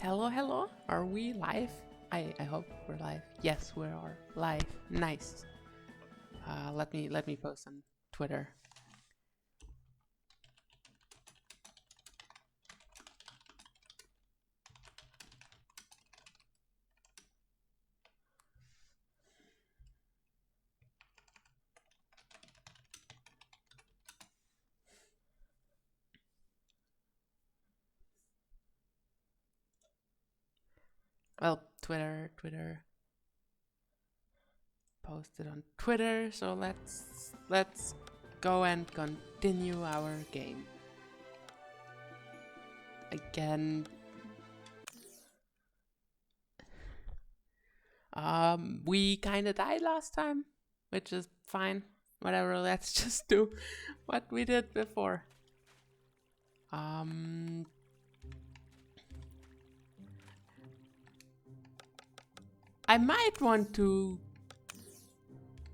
Hello, hello. Are we live? I hope we're live. Yes, we are live. Nice. Let me post on Twitter. Well, Twitter posted on Twitter. So let's go and continue our game. Again. We kind of died last time, which is fine. Whatever, let's just do what we did before. I might want to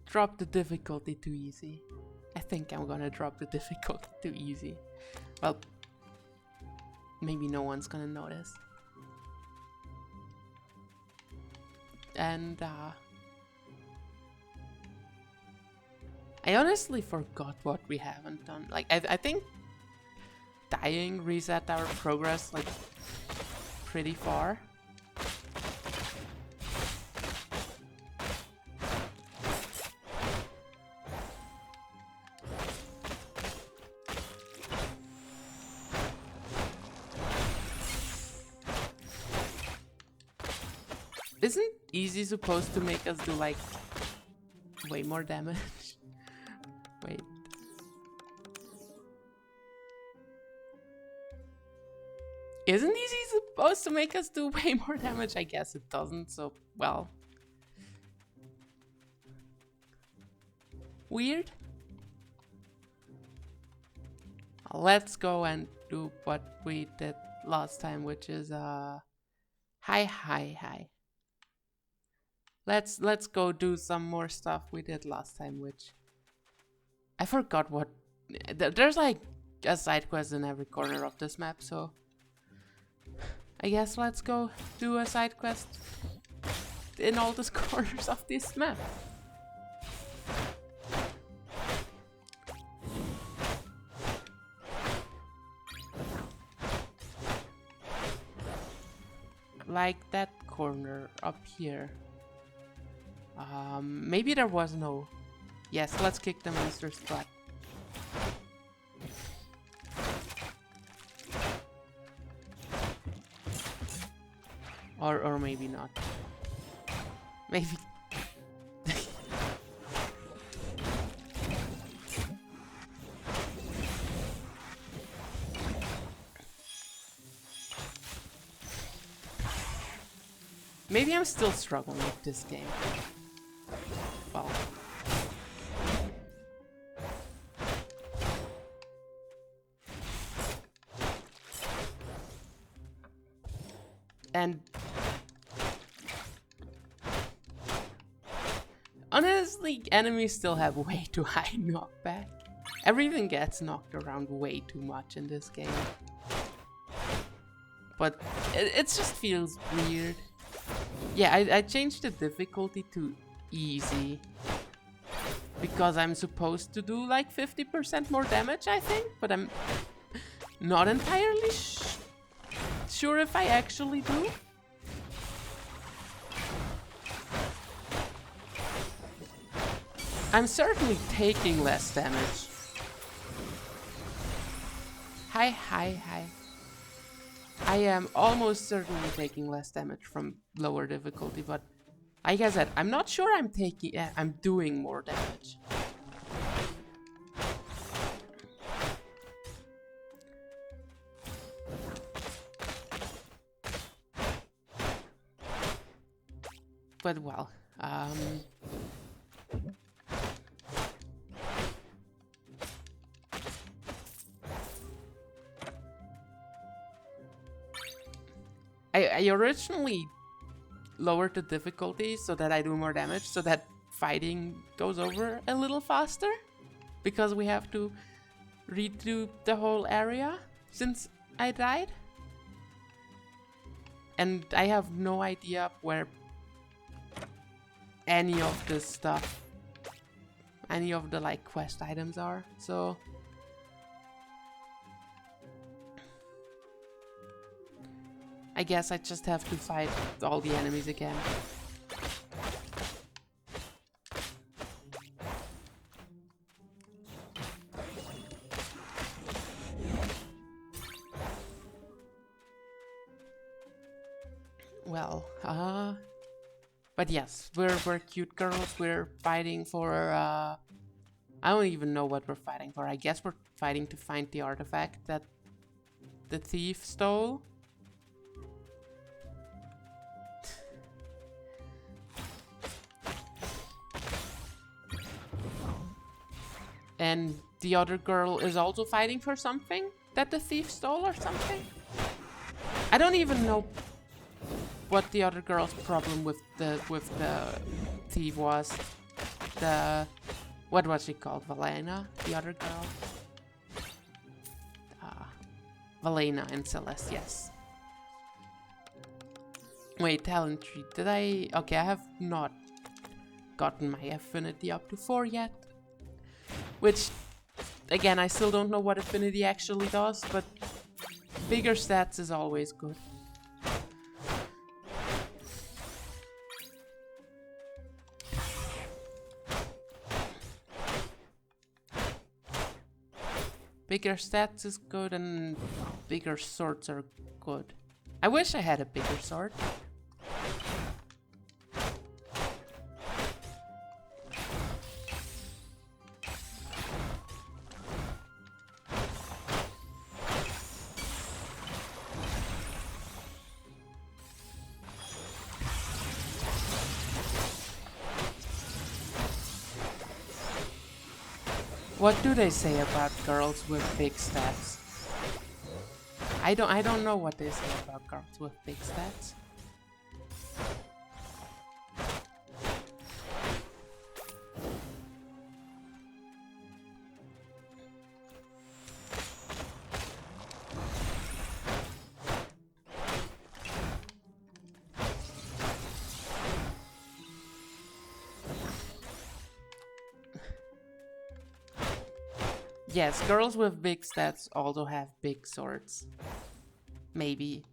drop the difficulty too easy. I think I'm gonna drop the difficulty too easy. Well, maybe no one's gonna notice. And I honestly forgot what we haven't done. Like, I think dying reset our progress like pretty far. Isn't easy supposed to make us do like way more damage? Wait. Isn't easy supposed to make us do way more damage? I guess it doesn't, so well. Weird. Let's go and do what we did last time, which is hi. Let's go do some more stuff we did last time, which I forgot what. There's like a side quest in every corner of this map, so I guess let's go do a side quest in all the corners of this map. Like that corner up here. Maybe there was no. Yes, let's kick the monster's butt. Or maybe not. Maybe. Maybe I'm still struggling with this game. Well. And honestly, enemies still have way too high knockback. Everything gets knocked around way too much in this game. But it just feels weird. Yeah, I changed the difficulty to easy. Because I'm supposed to do like 50% more damage, I think. But I'm not entirely sure if I actually do. I'm certainly taking less damage. Hi. I am almost certainly taking less damage from lower difficulty, but like I said, I'm not sure I'm doing more damage. But well, I originally lowered the difficulty so that I do more damage, so that fighting goes over a little faster, because we have to redo the whole area since I died. And I have no idea where any of this stuff, any of the like quest items are, so I guess I just have to fight all the enemies again. Well, but yes, we're cute girls. We're fighting for I don't even know what we're fighting for. I guess we're fighting to find the artifact that the thief stole. And the other girl is also fighting for something that the thief stole or something. I don't even know what the other girl's problem with the thief was. What was she called? Valana? The other girl? Valana and Celeste, yes. Wait, talent tree. Did I... Okay, I have not gotten my affinity up to 4 yet. Which, again, I still don't know what affinity actually does, but bigger stats is always good. Bigger stats is good and bigger swords are good. I wish I had a bigger sword. What do they say about girls with big stats? I don't know what they say about girls with big stats. Yes, girls with big stats also have big swords. Maybe.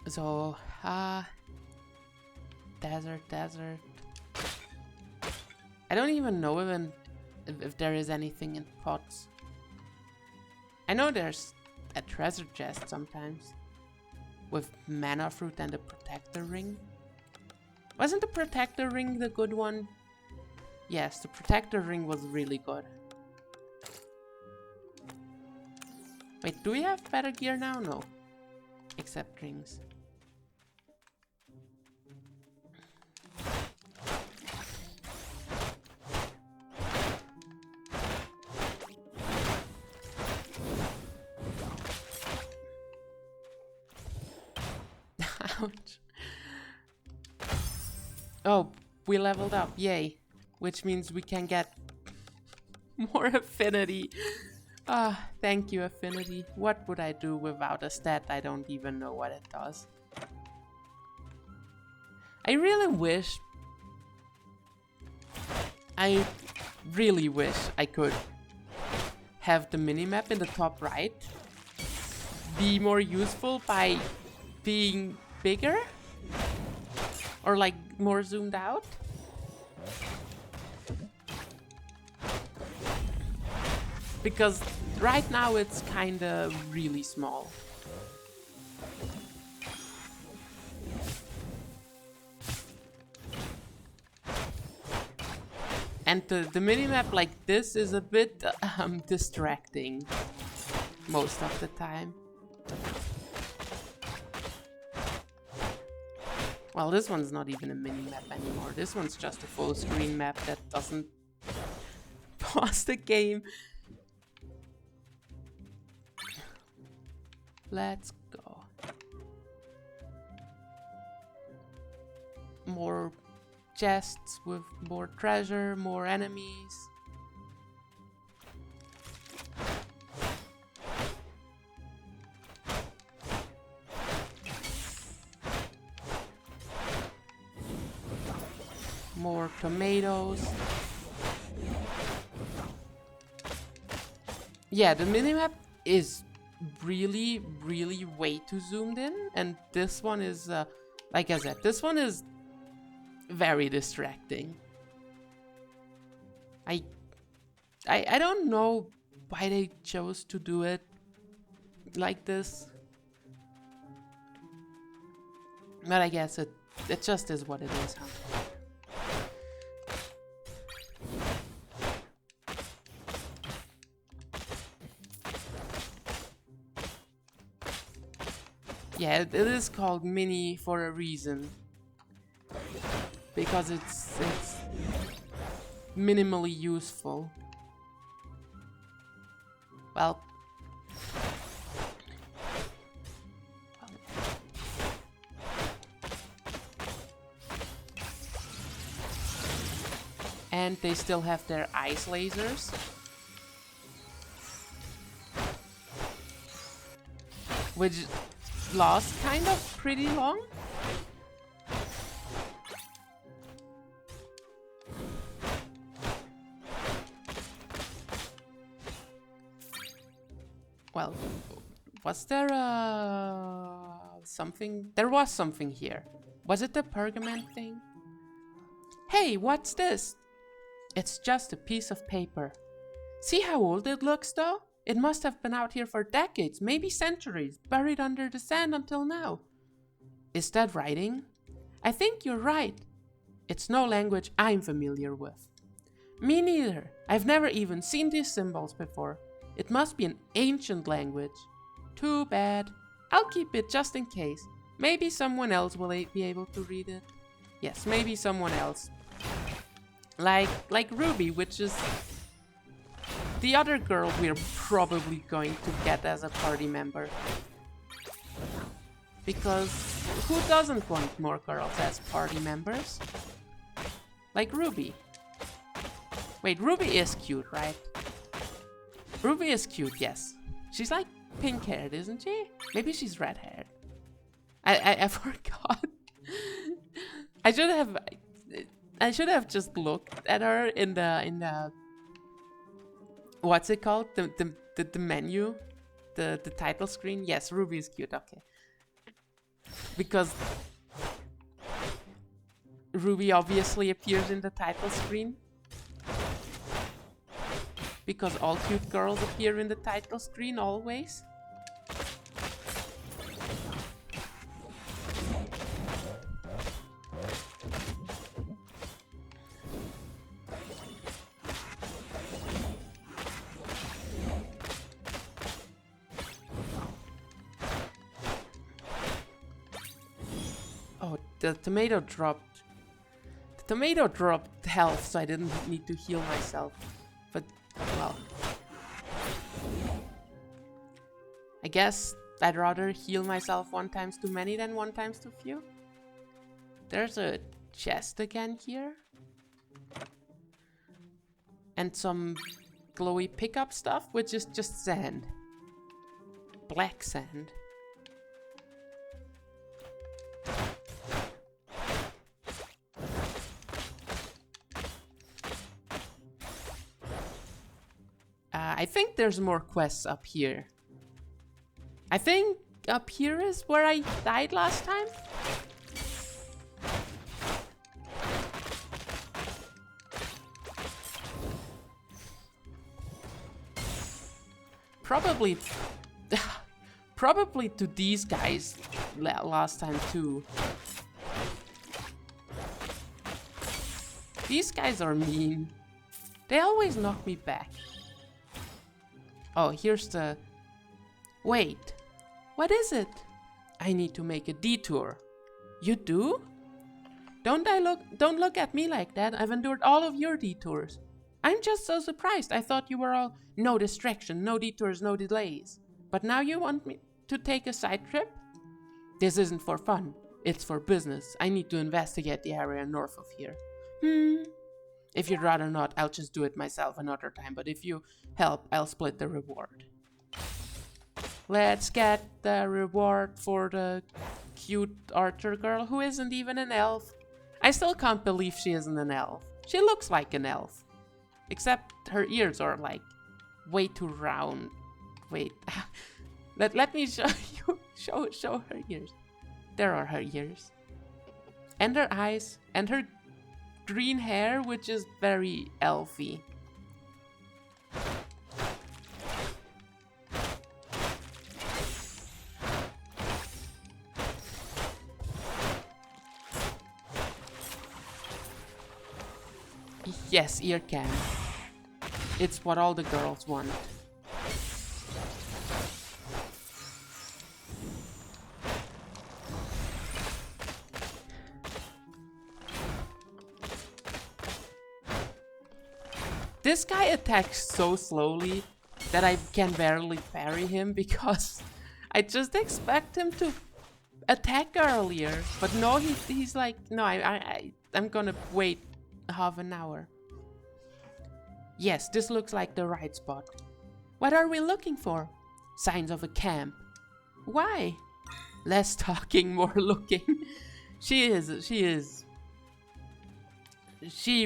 So, desert. I don't even know if there is anything in pots. I know there's a treasure chest sometimes with mana fruit and a protector ring. Wasn't the protector ring the good one? Yes, the protector ring was really good. Wait, do we have better gear now? No. Except rings. Ouch. Oh, we leveled up, yay. Which means we can get more affinity. Thank you, affinity. What would I do without a stat? I don't even know what it does. I really wish I could have the minimap in the top right be more useful by being bigger or like more zoomed out. Because right now it's kinda really small. And the minimap like this is a bit distracting most of the time. Well, this one's not even a mini-map anymore. This one's just a full screen map that doesn't pause the game. Let's go. more chests with more treasure, more enemies. More tomatoes. Yeah, the minimap is really way too zoomed in, and this one is, like I said, this one is very distracting. I don't know why they chose to do it like this, but I guess it just is what it is, huh? Yeah, it is called mini for a reason. Because it's minimally useful. Well. And they still have their ice lasers. Which last kind of pretty long. Well, was there something? There was something here. Was it the pergament thing? Hey, what's this? It's just a piece of paper. See how old it looks though? It must have been out here for decades, maybe centuries, buried under the sand until now. Is that writing? I think you're right. It's no language I'm familiar with. Me neither. I've never even seen these symbols before. It must be an ancient language. Too bad. I'll keep it just in case. Maybe someone else will be able to read it. Yes, maybe someone else. Like Ruby, which is the other girl we're probably going to get as a party member. Because who doesn't want more girls as party members? Like Ruby. Wait, Ruby is cute, right? Ruby is cute, yes. She's like pink-haired, isn't she? Maybe she's red-haired. I forgot. I should have just looked at her in the what's it called? The menu? The title screen? Yes, Ruby is cute, okay. Because Ruby obviously appears in the title screen. Because all cute girls appear in the title screen always. Oh, the tomato dropped. The tomato dropped health, so I didn't need to heal myself. But, well, I guess I'd rather heal myself 1 times too many than 1 times too few. There's a chest again here. And some glowy pickup stuff, which is just sand. Black sand. I think there's more quests up here. I think up here is where I died last time. Probably to these guys last time too. These guys are mean. They always knock me back. Oh, here's the... Wait, what is it? I need to make a detour. You do? Don't look at me like that. I've endured all of your detours. I'm just so surprised. I thought you were all no distraction, no detours, no delays. But now you want me to take a side trip? This isn't for fun. It's for business. I need to investigate the area north of here. If you'd rather not, I'll just do it myself another time. But if you help, I'll split the reward. Let's get the reward for the cute archer girl who isn't even an elf. I still can't believe she isn't an elf. She looks like an elf. Except her ears are like way too round. Wait. Let me show you. Show her ears. There are her ears. And her eyes. And her green hair, which is very elfy. Yes, ear cam. It's what all the girls want. This guy attacks so slowly that I can barely parry him because I just expect him to attack earlier. But no, he's like, no, I'm gonna wait half an hour. Yes, this looks like the right spot. What are we looking for? Signs of a camp. Why? Less talking, more looking. She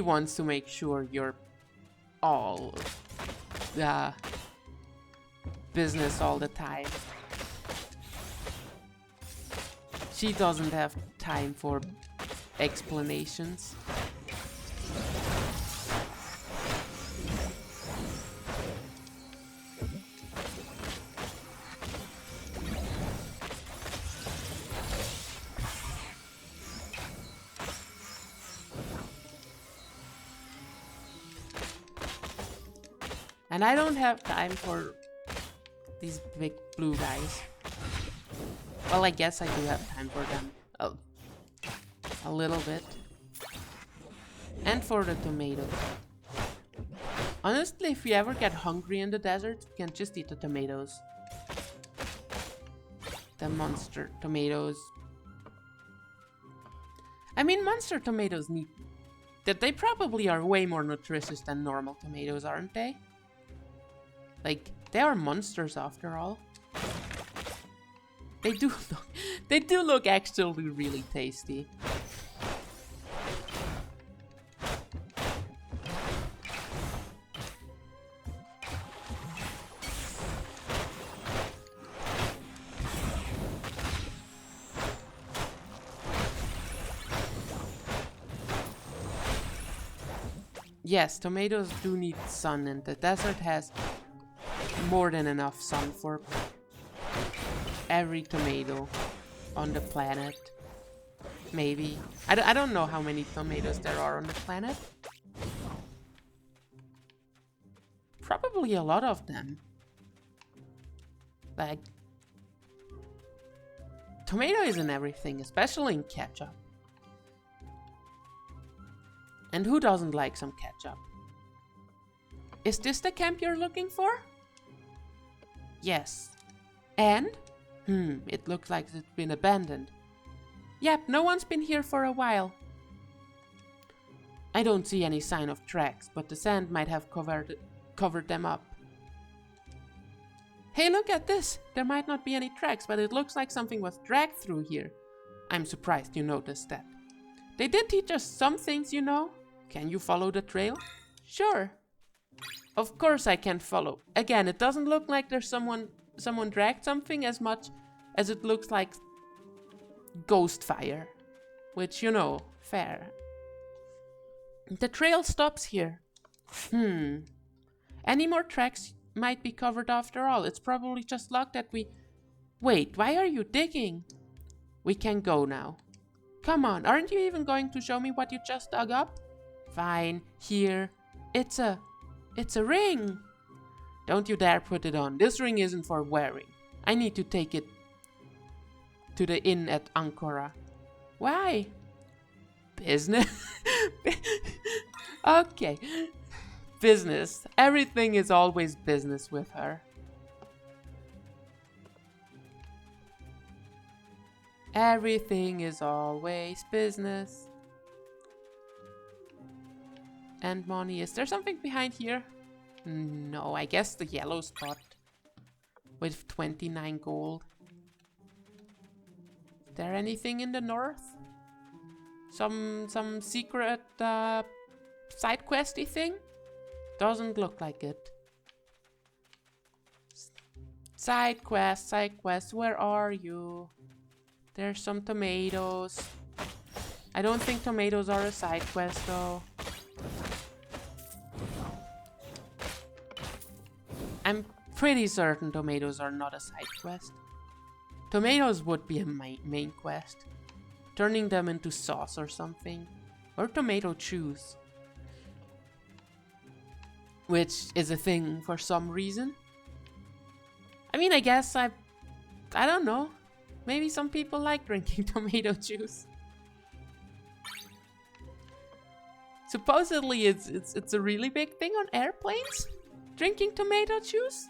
wants to make sure you're all business all the time. She doesn't have time for explanations. And I don't have time for these big blue guys. Well, I guess I do have time for them. A little bit. And for the tomatoes. Honestly, if we ever get hungry in the desert, we can just eat the tomatoes. The monster tomatoes. I mean, monster tomatoes need... They probably are way more nutritious than normal tomatoes, aren't they? Like, they are monsters after all. They do look actually really tasty. Yes, tomatoes do need sun, and the desert has more than enough sun for every tomato on the planet. Maybe. I don't know how many tomatoes there are on the planet. Probably a lot of them. Like, tomato is in everything, especially in ketchup. And who doesn't like some ketchup? Is this the camp you're looking for? Yes. And? It looks like it's been abandoned. Yep, no one's been here for a while. I don't see any sign of tracks, but the sand might have covered them up. Hey, look at this! There might not be any tracks, but it looks like something was dragged through here. I'm surprised you noticed that. They did teach us some things, you know. Can you follow the trail? Sure. Of course I can follow. Again, it doesn't look like there's someone dragged something as much as it looks like ghost fire. Which, you know, fair. The trail stops here. Any more tracks might be covered after all. It's probably just luck that we... Wait, why are you digging? We can go now. Come on, aren't you even going to show me what you just dug up? Fine, here. It's a ring. Don't you dare put it on. This ring isn't for wearing. I need to take it to the inn at Ankara. Why? Business? Okay. Business. Everything is always business with her. Everything is always business. And money. Is there something behind here? No, I guess the yellow spot. With 29 gold. Is there anything in the north? Some secret side questy thing? Doesn't look like it. Side quest, where are you? There's some tomatoes. I don't think tomatoes are a side quest though. I'm pretty certain tomatoes are not a side quest. Tomatoes would be a main quest. Turning them into sauce or something. Or tomato juice. Which is a thing for some reason. I mean, I guess I don't know. Maybe some people like drinking tomato juice. Supposedly it's a really big thing on airplanes. Drinking tomato juice.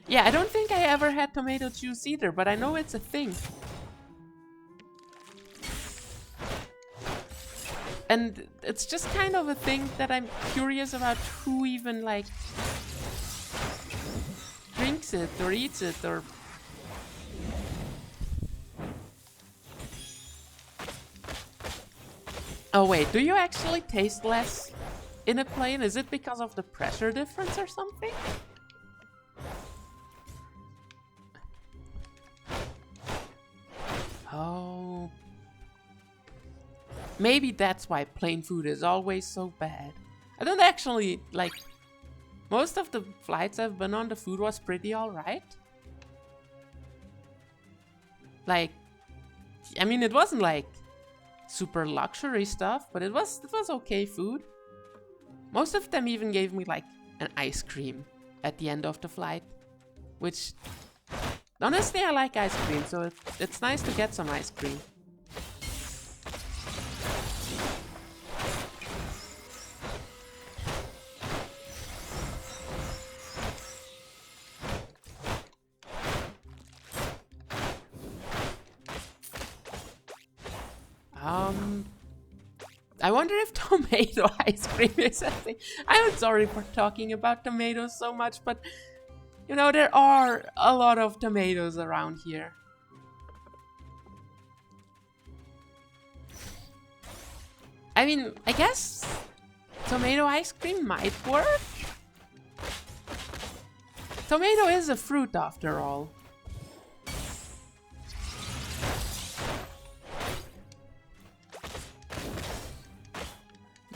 Yeah, I don't think I ever had tomato juice either, but I know it's a thing. And it's just kind of a thing that I'm curious about who even like drinks it or eats it or... Oh wait, do you actually taste less in a plane? Is it because of the pressure difference or something? Oh... Maybe that's why plane food is always so bad. I don't actually, like... Most of the flights I've been on, the food was pretty alright. Like... I mean, it wasn't like... super luxury stuff, but it was okay food. Most of them even gave me like an ice cream at the end of the flight. Which... Honestly, I like ice cream, so it's nice to get some ice cream. I wonder if tomato ice cream is a thing. I'm sorry for talking about tomatoes so much, but you know, there are a lot of tomatoes around here. I mean, I guess tomato ice cream might work. Tomato is a fruit after all.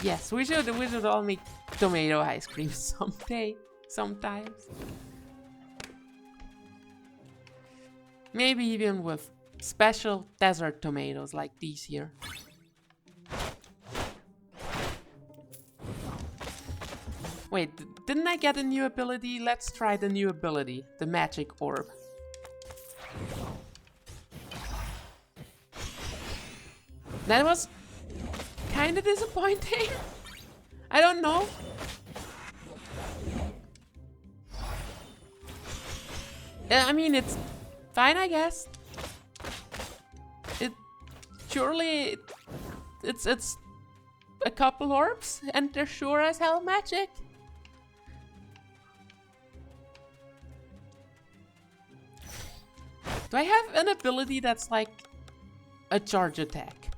Yes, we should all make tomato ice cream someday, sometimes. Maybe even with special desert tomatoes like these here. Wait, didn't I get a new ability? Let's try the new ability, the magic orb. That was kind of disappointing. I don't know. I mean, it's fine, I guess. It's a couple orbs, and they're sure as hell magic. Do I have an ability that's like a charge attack?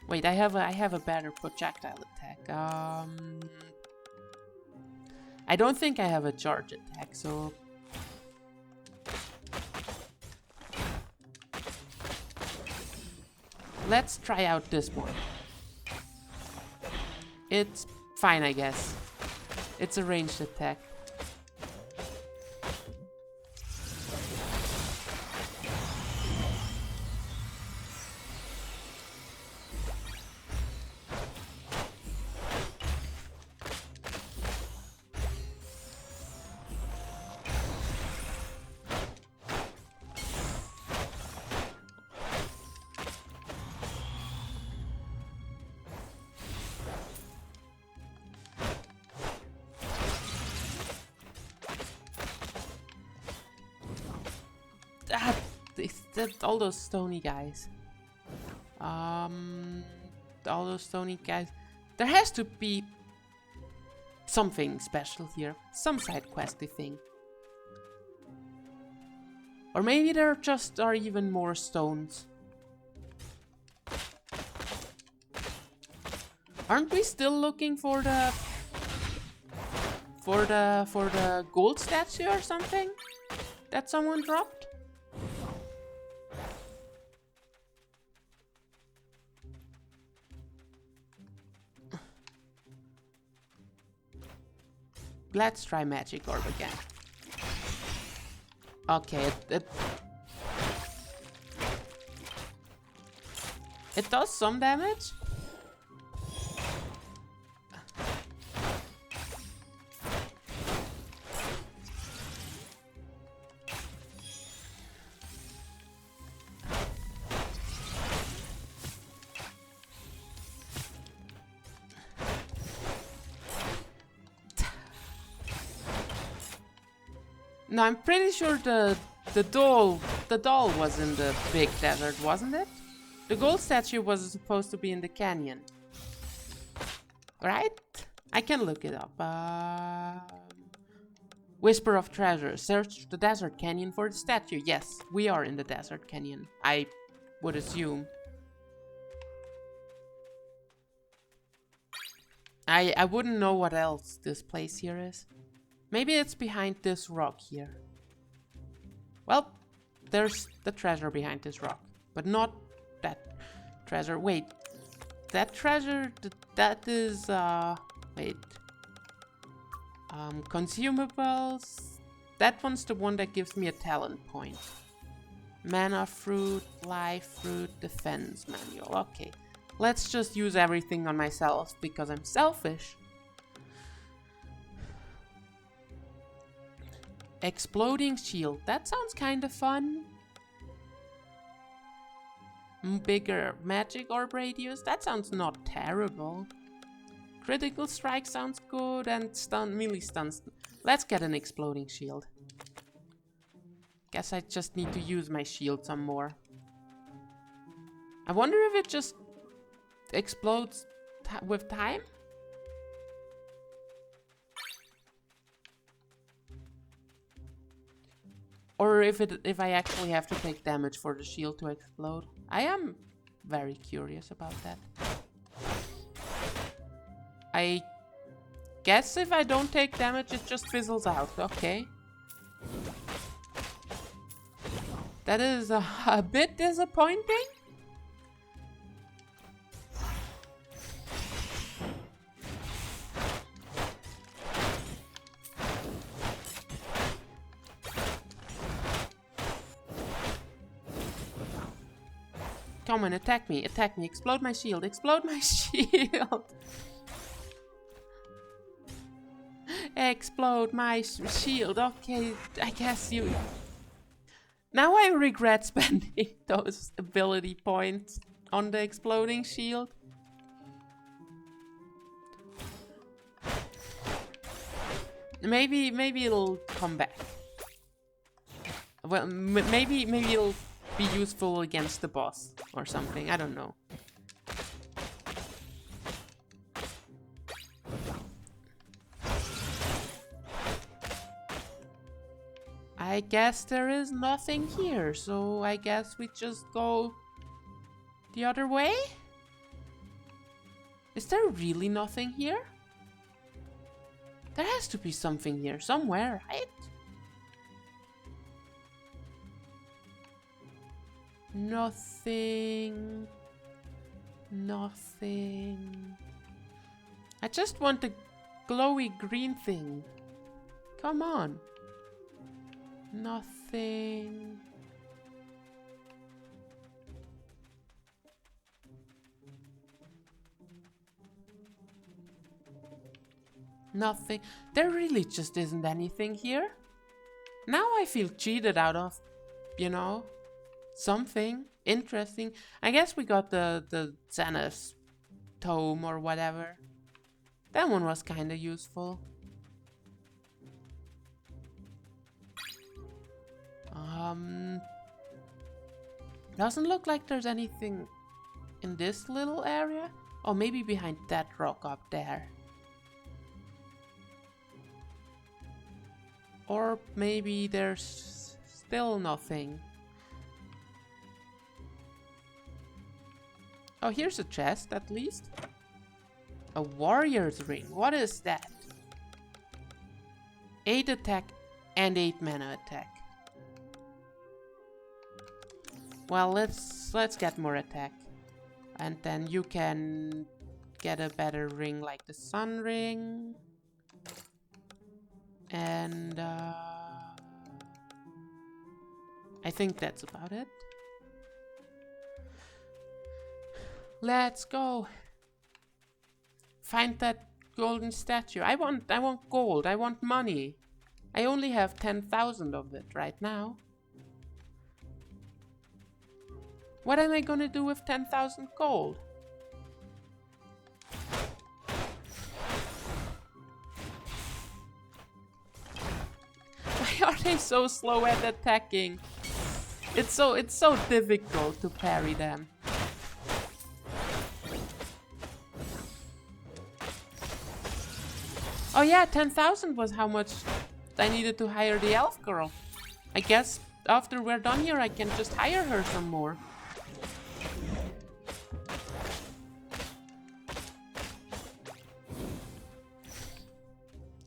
Wait, I have a better projectile attack. I don't think I have a charge attack, so let's try out this one. It's fine, I guess. It's a ranged attack. all those stony guys. All those stony guys. There has to be something special here. Some side questy thing. Or maybe there just are even more stones. Aren't we still looking for the gold statue or something that someone dropped? Let's try magic orb again. Okay, it does some damage. No, I'm pretty sure the doll was in the big desert, wasn't it? The gold statue was supposed to be in the canyon, right? I can look it up. Whisper of Treasure. Search the desert canyon for the statue. Yes, we are in the desert canyon. I would assume. I wouldn't know what else this place here is. Maybe it's behind this rock here. Well, there's the treasure behind this rock, but not that treasure. Wait, that treasure, that is, wait. Consumables. That one's the one that gives me a talent point. Mana fruit, life fruit, defense manual. Okay, let's just use everything on myself because I'm selfish. Exploding shield. That sounds kind of fun. Bigger magic orb radius. That sounds not terrible. Critical strike sounds good, and stun, melee stuns. Let's get an exploding shield. Guess I just need to use my shield some more. I wonder if it just explodes with time? Or if I actually have to take damage for the shield to explode. I am very curious about that. I guess if I don't take damage, it just fizzles out. Okay. That is a bit disappointing. Come on, attack me, explode my shield, explode my shield. Explode my shield, okay, I guess you... Now I regret spending those ability points on the exploding shield. Maybe it'll come back. Well, maybe it'll be useful against the boss or something. I don't know. I guess there is nothing here, so I guess we just go the other way? Is there really nothing here? There has to be something here somewhere, right? Nothing. Nothing. I just want the glowy green thing. Come on. Nothing. Nothing. There really just isn't anything here. Now I feel cheated out of, you know, something interesting. I guess we got the Xana's tome or whatever. That one was kind of useful. Doesn't look like there's anything in this little area. Oh, maybe behind that rock up there. Or maybe there's still nothing. Oh, here's a chest at least. A warrior's ring. What is that? 8 attack and 8 mana attack. Well, let's get more attack. And then you can get a better ring like the sun ring. And I think that's about it. Let's go. Find that golden statue. I want gold. I want money. I only have 10,000 of it right now. What am I gonna do with 10,000 gold? Why are they so slow at attacking? It's so difficult to parry them. Oh yeah, 10,000 was how much I needed to hire the elf girl. I guess after we're done here, I can just hire her some more.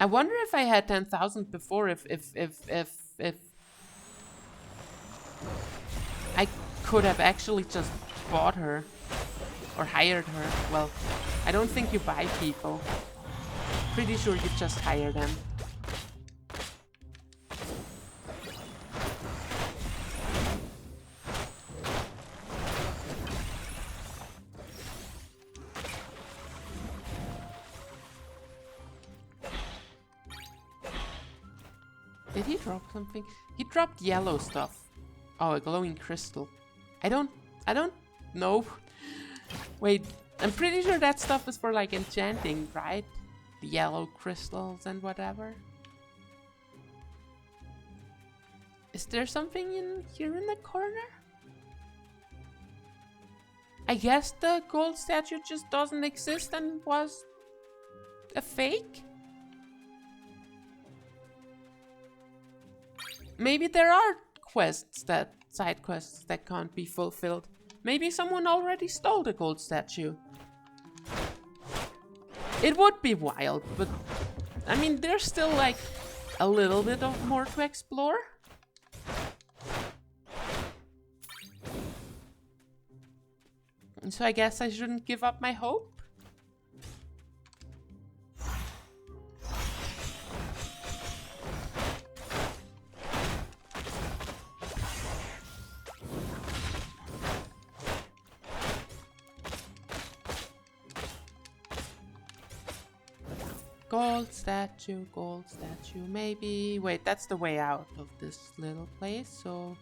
I wonder if I had 10,000 before, if I could have actually just bought her or hired her. Well, I don't think you buy people. Pretty sure you just hire them. Did he drop something? He dropped yellow stuff. Oh, a glowing crystal. I don't know. Wait, I'm pretty sure that stuff is for like enchanting, right? The yellow crystals and whatever. Is there something in here in the corner? I guess the gold statue just doesn't exist and was a fake? Maybe there are side quests that can't be fulfilled. Maybe someone already stole the gold statue. It would be wild, but I mean, there's still like a little bit of more to explore. So I guess I shouldn't give up my hope. Gold statue, maybe. Wait, that's the way out of this little place, so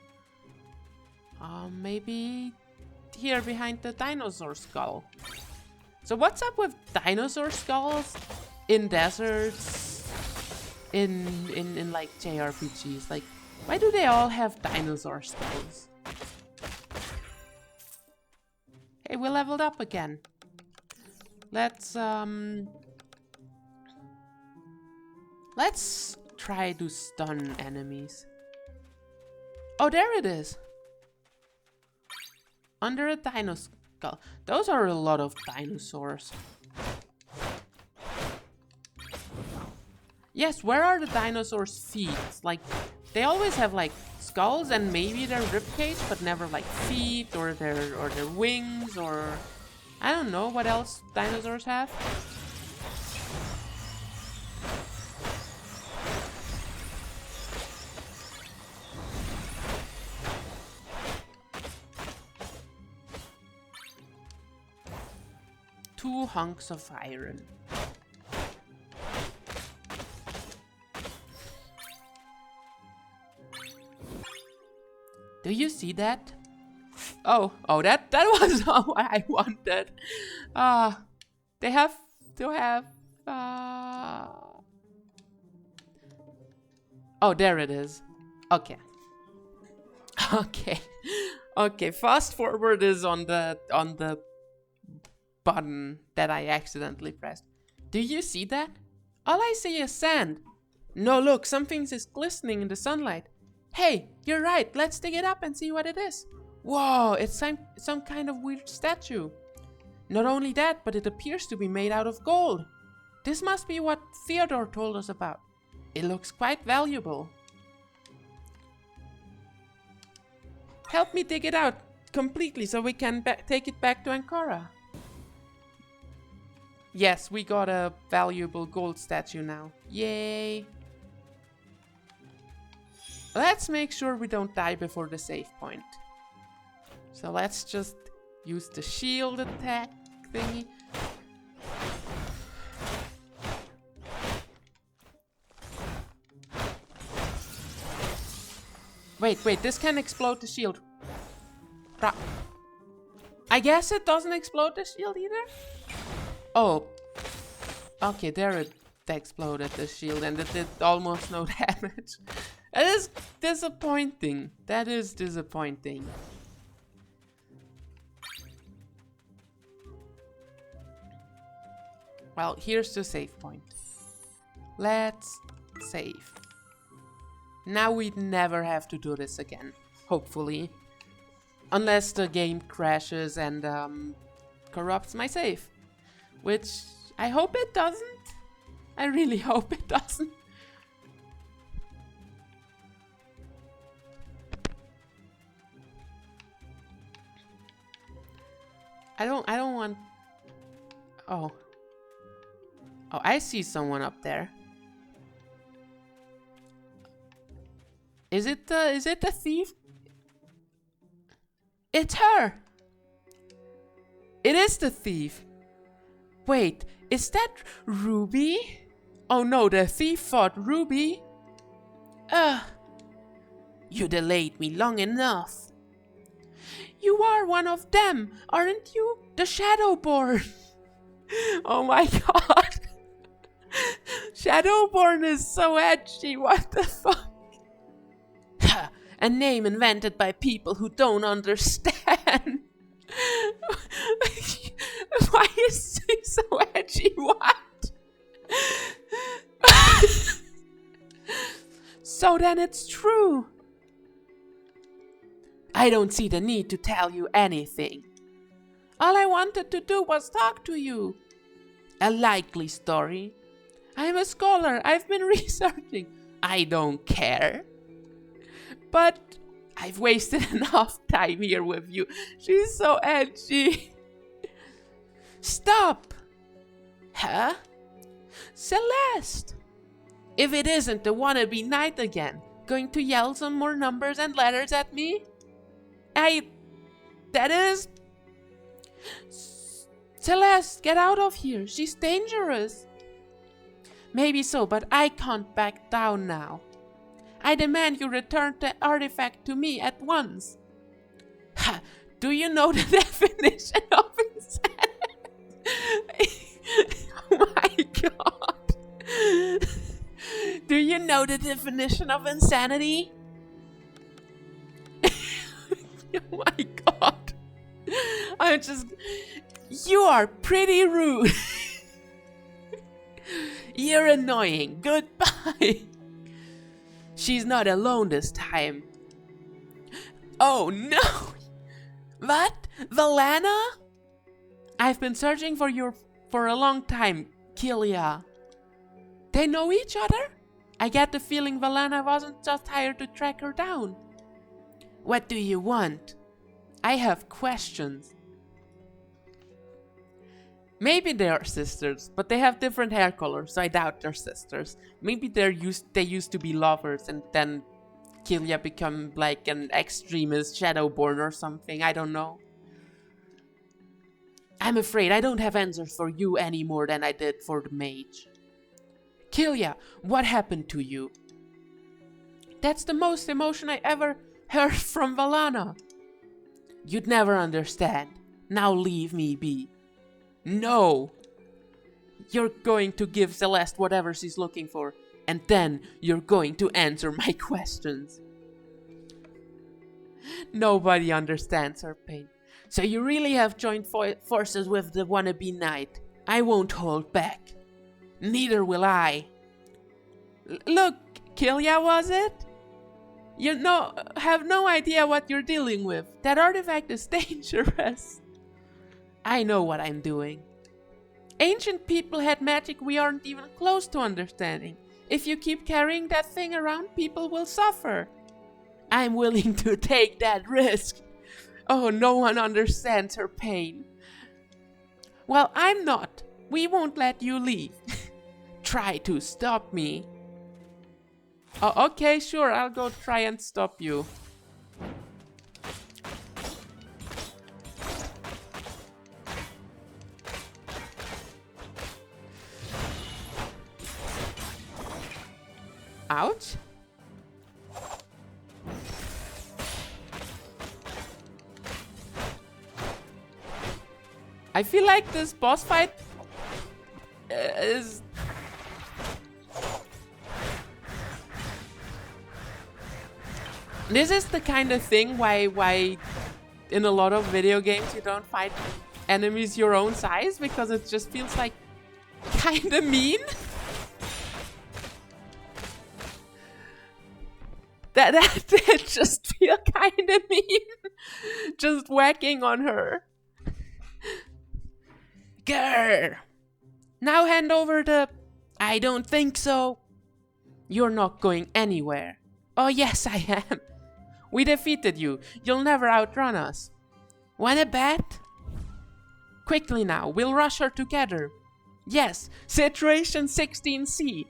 maybe here behind the dinosaur skull. So what's up with dinosaur skulls in deserts, in like JRPGs? Like, why do they all have dinosaur skulls? Hey, we leveled up again. Let's try to stun enemies. Oh, there it is. Under a dino skull. Those are a lot of dinosaurs. Yes, where are the dinosaurs' feet? Like, they always have like skulls and maybe their ribcage, but never like feet or their wings, or I don't know what else dinosaurs have. Two hunks of iron. Do you see that? Oh, that was what I wanted. They have to have. Oh, there it is. Okay. Okay. Okay, fast forward is on the button that I accidentally pressed. Do you see that? All I see is sand. No, look, something is glistening in the sunlight. Hey, you're right. Let's dig it up and see what it is. Whoa, it's some kind of weird statue. Not only that, but it appears to be made out of gold. This must be what Theodore told us about. It looks quite valuable. Help me dig it out completely so we can take it back to Ankara. Yes, we got a valuable gold statue now. Yay! Let's make sure we don't die before the save point. So let's just use the shield attack thingy. Wait, this can explode the shield. I guess it doesn't explode the shield either? Oh. Okay, there it exploded the shield and it did almost no damage. That is disappointing. That is disappointing. Well, here's the save point. Let's save. Now we'd never have to do this again, hopefully. Unless the game crashes and corrupts my save. Which I hope it doesn't. I really hope it doesn't. I don't want... Oh. Oh, I see someone up there. Is it the thief? It's her! It is the thief! Wait, is that Ruby? Oh no, the thief fought Ruby? You delayed me long enough. You are one of them, aren't you? The Shadowborn! Oh my god! Shadowborn is so edgy, what the fuck? A name invented by people who don't understand. Why is he so edgy? What? So then it's true. I don't see the need to tell you anything. All I wanted to do was talk to you. A likely story. I'm a scholar. I've been researching. I don't care. But I've wasted enough time here with you. She's so edgy. Stop. Huh? Celeste. If it isn't the wannabe knight again, going to yell some more numbers and letters at me? That is... Celeste, get out of here. She's dangerous. Maybe so, but I can't back down now. I demand you return the artifact to me at once. Ha! Do you know the definition of insanity? Oh my god. Do you know the definition of insanity? Oh my god. You are pretty rude. You're annoying. Goodbye. She's not alone this time. Oh no! What? Valana? I've been searching for you for a long time, Kilia. They know each other? I get the feeling Valana wasn't just hired to track her down. What do you want? I have questions. Maybe they are sisters, but they have different hair colors, so I doubt they're sisters. Maybe they used to be lovers and then Kilia become like an extremist Shadowborn or something, I don't know. I'm afraid I don't have answers for you any more than I did for the mage. Kilia, what happened to you? That's the most emotion I ever heard from Valana. You'd never understand. Now leave me be. No! You're going to give Celeste whatever she's looking for, and then you're going to answer my questions. Nobody understands her pain. So you really have joined forces with the wannabe knight. I won't hold back. Neither will I. Look, Kilya, was it? You have no idea what you're dealing with. That artifact is dangerous. I know what I'm doing. Ancient people had magic we aren't even close to understanding. If you keep carrying that thing around, people will suffer. I'm willing to take that risk. Oh, no one understands her pain. Well, I'm not. We won't let you leave. Try to stop me. Oh, okay, sure, I'll go try and stop you. Ouch. I feel like this boss fight is... This is the kind of thing why in a lot of video games you don't fight enemies your own size, because it just feels like kinda mean. That did just feel kinda mean. Just whacking on her. Grr! Now hand over the... I don't think so. You're not going anywhere. Oh yes, I am. We defeated you. You'll never outrun us. Wanna bet? Quickly now, we'll rush her together. Yes, situation 16C.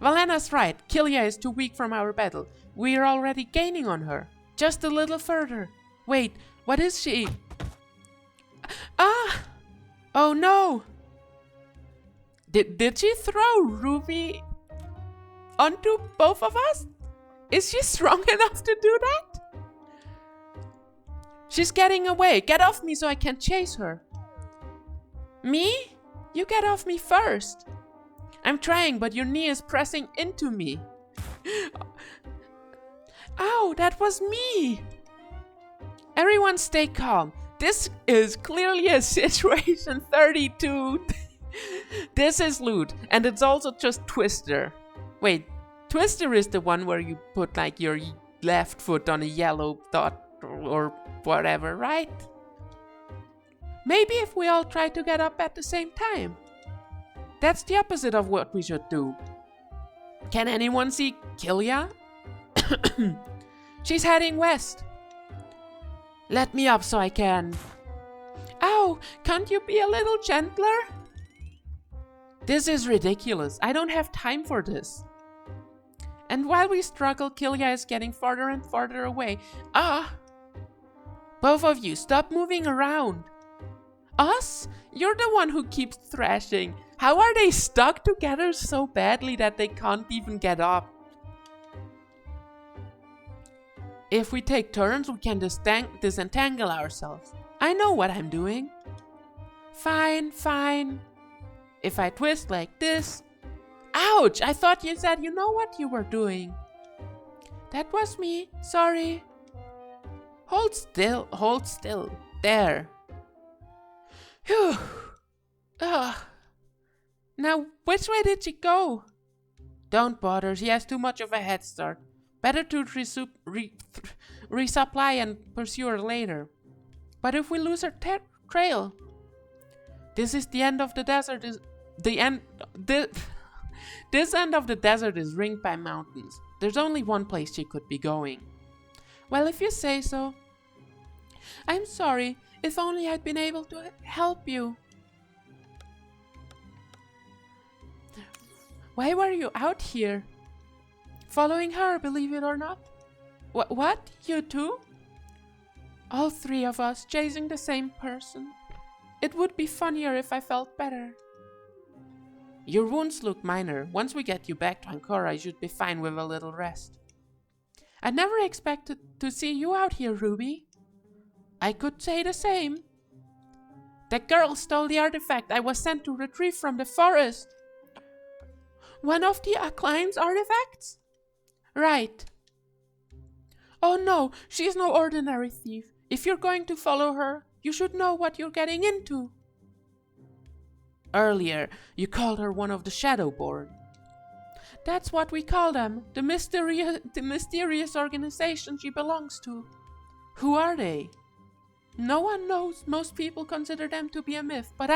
Valana's right. Kilya is too weak from our battle. We're already gaining on her. Just a little further. Wait, what is she? Ah! Oh no! Did she throw Ruby onto both of us? Is she strong enough to do that? She's getting away. Get off me so I can chase her. Me? You get off me first. I'm trying, but your knee is pressing into me. Ow, that was me. Everyone stay calm. This is clearly a situation 32. This is loot, and it's also just Twister. Wait, Twister is the one where you put like your left foot on a yellow dot or whatever, right? Maybe if we all try to get up at the same time. That's the opposite of what we should do. Can anyone see Kilya? She's heading west. Let me up so I can. Ow, can't you be a little gentler? This is ridiculous. I don't have time for this. And while we struggle, Kilya is getting farther and farther away. Ah! Both of you, stop moving around. Us? You're the one who keeps thrashing. How are they stuck together so badly that they can't even get up? If we take turns, we can disentangle ourselves. I know what I'm doing. Fine, fine. If I twist like this... Ouch! I thought you said you know what you were doing. That was me. Sorry. Hold still. Hold still. There. Phew. Ugh. Now, which way did she go? Don't bother. She has too much of a head start. Better to resupply and pursue her later. But if we lose her trail... This is the end of the desert. This end of the desert is ringed by mountains. There's only one place she could be going. Well, if you say so. I'm sorry. If only I'd been able to help you. Why were you out here? Following her, believe it or not. What? You too? All three of us chasing the same person. It would be funnier if I felt better. Your wounds look minor. Once we get you back to Ankara, you should be fine with a little rest. I never expected to see you out here, Ruby. I could say the same. That girl stole the artifact I was sent to retrieve from the forest. One of the Acclaim's artifacts? Right. Oh no, she's no ordinary thief. If you're going to follow her, you should know what you're getting into. Earlier, you called her one of the Shadowborn. That's what we call them, the mysterious organization she belongs to. Who are they? No one knows. Most people consider them to be a myth, but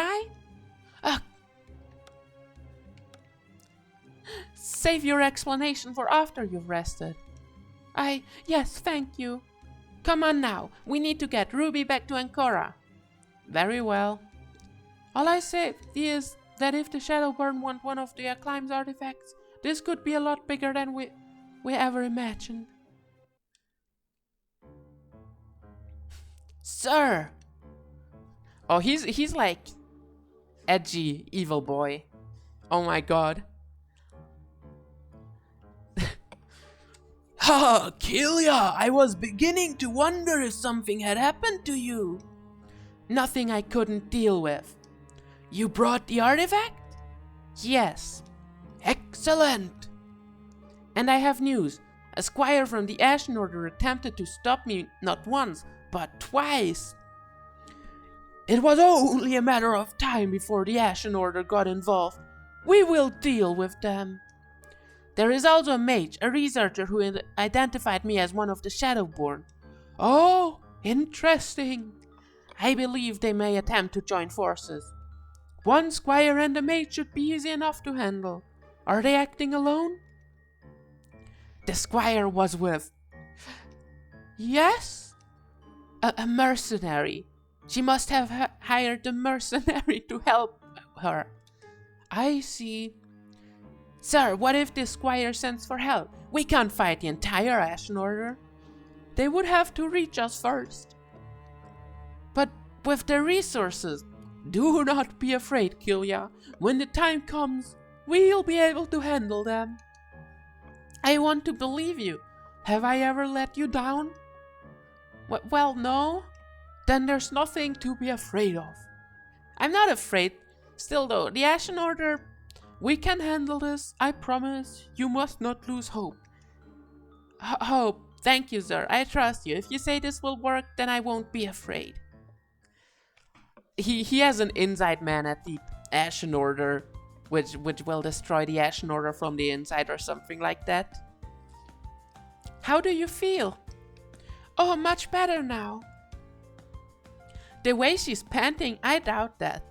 save your explanation for after you've rested. Yes, thank you. Come on now, we need to get Ruby back to Ancora. Very well. All I say is that if the Shadowborn want one of the Acclaim's artifacts, this could be a lot bigger than we ever imagined. Sir! Oh, he's like edgy evil boy. Oh my god. Ha! Killia! I was beginning to wonder if something had happened to you. Nothing I couldn't deal with. You brought the artifact? Yes. Excellent! And I have news. A squire from the Ashen Order attempted to stop me not once, but twice. It was only a matter of time before the Ashen Order got involved. We will deal with them. There is also a mage, a researcher who identified me as one of the Shadowborn. Oh, interesting. I believe they may attempt to join forces. One squire and a mage should be easy enough to handle. Are they acting alone? The squire was with... Yes? A mercenary. She must have hired a mercenary to help her. I see. Sir, what if the squire sends for help? We can't fight the entire Ashen Order. They would have to reach us first. But with the resources, do not be afraid, Killia. When the time comes, we'll be able to handle them. I want to believe you. Have I ever let you down? Well, no. Then there's nothing to be afraid of. I'm not afraid. Still though, the Ashen Order, we can handle this, I promise. You must not lose hope. Hope. Thank you, sir. I trust you. If you say this will work, then I won't be afraid. He has an inside man at the Ashen Order, which will destroy the Ashen Order from the inside or something like that. How do you feel? Oh, much better now. The way she's panting, I doubt that.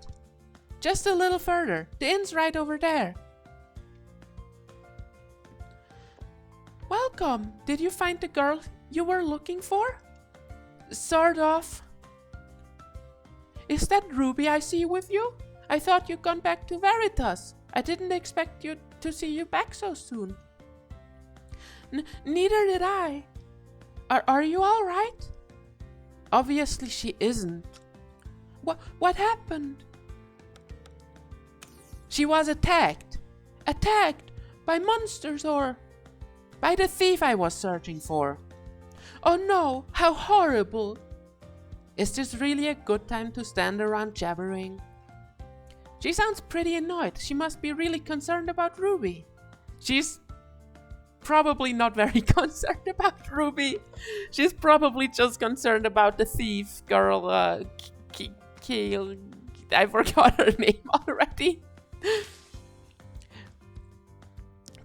Just a little further. The inn's right over there. Welcome. Did you find the girl you were looking for? Sort of. Is that Ruby I see with you? I thought you'd gone back to Veritas. I didn't expect you to see you back so soon. Neither did I. Are you all right? Obviously she isn't. What happened? She was attacked. Attacked by monsters or by the thief I was searching for. Oh no, how horrible. Is this really a good time to stand around jabbering? She sounds pretty annoyed. She must be really concerned about Ruby. She's probably not very concerned about Ruby. She's probably just concerned about the thief girl, I forgot her name already.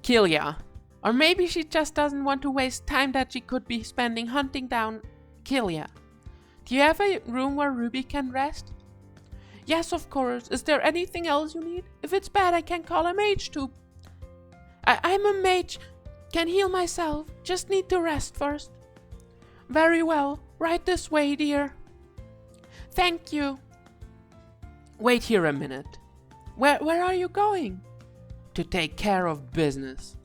Killia. Or maybe she just doesn't want to waste time that she could be spending hunting down Killia. Do you have a room where Ruby can rest? Yes, of course. Is there anything else you need? If it's bad, I can call a mage too. I'm a mage. Can heal myself. Just need to rest first. Very well. Right this way, dear. Thank you. Wait here a minute. Where are you going? To take care of business.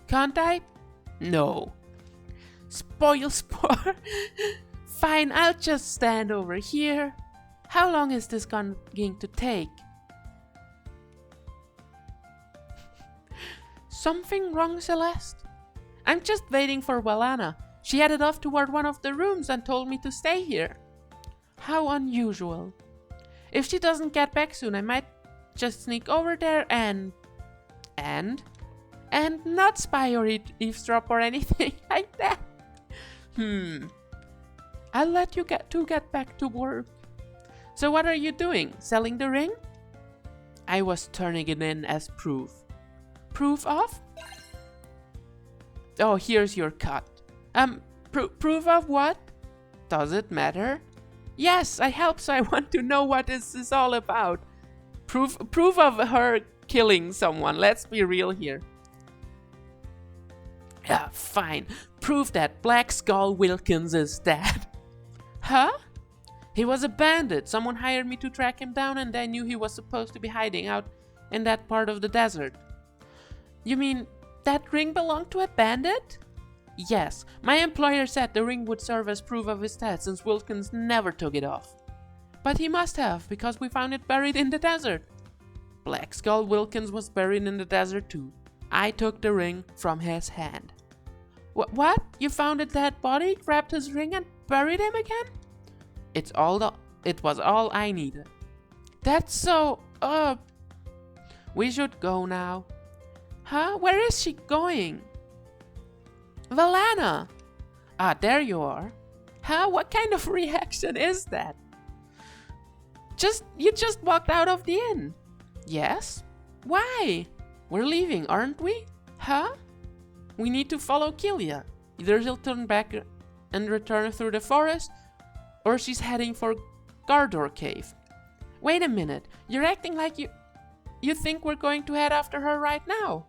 Can't I? No. Spoil sport. Fine, I'll just stand over here. How long is this going to take? Something wrong, Celeste? I'm just waiting for Valana. She headed off toward one of the rooms and told me to stay here. How unusual. If she doesn't get back soon, I might just sneak over there and not spy or eavesdrop or anything like that. I'll let you get back to work. So what are you doing? Selling the ring? I was turning it in as proof. Proof of? Oh, here's your cut. Proof of what? Does it matter? Yes, I help, so I want to know what this is all about. Proof of her killing someone. Let's be real here. Yeah, fine. Proof that Black Skull Wilkins is dead. Huh? He was a bandit. Someone hired me to track him down, and I knew he was supposed to be hiding out in that part of the desert. You mean that ring belonged to a bandit? Yes. My employer said the ring would serve as proof of his death since Wilkins never took it off. But he must have, because we found it buried in the desert. Black Skull Wilkins was buried in the desert too. I took the ring from his hand. What? You found a dead body, grabbed his ring and buried him again? It was all I needed. That's so, we should go now. Huh? Where is she going? Valana! Ah, there you are. Huh? What kind of reaction is that? You just walked out of the inn. Yes? Why? We're leaving, aren't we? Huh? We need to follow Killia. Either she'll turn back and return through the forest, or she's heading for Gardor Cave. Wait a minute, you're acting like you think we're going to head after her right now.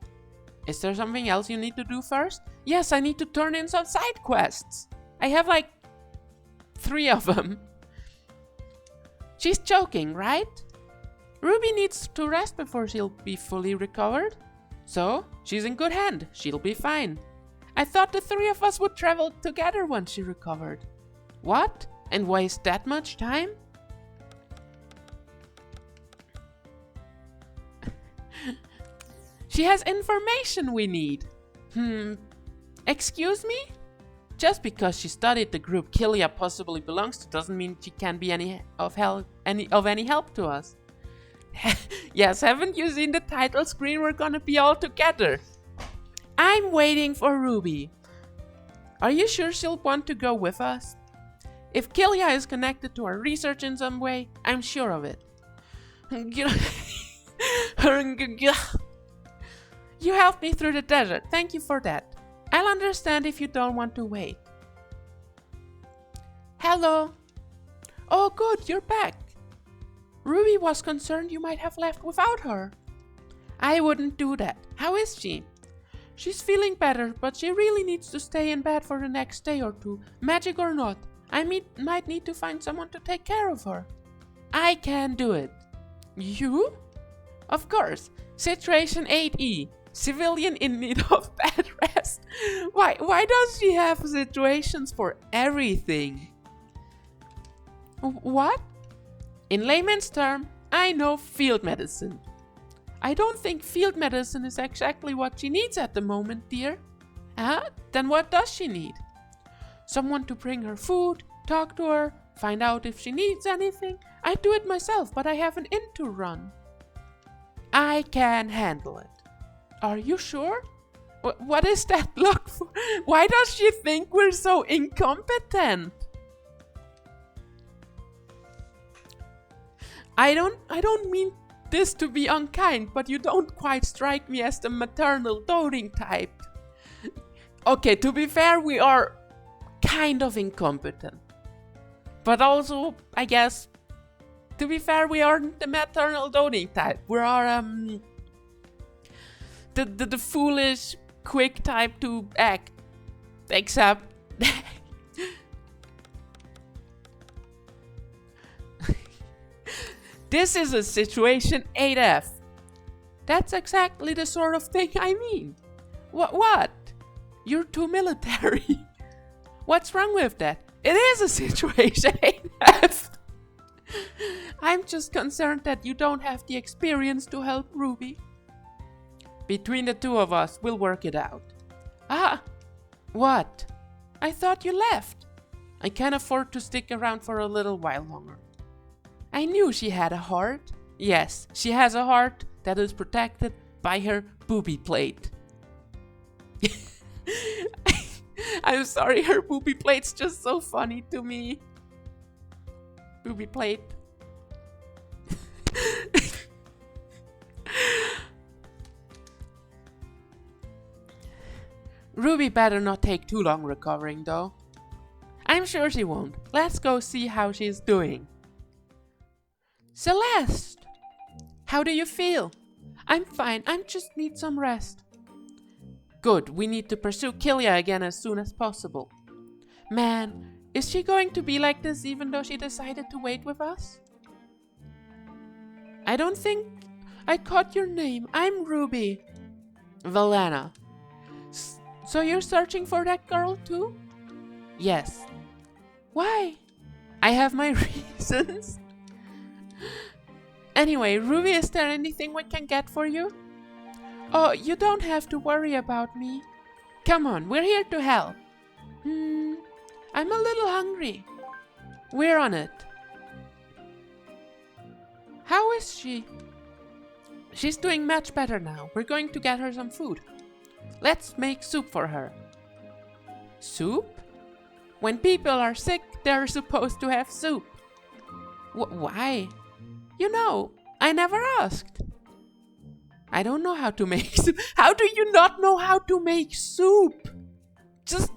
Is there something else you need to do first? Yes, I need to turn in some side quests. I have like 3 of them. She's joking, right? Ruby needs to rest before she'll be fully recovered. So, she's in good hand. She'll be fine. I thought the 3 of us would travel together once she recovered. What? And waste that much time? She has information we need. Excuse me? Just because she studied the group Killia possibly belongs to doesn't mean she can be any help to us. Yes, haven't you seen the title screen? We're gonna be all together. I'm waiting for Ruby. Are you sure she'll want to go with us? If Killia is connected to our research in some way, I'm sure of it. You helped me through the desert. Thank you for that. I'll understand if you don't want to wait. Hello. Oh, good, you're back. Ruby was concerned you might have left without her. I wouldn't do that. How is she? She's feeling better, but she really needs to stay in bed for the next day or 2, magic or not. I might need to find someone to take care of her. I can do it. You? Of course. Situation 8E. Civilian in need of bed rest. Why does she have situations for everything? What? In layman's term, I know field medicine. I don't think field medicine is exactly what she needs at the moment, dear. Then what does she need? Someone to bring her food, talk to her, find out if she needs anything. I do it myself, but I have an inn to run. I can handle it. Are you sure? What is that look for? Why does she think we're so incompetent? I don't mean this to be unkind, but you don't quite strike me as the maternal doting type. Okay, to be fair, we are kind of incompetent. But also, I guess, to be fair, we aren't the maternal doting type. We are the foolish, quick type to act. Except this is a situation 8F. That's exactly the sort of thing I mean. What? You're too military. What's wrong with that? It is a situation 8F. I'm just concerned that you don't have the experience to help Ruby. Between the 2 of us, we'll work it out. What? I thought you left. I can't afford to stick around for a little while longer. I knew she had a heart. Yes, she has a heart that is protected by her booby plate. I'm sorry, her booby plate's just so funny to me. Booby plate. Ruby better not take too long recovering though. I'm sure she won't. Let's go see how she's doing. Celeste! How do you feel? I'm fine, I just need some rest. Good, we need to pursue Killia again as soon as possible. Man, is she going to be like this even though she decided to wait with us? I don't think I caught your name. I'm Ruby. Valana. So you're searching for that girl too? Yes. Why? I have my reasons. Anyway, Ruby, is there anything we can get for you? Oh, you don't have to worry about me. Come on, we're here to help. I'm a little hungry. We're on it. How is she? She's doing much better now. We're going to get her some food. Let's make soup for her. Soup? When people are sick, they're supposed to have soup. Why? You know, I never asked. I don't know how to make soup. How do you not know how to make soup? Just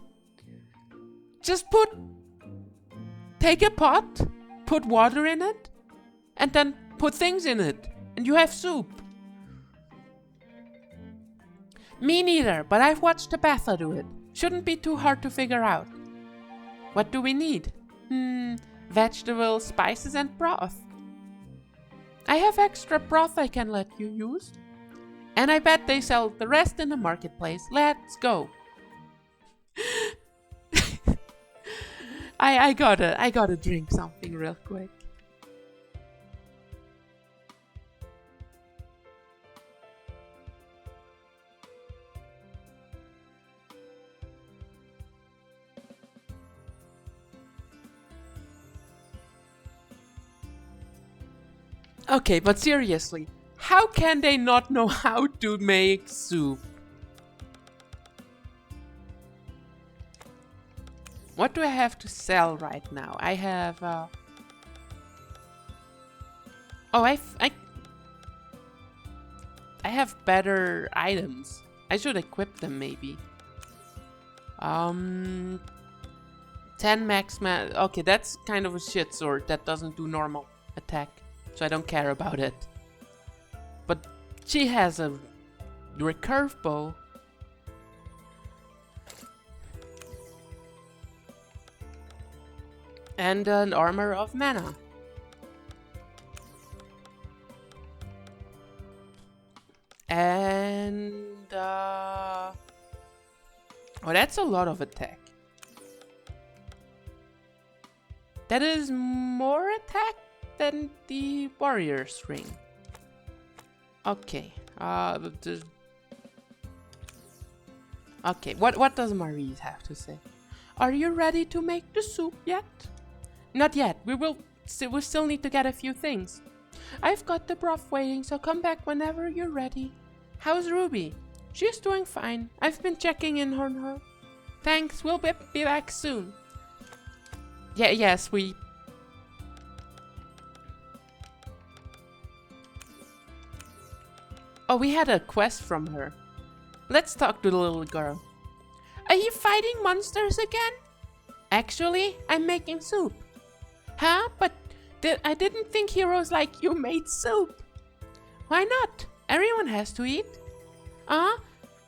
take a pot, put water in it, and then put things in it, and you have soup. Me neither, but I've watched Tabitha do it. Shouldn't be too hard to figure out. What do we need? Vegetables, spices, and broth. I have extra broth I can let you use. And I bet they sell the rest in the marketplace. Let's go. I gotta drink something real quick. Okay, but seriously, how can they not know how to make soup? What do I have to sell right now? I have I have better items. I should equip them maybe. 10 max okay, that's kind of a shit sword that doesn't do normal attack. So I don't care about it. But she has a recurve bow. And an armor of mana. And oh, that's a lot of attack. That is more attack than the warrior's ring. Okay. Okay, what does Marie have to say? Are you ready to make the soup yet? Not yet. We still need to get a few things. I've got the broth waiting, so come back whenever you're ready. How's Ruby? She's doing fine. I've been checking in on her. Thanks, we'll be back soon. Yes, we... Oh, we had a quest from her. Let's talk to the little girl. Are you fighting monsters again? Actually, I'm making soup. Huh? But I didn't think heroes like you made soup. Why not? Everyone has to eat.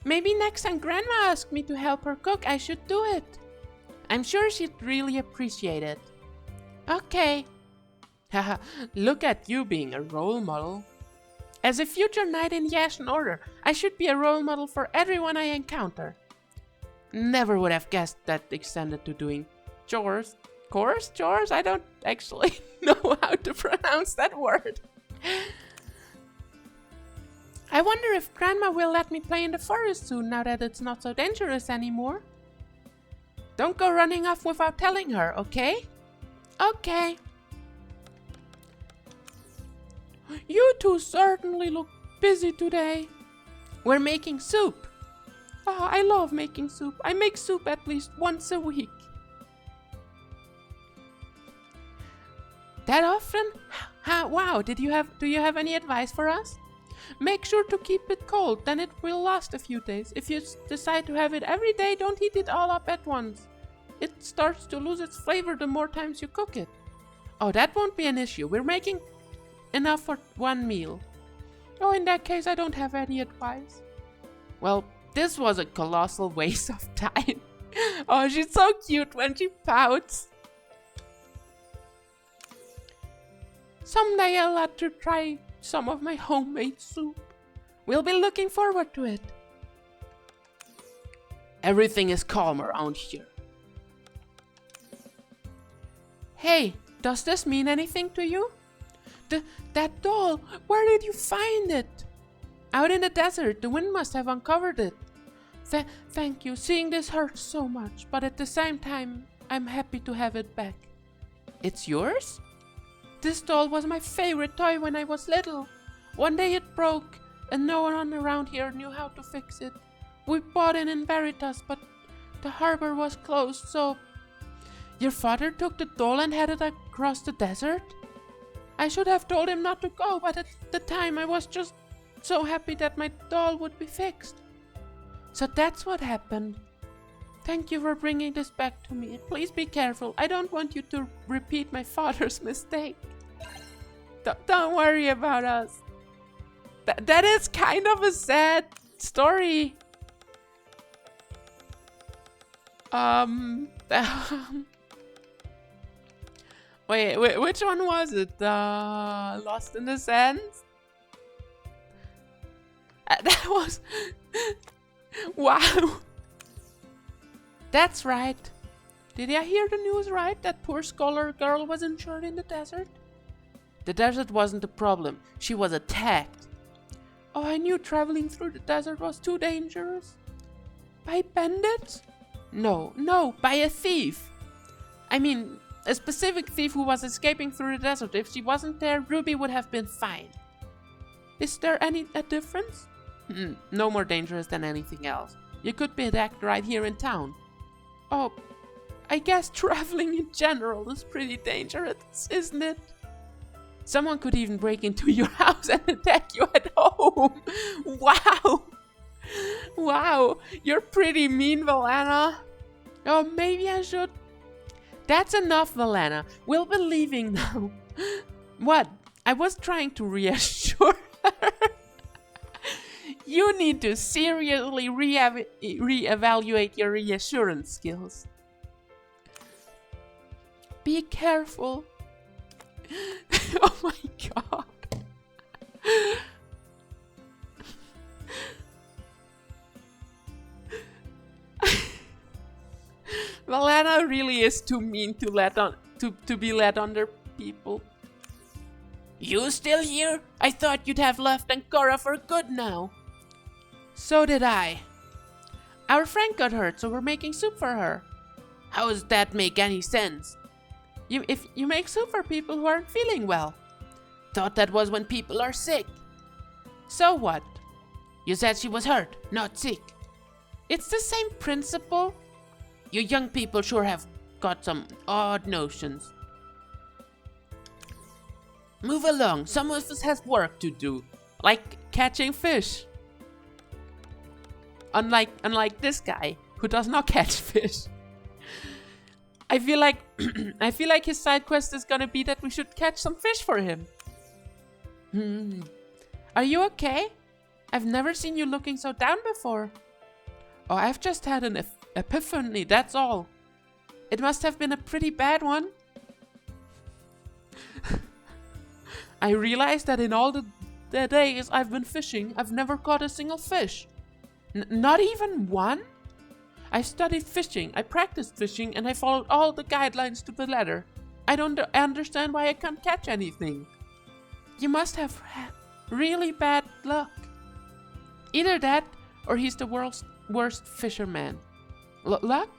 Maybe next time Grandma asks me to help her cook, I should do it. I'm sure she'd really appreciate it. Okay. Haha, look at you being a role model. As a future knight in the Ashen Order, I should be a role model for everyone I encounter. Never would have guessed that extended to doing chores. Chores? I don't actually know how to pronounce that word. I wonder if Grandma will let me play in the forest soon now that it's not so dangerous anymore. Don't go running off without telling her, okay? Okay. You two certainly look busy today. We're making soup. Oh, I love making soup. I make soup at least once a week. That often? Wow, do you have any advice for us? Make sure to keep it cold, then it will last a few days. If you decide to have it every day, don't heat it all up at once. It starts to lose its flavor the more times you cook it. Oh, that won't be an issue. We're making enough for one meal. Oh, in that case, I don't have any advice. Well, this was a colossal waste of time. Oh, she's so cute when she pouts. Someday I'll let her try some of my homemade soup. We'll be looking forward to it. Everything is calm around here. Hey, does this mean anything to you? That doll, where did you find it? Out in the desert, the wind must have uncovered it. Thank you, seeing this hurts so much, but at the same time, I'm happy to have it back. It's yours? This doll was my favorite toy when I was little. One day it broke, and no one around here knew how to fix it. We bought it in Veritas, but the harbor was closed, so... Your father took the doll and headed across the desert? I should have told him not to go, but at the time I was just so happy that my doll would be fixed. So that's what happened. Thank you for bringing this back to me. Please be careful. I don't want you to repeat my father's mistake. Don't worry about us. That is kind of a sad story. Wait, which one was it? Lost in the Sands? That was... Wow. That's right. Did I hear the news right? That poor scholar girl was injured in the desert? The desert wasn't the problem. She was attacked. Oh, I knew traveling through the desert was too dangerous. By bandits? No, by a thief. I mean, a specific thief who was escaping through the desert. If she wasn't there, Ruby would have been fine. Is there a difference? No more dangerous than anything else. You could be attacked right here in town. Oh, I guess traveling in general is pretty dangerous, isn't it? Someone could even break into your house and attack you at home. Wow. Wow, you're pretty mean, Valana. Oh, maybe I should... That's enough, Valana. We'll be leaving now. What? I was trying to reassure her. You need to seriously reevaluate your reassurance skills. Be careful. Oh my god. Valana really is too mean to be led under people. You still here? I thought you'd have left Ankara for good now. So did I. Our friend got hurt, so we're making soup for her. How does that make any sense? If you make soup for people who aren't feeling well. Thought that was when people are sick. So what? You said she was hurt, not sick. It's the same principle. You young people sure have got some odd notions. Move along, some of us has work to do. Like catching fish. Unlike this guy, who does not catch fish. I feel like his side quest is gonna be that we should catch some fish for him. Are you okay? I've never seen you looking so down before. Oh, I've just had an epiphany, that's all. It must have been a pretty bad one. I realized that in all the days I've been fishing, I've never caught a single fish. Not even one? I studied fishing, I practiced fishing, and I followed all the guidelines to the letter. I don't understand why I can't catch anything. You must have had really bad luck. Either that, or he's the world's worst fisherman. Luck?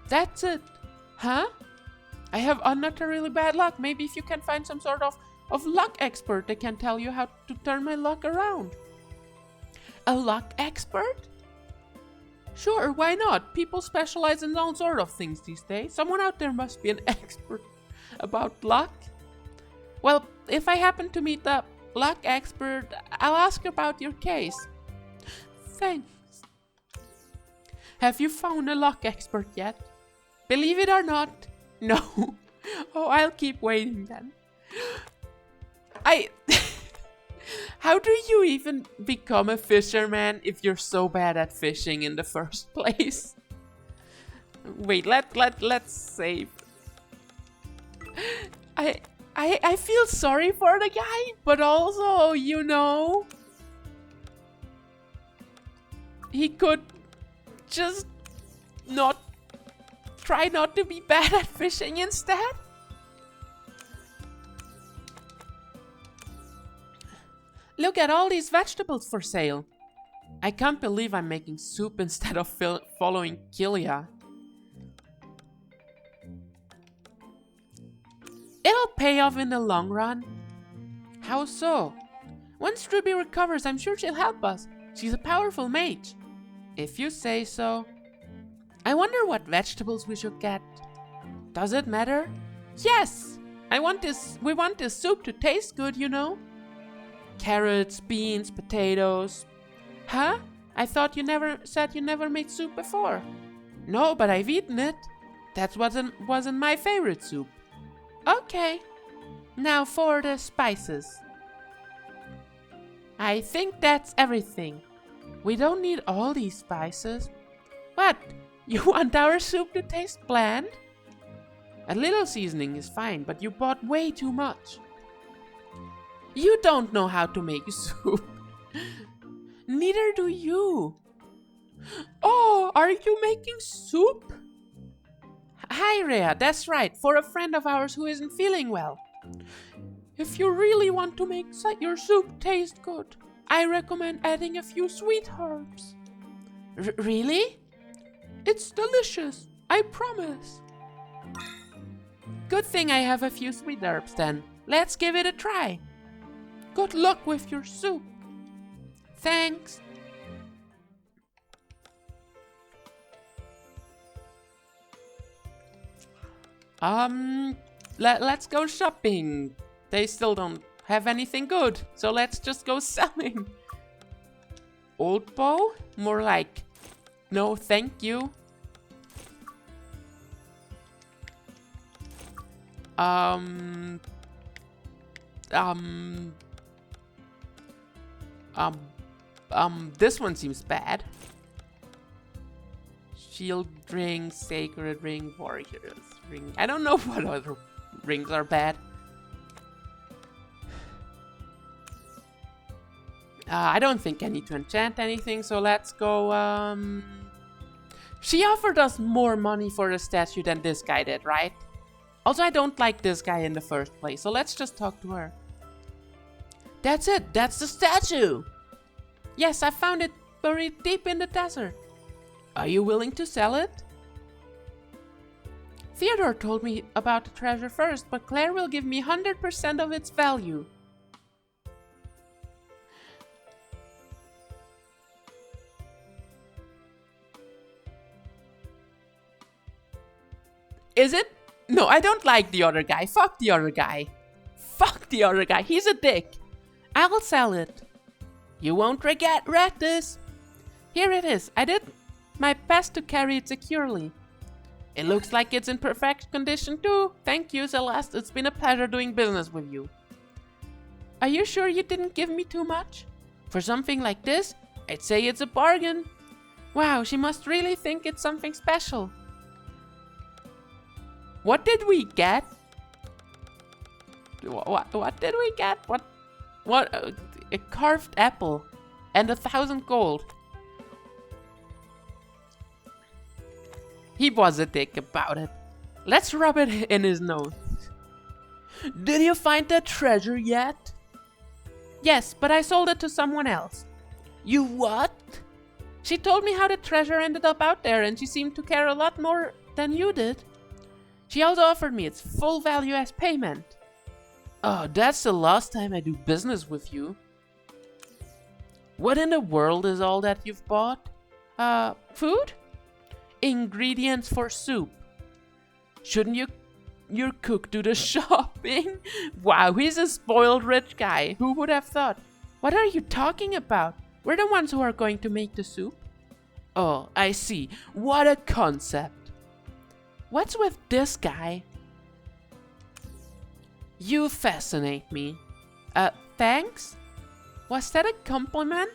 That's it. Huh? I have unnecessarily bad luck. Maybe if you can find some sort of luck expert that can tell you how to turn my luck around. A luck expert? Sure, why not? People specialize in all sort of things these days. Someone out there must be an expert about luck. Well, if I happen to meet the luck expert, I'll ask about your case. Thanks. Have you found a luck expert yet? Believe it or not, no. Oh, I'll keep waiting then. How do you even become a fisherman if you're so bad at fishing in the first place? Wait, let's save. I feel sorry for the guy, but also, you know, he could just try not to be bad at fishing instead. Look at all these vegetables for sale. I can't believe I'm making soup instead of following Kilia. It'll pay off in the long run. How so? Once Ruby recovers, I'm sure she'll help us. She's a powerful mage. If you say so. I wonder what vegetables we should get. Does it matter? Yes! We want this soup to taste good, you know? Carrots, beans, potatoes. Huh? I thought you never made soup before. No, but I've eaten it. That wasn't my favorite soup. Okay. Now for the spices. I think that's everything. We don't need all these spices. What? You want our soup to taste bland? A little seasoning is fine, but you bought way too much. You don't know how to make soup. Neither do you. Oh, are you making soup? Hi, Rhea, that's right, for a friend of ours who isn't feeling well. If you really want to make your soup taste good, I recommend adding a few sweet herbs. Really? It's delicious, I promise. Good thing I have a few sweet herbs then. Let's give it a try. Good luck with your soup. Thanks. Let's go shopping. They still don't have anything good, so let's just go selling. Old bow? More like, no thank you. This one seems bad. Shield ring, sacred ring, warriors ring. I don't know what other rings are bad. I don't think I need to enchant anything, so let's go, She offered us more money for the statue than this guy did, right? Also, I don't like this guy in the first place, so let's just talk to her. That's it, that's the statue! Yes, I found it buried deep in the desert. Are you willing to sell it? Theodore told me about the treasure first, but Claire will give me 100% of its value. Is it? No, I don't like the other guy. Fuck the other guy. Fuck the other guy. He's a dick. I'll sell it. You won't regret this. Here it is. I did my best to carry it securely. It looks like it's in perfect condition too. Thank you, Celeste. It's been a pleasure doing business with you. Are you sure you didn't give me too much? For something like this, I'd say it's a bargain. Wow, she must really think it's something special. What did we get? What did we get? What? A carved apple and 1,000 gold. He was a dick about it. Let's rub it in his nose. Did you find that treasure yet? Yes, but I sold it to someone else. You what? She told me how the treasure ended up out there, and she seemed to care a lot more than you did. She also offered me its full value as payment. Oh, that's the last time I do business with you. What in the world is all that you've bought? Food? Ingredients for soup. Shouldn't your cook do the shopping? Wow, he's a spoiled rich guy. Who would have thought? What are you talking about? We're the ones who are going to make the soup. Oh, I see. What a concept. What's with this guy? You fascinate me. Thanks? Was that a compliment?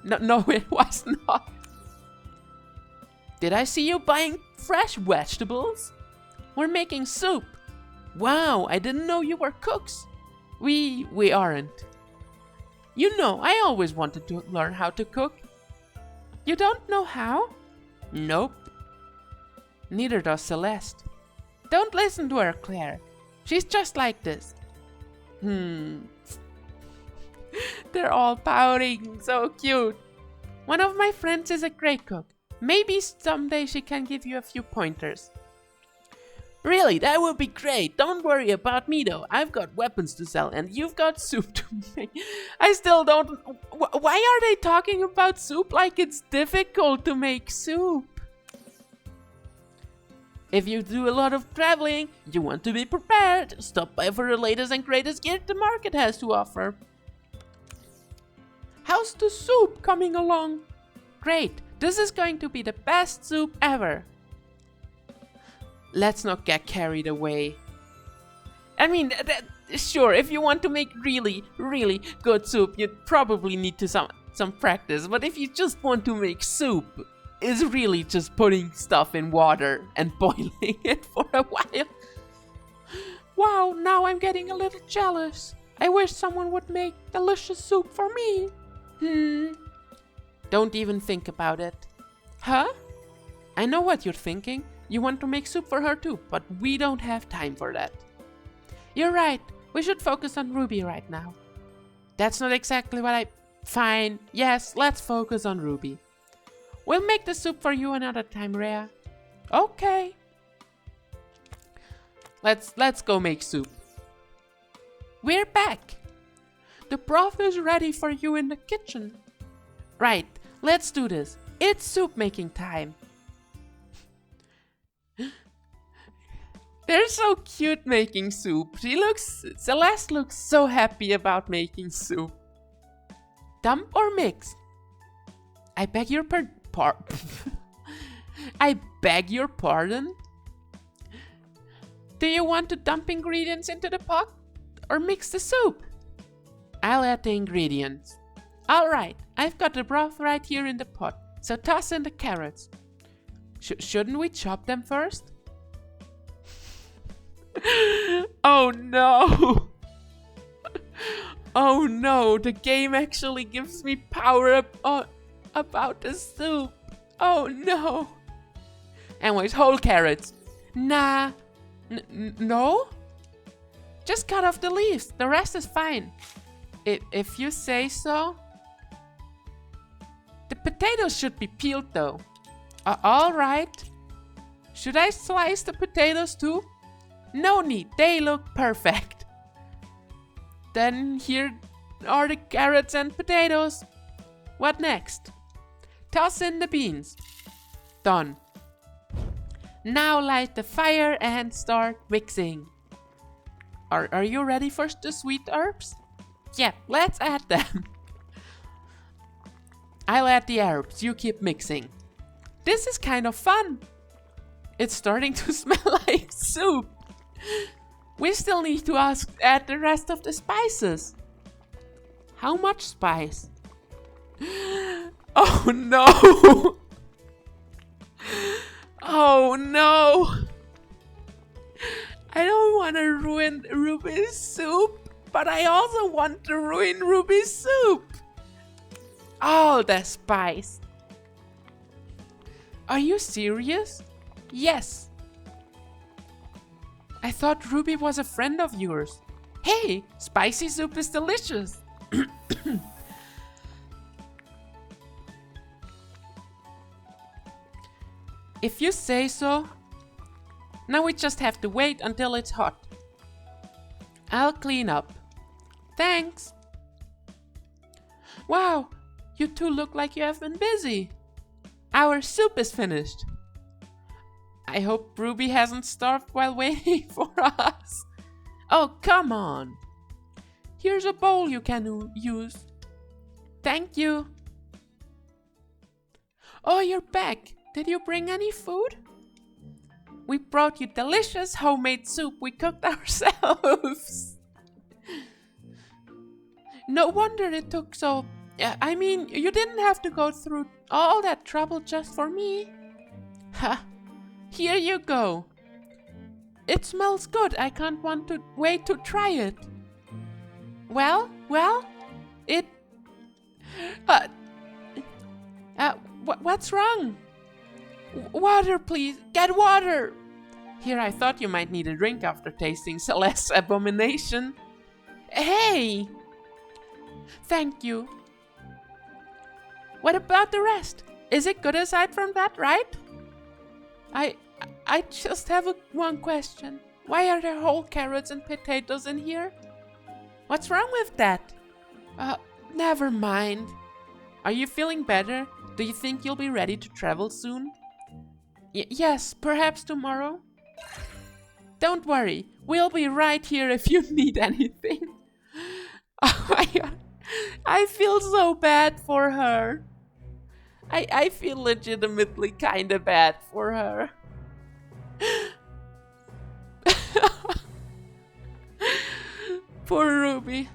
No, it was not. Did I see you buying fresh vegetables? We're making soup. Wow, I didn't know you were cooks. We aren't. You know, I always wanted to learn how to cook. You don't know how? Nope. Neither does Celeste. Don't listen to her, Claire. She's just like this. They're all pouting, so cute. One of my friends is a great cook. Maybe someday she can give you a few pointers. Really, that would be great. Don't worry about me though. I've got weapons to sell and you've got soup to make. I still don't... Why are they talking about soup like it's difficult to make soup? If you do a lot of traveling, you want to be prepared. Stop by for the latest and greatest gear the market has to offer. How's the soup coming along? Great, this is going to be the best soup ever. Let's not get carried away. I mean, sure, if you want to make really, really good soup, you'd probably need to some practice. But if you just want to make soup, it's really just putting stuff in water and boiling it for a while. Wow, now I'm getting a little jealous. I wish someone would make delicious soup for me. Don't even think about it. Huh? I know what you're thinking. You want to make soup for her too, but we don't have time for that. You're right. We should focus on Ruby right now. That's not exactly what I... Fine. Yes, let's focus on Ruby. We'll make the soup for you another time, Rhea. Okay. Let's go make soup. We're back. The broth is ready for you in the kitchen. Right, let's do this. It's soup making time. They're so cute making soup. Celeste looks so happy about making soup. Dump or mix? I beg your I beg your pardon? Do you want to dump ingredients into the pot or mix the soup? I'll add the ingredients. Alright, I've got the broth right here in the pot, so toss in the carrots. Shouldn't we chop them first? Oh no! Oh no, the game actually gives me power up about the soup. Oh no! Anyways, whole carrots. Nah. No? Just cut off the leaves. The rest is fine. If you say so. The potatoes should be peeled though. Alright. Should I slice the potatoes too? No need. They look perfect. Then here are the carrots and potatoes. What next? Toss in the beans. Done. Now light the fire and start mixing. Are you ready for the sweet herbs? Yeah, let's add them. I'll add the herbs, you keep mixing. This is kind of fun. It's starting to smell like soup. We still need to add the rest of the spices. How much spice? Oh no! Oh no! I don't want to ruin Ruby's soup, but I also want to ruin Ruby's soup. All the spice. Are you serious? Yes. I thought Ruby was a friend of yours. Hey, spicy soup is delicious. If you say so. Now we just have to wait until it's hot. I'll clean up. Thanks. Wow, you two look like you have been busy. Our soup is finished. I hope Ruby hasn't starved while waiting for us. Oh, come on. Here's a bowl you can use. Thank you. Oh, you're back. Did you bring any food? We brought you delicious homemade soup we cooked ourselves. No wonder it took so... I mean, you didn't have to go through all that trouble just for me. Ha! Here you go. It smells good. I can't wait to try it. Well, it... what's wrong? Water, please. Get water. Here, I thought you might need a drink after tasting Celeste's abomination. Hey! Thank you. What about the rest? Is it good aside from that, right? I just have one question. Why are there whole carrots and potatoes in here? What's wrong with that? Never mind. Are you feeling better? Do you think you'll be ready to travel soon? Yes, perhaps tomorrow. Don't worry, we'll be right here if you need anything. Oh my god, I feel so bad for her. I feel legitimately kinda bad for her. Poor Ruby.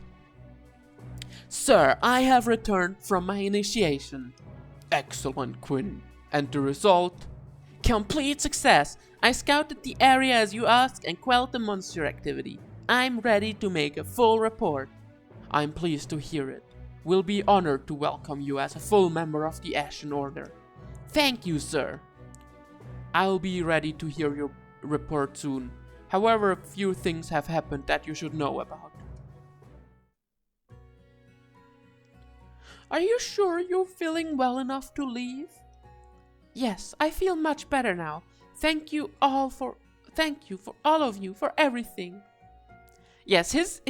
Sir, I have returned from my initiation. Excellent, Quinn. And the result? Complete success. I scouted the area as you asked and quelled the monster activity. I'm ready to make a full report. I'm pleased to hear it. We'll be honored to welcome you as a full member of the Ashen Order. Thank you, sir. I'll be ready to hear your report soon. However, a few things have happened that you should know about. Are you sure you're feeling well enough to leave? Yes, I feel much better now. Thank you for all of you for everything. Yes, his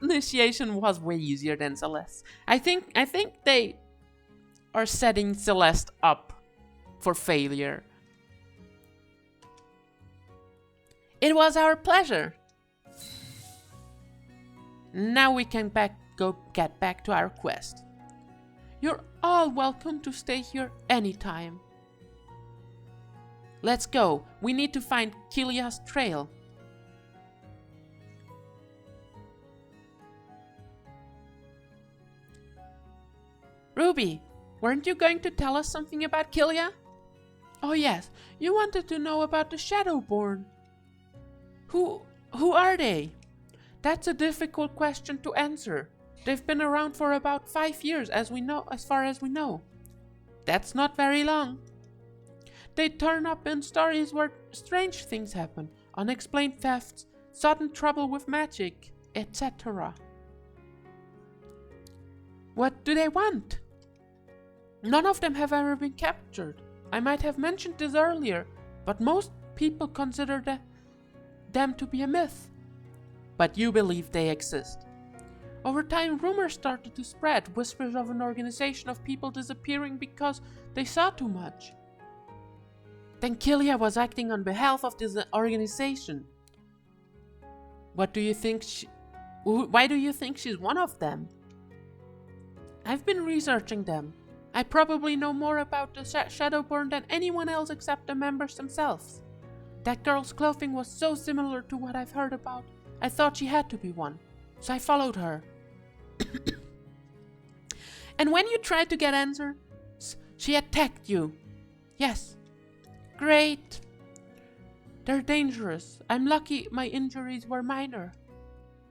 initiation was way easier than Celeste. I think they are setting Celeste up for failure. It was our pleasure. Now we can get back to our quest. You're all welcome to stay here anytime. Let's go. We need to find Kilia's trail. Ruby, weren't you going to tell us something about Kilia? Oh yes, you wanted to know about the Shadowborn. Who are they? That's a difficult question to answer. They've been around for about 5 years as far as we know. That's not very long. They turn up in stories where strange things happen, unexplained thefts, sudden trouble with magic, etc. What do they want? None of them have ever been captured. I might have mentioned this earlier, but most people consider them to be a myth. But you believe they exist. Over time, rumors started to spread, whispers of an organization of people disappearing because they saw too much. Then Kilia was acting on behalf of this organization. What do you think why do you think she's one of them? I've been researching them. I probably know more about the Shadowborn than anyone else except the members themselves. That girl's clothing was so similar to what I've heard about, I thought she had to be one, so I followed her. And when you tried to get answers, she attacked you. Yes. Great. They're dangerous. I'm lucky my injuries were minor.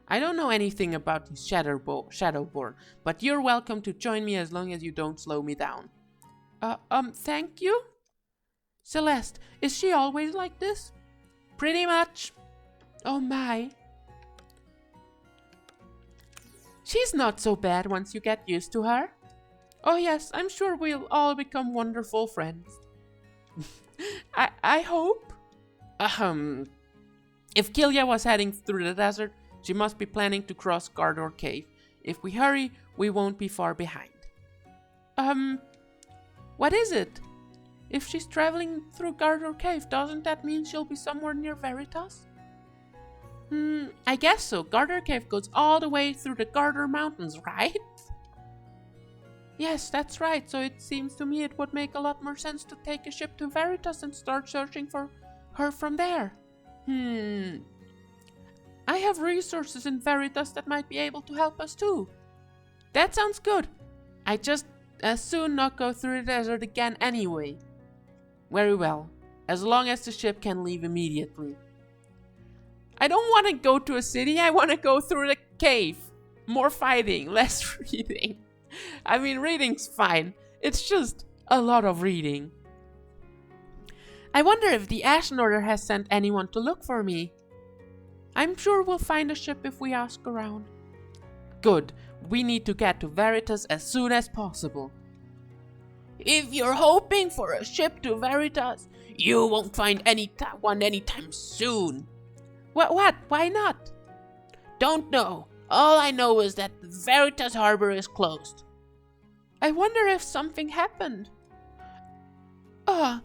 I don't know anything about the Shadowborn, but you're welcome to join me as long as you don't slow me down. Thank you? Celeste, is she always like this? Pretty much. Oh my. She's not so bad once you get used to her. Oh yes, I'm sure we'll all become wonderful friends. I hope. If Kilia was heading through the desert, she must be planning to cross Gardor Cave. If we hurry, we won't be far behind. What is it? If she's traveling through Garter Cave, doesn't that mean she'll be somewhere near Veritas? I guess so. Garter Cave goes all the way through the Garter Mountains, right? Yes, that's right. So it seems to me it would make a lot more sense to take a ship to Veritas and start searching for her from there. I have resources in Veritas that might be able to help us too. That sounds good. I just as soon not go through the desert again anyway. Very well, as long as the ship can leave immediately. I don't want to go to a city, I want to go through the cave. More fighting, less reading. I mean, reading's fine. It's just a lot of reading. I wonder if the Ashen Order has sent anyone to look for me. I'm sure we'll find a ship if we ask around. Good. We need to get to Veritas as soon as possible. If you're hoping for a ship to Veritas, you won't find one anytime soon. What? Why not? Don't know. All I know is that the Veritas harbor is closed. I wonder if something happened. It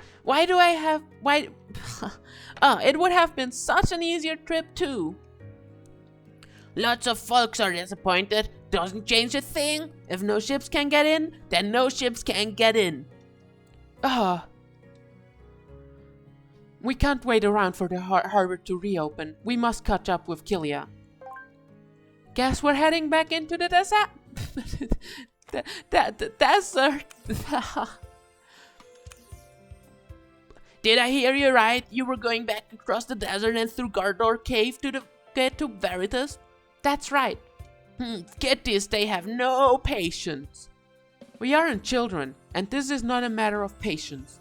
would have been such an easier trip too. Lots of folks are disappointed. Doesn't change a thing. If no ships can get in, then no ships can get in. We can't wait around for the harbor to reopen. We must catch up with Killia. Guess we're heading back into the desert. the desert. Did I hear you right? You were going back across the desert and through Garter Cave to get to Veritas? That's right. Kitties, they have no patience. We aren't children, and this is not a matter of patience.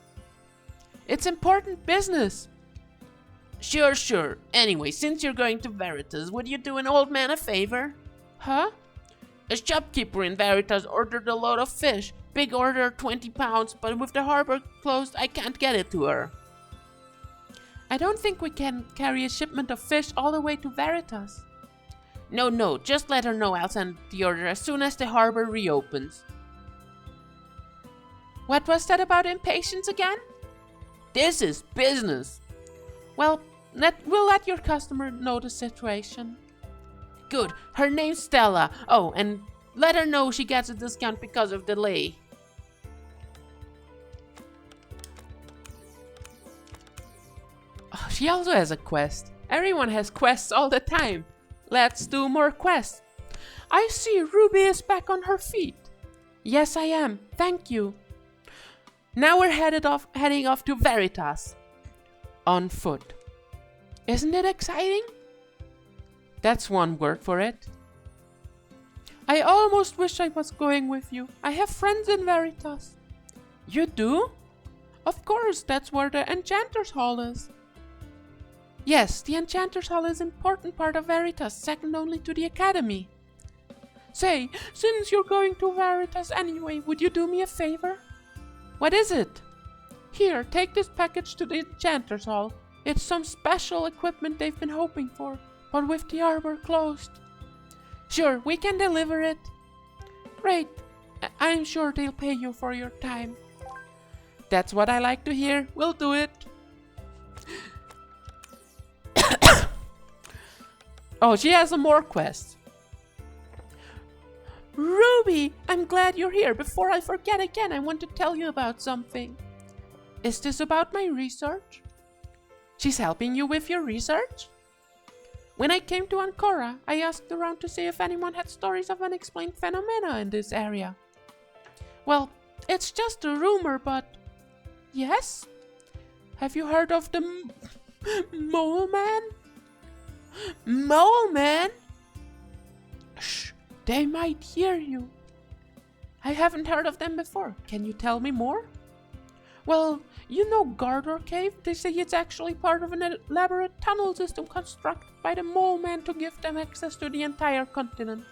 It's important business. Sure. Anyway, since you're going to Veritas, would you do an old man a favor? Huh? A shopkeeper in Veritas ordered a load of fish. Big order, 20 pounds, but with the harbor closed, I can't get it to her. I don't think we can carry a shipment of fish all the way to Veritas. No, just let her know I'll send the order as soon as the harbor reopens. What was that about impatience again? This is business. Well, we'll let your customer know the situation. Good, her name's Stella. Oh, and let her know she gets a discount because of delay. Oh, she also has a quest. Everyone has quests all the time. Let's do more quests. I see Ruby is back on her feet. Yes, I am. Thank you. Now we're heading off to Veritas. On foot. Isn't it exciting? That's one word for it. I almost wish I was going with you. I have friends in Veritas. You do? Of course, that's where the Enchanter's Hall is. Yes, the Enchanter's Hall is an important part of Veritas, second only to the Academy. Say, since you're going to Veritas anyway, would you do me a favor? What is it? Here, take this package to the Enchanter's Hall. It's some special equipment they've been hoping for, but with the harbor closed. Sure, we can deliver it. Great. I'm sure they'll pay you for your time. That's what I like to hear. We'll do it. Oh, she has some more quests. Ruby, I'm glad you're here. Before I forget again, I want to tell you about something. Is this about my research? She's helping you with your research? When I came to Ancora, I asked around to see if anyone had stories of unexplained phenomena in this area. Well, it's just a rumor, but... Yes? Have you heard of the Mole Man? Mole Man? Shh, they might hear you. I haven't heard of them before. Can you tell me more? Well, you know Garter Cave? They say it's actually part of an elaborate tunnel system constructed by the Mole Man to give them access to the entire continent.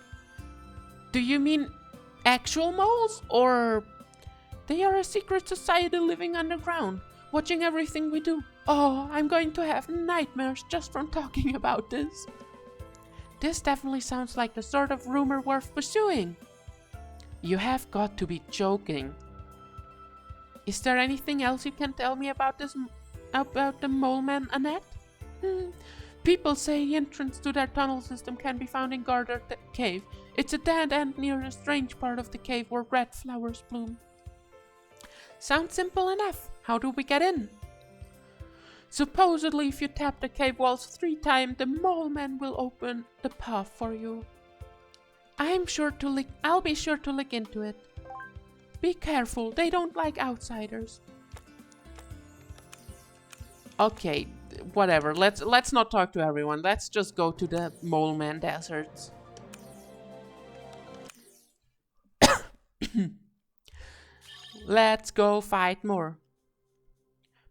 Do you mean actual moles? Or they are a secret society living underground, watching everything we do? Oh, I'm going to have nightmares just from talking about this. This definitely sounds like the sort of rumor worth pursuing. You have got to be joking. Is there anything else you can tell me about about the mole man, Annette? People say the entrance to their tunnel system can be found in Garter Cave. It's a dead end near a strange part of the cave where red flowers bloom. Sounds simple enough. How do we get in? Supposedly, if you tap the cave walls 3 times, the mole man will open the path for you. I'll be sure to look into it. Be careful, they don't like outsiders. Okay, whatever. Let's not talk to everyone. Let's just go to the Mole Man deserts. Let's go fight more.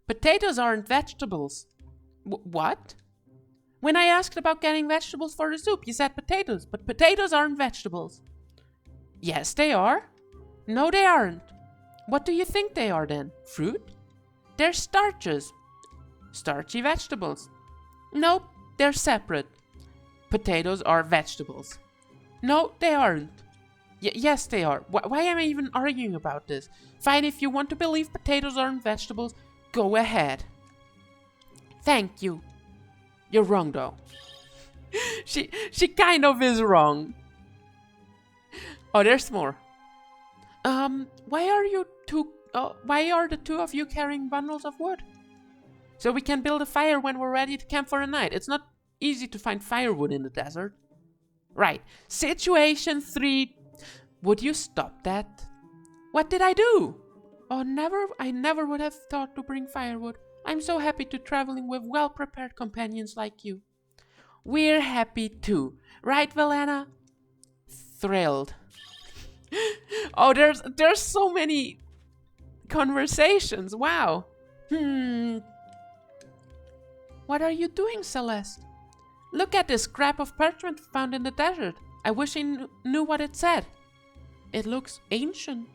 Potatoes aren't vegetables. What? When I asked about getting vegetables for the soup, you said potatoes, but potatoes aren't vegetables. Yes, they are. No, they aren't. What do you think they are then? Fruit? They're starches. Starchy vegetables. Nope, they're separate. Potatoes are vegetables. No, they aren't. Yes, they are. Why am I even arguing about this? Fine, if you want to believe potatoes aren't vegetables, go ahead. Thank you. You're wrong, though. she kind of is wrong. Oh, there's more. Why are the 2 of you carrying bundles of wood? So we can build a fire when we're ready to camp for the night. It's not easy to find firewood in the desert. Right. Situation 3. Would you stop that? What did I do? Oh, I never would have thought to bring firewood. I'm so happy to traveling with well-prepared companions like you. We're happy too. Right, Valana? Thrilled. Oh, there's so many conversations. Wow. What are you doing, Celeste? Look at this scrap of parchment found in the desert. I wish I knew what it said. It looks ancient.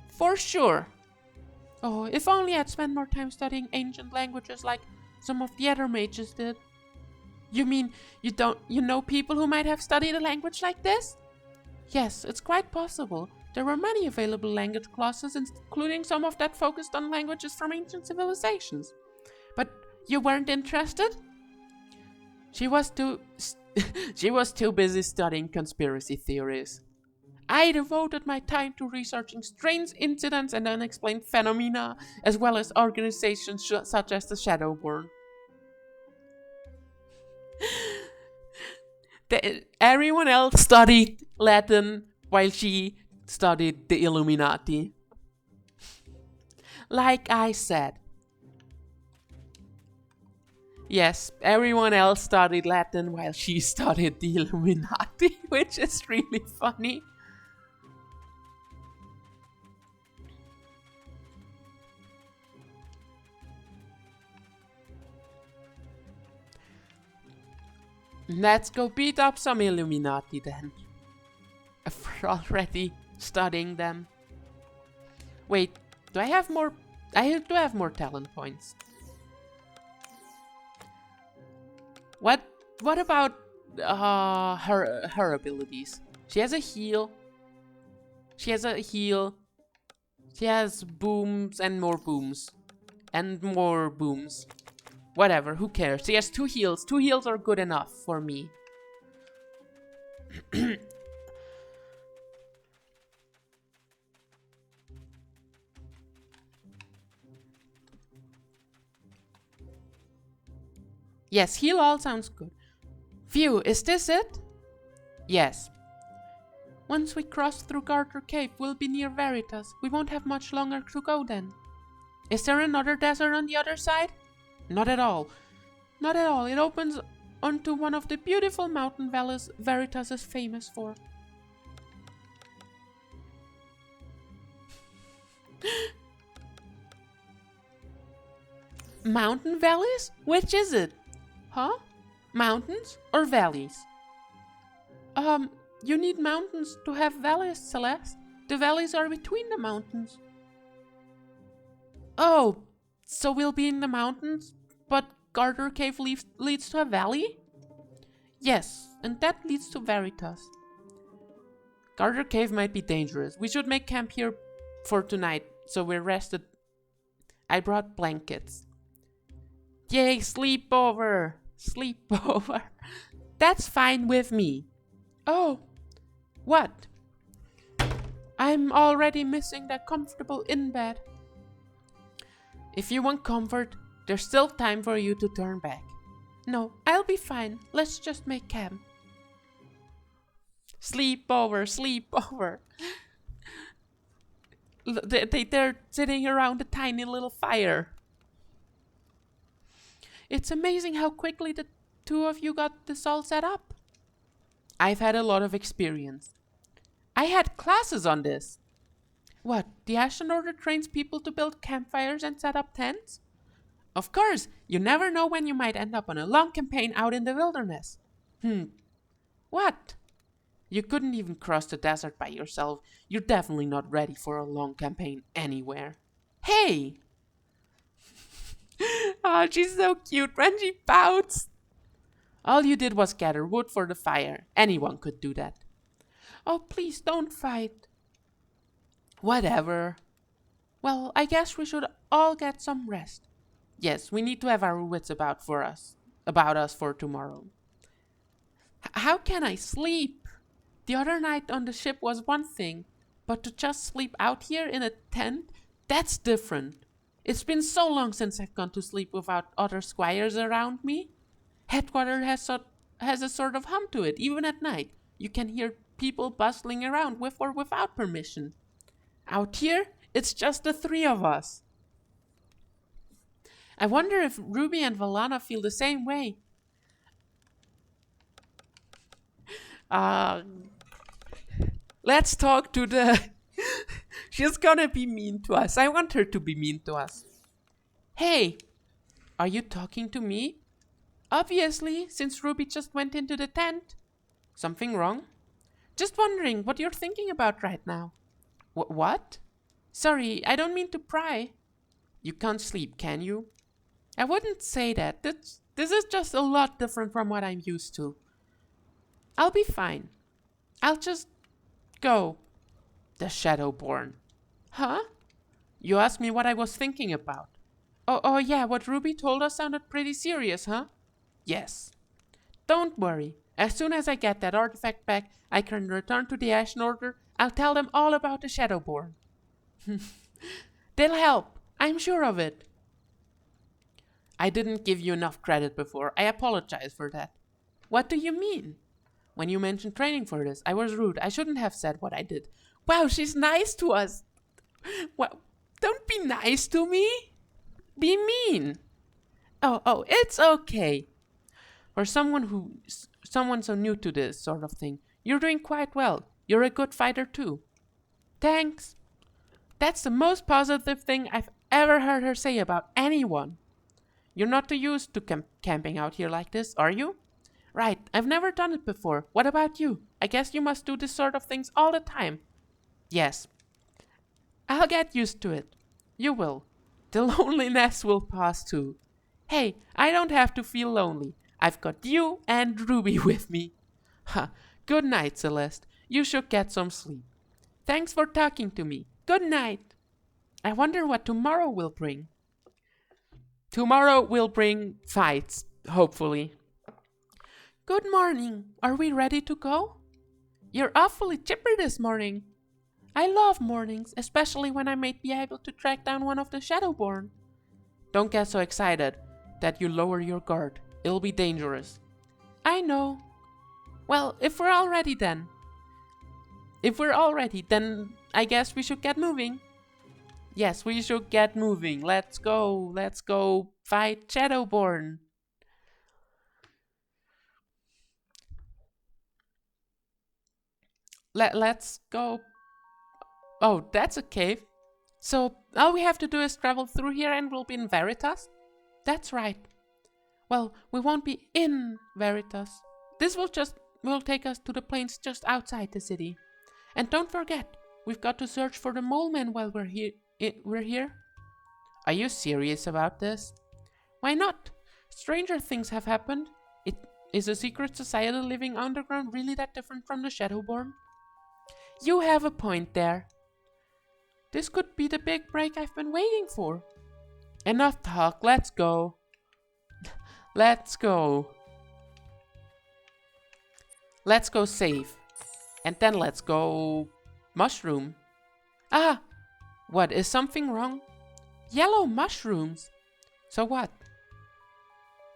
For sure. Oh, if only I'd spent more time studying ancient languages like some of the other mages did. You mean you know people who might have studied a language like this? Yes, it's quite possible. There were many available language classes, including some of that focused on languages from ancient civilizations. But you weren't interested? She was too busy studying conspiracy theories. I devoted my time to researching strange incidents and unexplained phenomena, as well as organizations such as the Shadowborn. Everyone else studied Latin while she studied the Illuminati. Like I said. Yes, everyone else studied Latin while she studied the Illuminati, which is really funny. Let's go beat up some Illuminati then. If we're already studying them. Wait, do I have more? I do have more talent points. What about her abilities? She has a heal. She has booms and more booms. And more booms. Whatever, who cares? She has 2 heals. 2 heals are good enough for me. Yes, heal all sounds good. Phew, is this it? Yes. Once we cross through Garter Cave, we'll be near Veritas. We won't have much longer to go then. Is there another desert on the other side? Not at all. Not at all. It opens onto one of the beautiful mountain valleys Veritas is famous for. Mountain valleys? Which is it? Huh? Mountains or valleys? You need mountains to have valleys, Celeste. The valleys are between the mountains. Oh, so we'll be in the mountains, but Garter Cave leads to a valley? Yes, and that leads to Veritas. Garter Cave might be dangerous. We should make camp here for tonight. so we're rested. I brought blankets. Yay, sleepover! Sleepover. That's fine with me. Oh, what? I'm already missing that comfortable in bed. If you want comfort, there's still time for you to turn back. No, I'll be fine. Let's just make camp. Sleepover, sleepover. They're sitting around a tiny little fire. It's amazing how quickly the two of you got this all set up. I've had a lot of experience. I had classes on this. What, the Ashen Order trains people to build campfires and set up tents? Of course, you never know when you might end up on a long campaign out in the wilderness. What? You couldn't even cross the desert by yourself. You're definitely not ready for a long campaign anywhere. Hey! Oh, she's so cute when she pouts. All you did was gather wood for the fire. Anyone could do that. Oh, please don't fight. Whatever. Well, I guess we should all get some rest. Yes, we need to have our wits about us for tomorrow. How can I sleep? The other night on the ship was one thing, but to just sleep out here in a tent, that's different. It's been so long since I've gone to sleep without other squires around me. Headquarters has a sort of hum to it, even at night. You can hear people bustling around with or without permission. Out here, it's just the three of us. I wonder if Ruby and Valana feel the same way. Let's talk to the... She's gonna be mean to us. I want her to be mean to us. Hey, are you talking to me? Obviously, since Ruby just went into the tent. Something wrong? Just wondering what you're thinking about right now. What? Sorry, I don't mean to pry. You can't sleep, can you? I wouldn't say that. This is just a lot different from what I'm used to. I'll be fine. I'll just go. The Shadowborn. Huh? You asked me what I was thinking about. Oh yeah, what Ruby told us sounded pretty serious, huh? Yes. Don't worry. As soon as I get that artifact back, I can return to the Ashen Order. I'll tell them all about the Shadowborn. They'll help. I'm sure of it. I didn't give you enough credit before. I apologize for that. What do you mean? When you mentioned training for this, I was rude. I shouldn't have said what I did. Wow, she's nice to us. Well, don't be nice to me. Be mean. Oh, it's okay. For someone so new to this sort of thing, you're doing quite well. You're a good fighter too. Thanks. That's the most positive thing I've ever heard her say about anyone. You're not too used to camping out here like this, are you? Right, I've never done it before. What about you? I guess you must do this sort of things all the time. Yes. I'll get used to it. You will. The loneliness will pass too. Hey, I don't have to feel lonely. I've got you and Ruby with me. Good night, Celeste. You should get some sleep. Thanks for talking to me. Good night. I wonder what tomorrow will bring. Tomorrow will bring fights, hopefully. Good morning. Are we ready to go? You're awfully chipper this morning. I love mornings, especially when I might be able to track down one of the Shadowborn. Don't get so excited that you lower your guard. It'll be dangerous. I know. Well, if we're all ready, then I guess we should get moving. Yes, we should get moving. Let's go fight Shadowborn. Let's go. Oh, that's a cave. So, all we have to do is travel through here and we'll be in Veritas? That's right. Well, we won't be in Veritas. This will take us to the plains just outside the city. And don't forget, we've got to search for the mole man while we're here. Are you serious about this? Why not? Stranger things have happened. Is a secret society living underground really that different from the Shadowborn? You have a point there. This could be the big break I've been waiting for. Enough talk, let's go. Let's go. Let's go save. And then let's go mushroom. Ah! What, is something wrong? Yellow mushrooms. So what?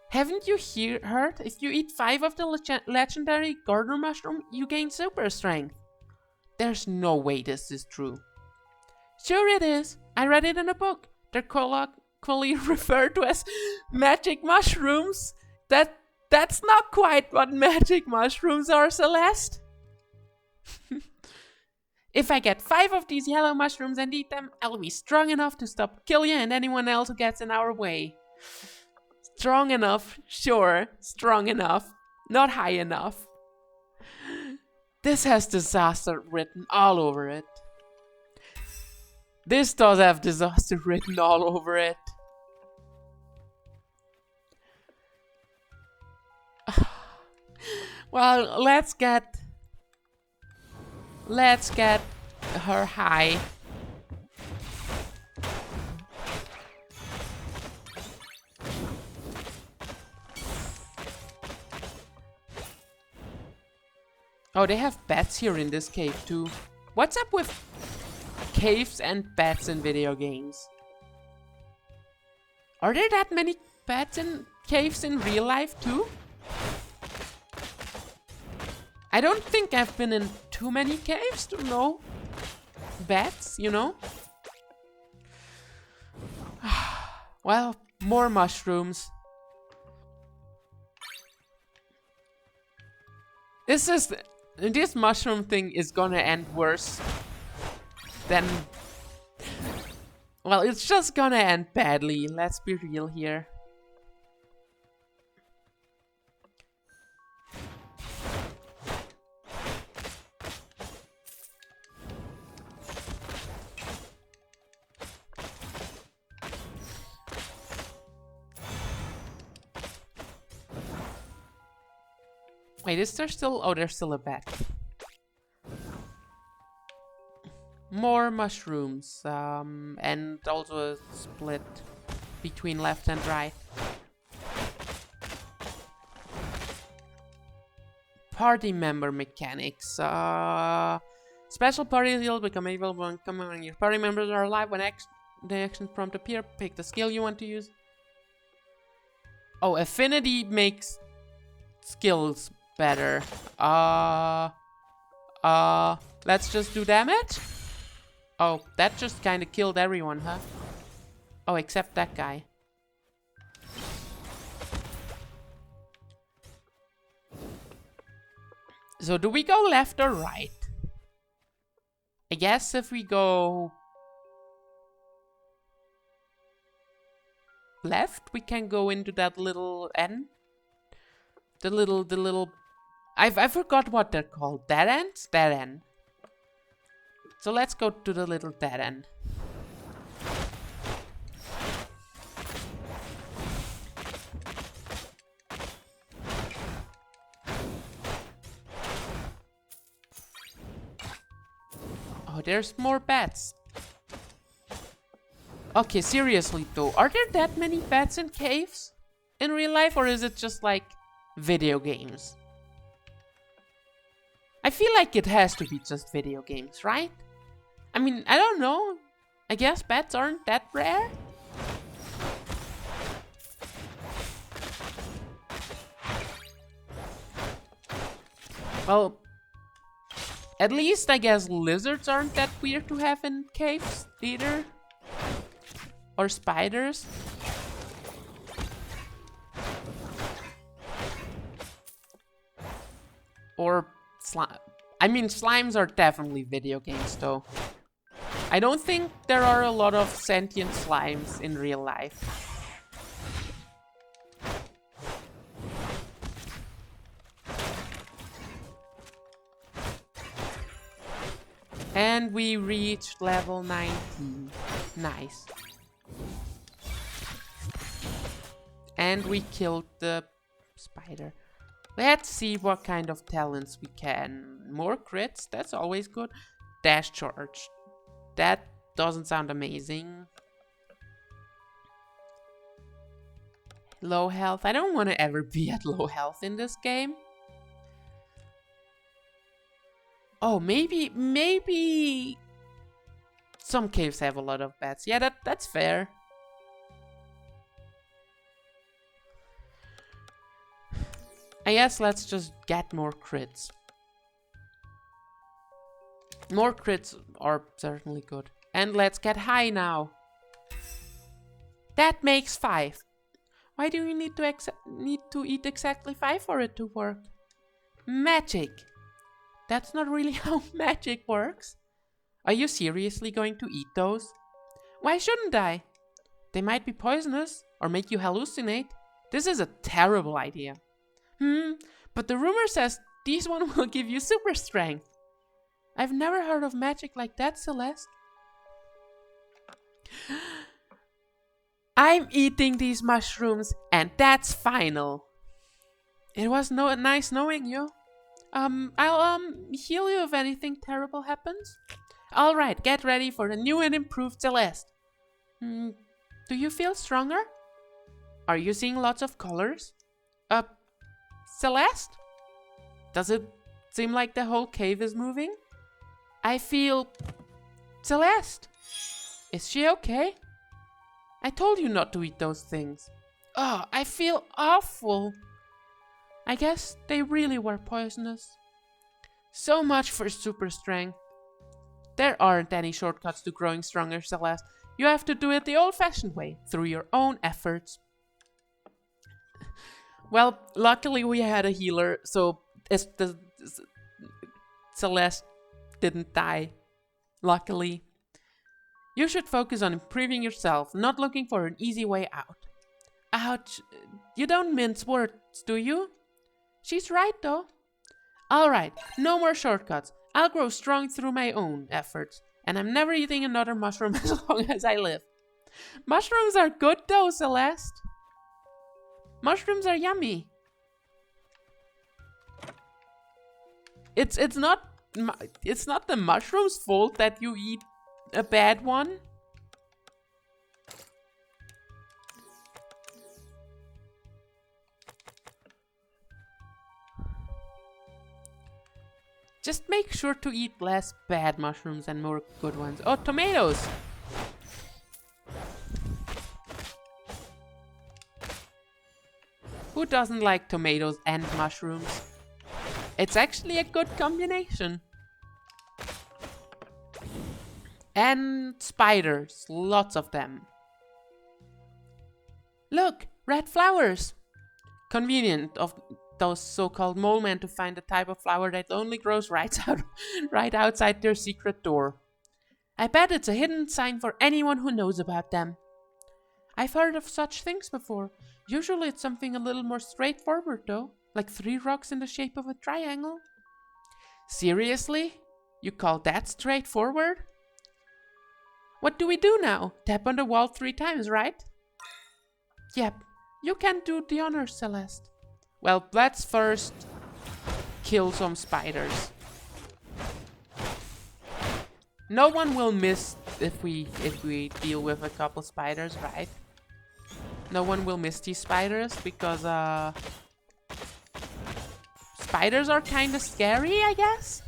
Haven't you heard? If you eat 5 of the legendary gardener mushroom, you gain super strength. There's no way this is true. Sure it is. I read it in a book. They're colloquially referred to as magic mushrooms. That's not quite what magic mushrooms are, Celeste. If I get 5 of these yellow mushrooms and eat them, I'll be strong enough to stop Killia and anyone else who gets in our way. Strong enough, sure, strong enough, not high enough. This has disaster written all over it. This does have disaster written all over it. Well, let's get her high. Oh, they have bats here in this cave too. What's up with caves and bats in video games? Are there that many bats in caves in real life too? I don't think I've been in too many caves to know bats, you know? Well, more mushrooms. This mushroom thing is gonna end worse than... Well, it's just gonna end badly, let's be real here. Wait, is there still... Oh, there's still a bat. More mushrooms. And also a split between left and right. Party member mechanics. Special party skill become available when your party members are alive. When the action prompt appear, pick the skill you want to use. Oh, affinity makes skills better. Let's just do damage? Oh, that just kind of killed everyone, huh? Oh, except that guy. So do we go left or right? I guess if we go left, we can go into that little end. The little... I forgot what they're called. Dead ends? Dead end. So let's go to the little dead end. Oh, there's more bats. Okay, seriously though, are there that many bats in caves in real life, or is it just like video games? I feel like it has to be just video games, right? I mean, I don't know. I guess bats aren't that rare. Well, at least I guess lizards aren't that weird to have in caves either. Or spiders. Or slime. I mean, slimes are definitely video games though. I don't think there are a lot of sentient slimes in real life. And we reached level 19. Nice. And we killed the spider. Let's see what kind of talents we can. More crits, that's always good. Dash charge. That doesn't sound amazing. Low health. I don't want to ever be at low health in this game. Oh, maybe some caves have a lot of bats. Yeah, that's fair. I guess let's just get more crits. More crits are certainly good. And let's get high now. That makes 5. Why do you need to eat exactly 5 for it to work? Magic. That's not really how magic works. Are you seriously going to eat those? Why shouldn't I? They might be poisonous or make you hallucinate. This is a terrible idea. But the rumor says these one will give you super strength. I've never heard of magic like that, Celeste. I'm eating these mushrooms, and that's final. It was nice knowing you. I'll heal you if anything terrible happens. Alright, get ready for the new and improved Celeste. Do you feel stronger? Are you seeing lots of colors? Celeste? Does it seem like the whole cave is moving? I feel... Celeste? Is she okay? I told you not to eat those things. Oh, I feel awful. I guess they really were poisonous. So much for super strength. There aren't any shortcuts to growing stronger, Celeste. You have to do it the old-fashioned way, through your own efforts. Well, luckily we had a healer, so Celeste didn't die. Luckily. You should focus on improving yourself, not looking for an easy way out. Ouch. You don't mince words, do you? She's right, though. Alright, no more shortcuts. I'll grow strong through my own efforts. And I'm never eating another mushroom as long as I live. Mushrooms are good, though, Celeste. Mushrooms are yummy. It's not the mushroom's fault that you eat a bad one. Just make sure to eat less bad mushrooms and more good ones. Oh, tomatoes! Who doesn't like tomatoes and mushrooms? It's actually a good combination. And spiders, lots of them. Look, red flowers! Convenient of those so-called mole men to find the type of flower that only grows right outside their secret door. I bet it's a hidden sign for anyone who knows about them. I've heard of such things before. Usually it's something a little more straightforward though, like 3 rocks in the shape of a triangle. Seriously? You call that straightforward? What do we do now? Tap on the wall 3 times, right? Yep, you can do the honors, Celeste. Well, let's first kill some spiders. No one will miss if we deal with a couple spiders, right? No one will miss these spiders because spiders are kind of scary, I guess.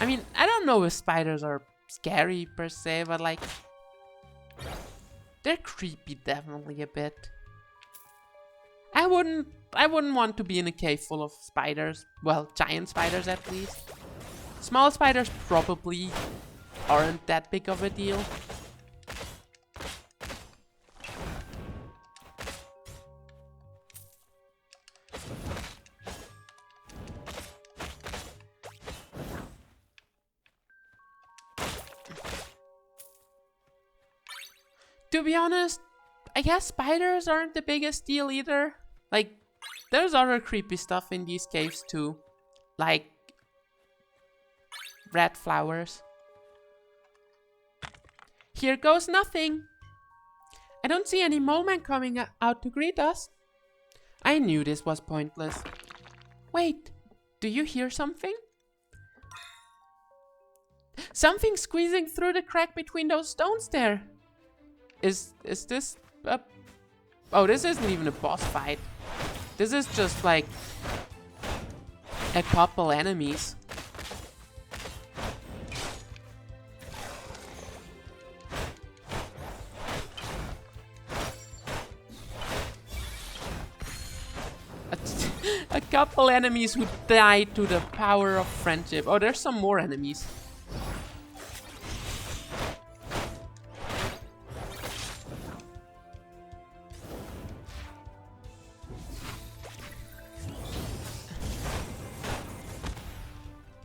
I mean, I don't know if spiders are scary per se, but like they're creepy, definitely a bit. I wouldn't want to be in a cave full of spiders. Well, giant spiders at least. Small spiders probably aren't that big of a deal. To be honest, I guess spiders aren't the biggest deal either. Like, there's other creepy stuff in these caves too. Like red flowers. Here goes nothing. I don't see any mole men coming out to greet us. I knew this was pointless. Wait, do you hear something? Something squeezing through the crack between those stones there. Is this a... Oh, this isn't even a boss fight. This is just like a couple enemies. A couple enemies who died to the power of friendship. Oh, there's some more enemies.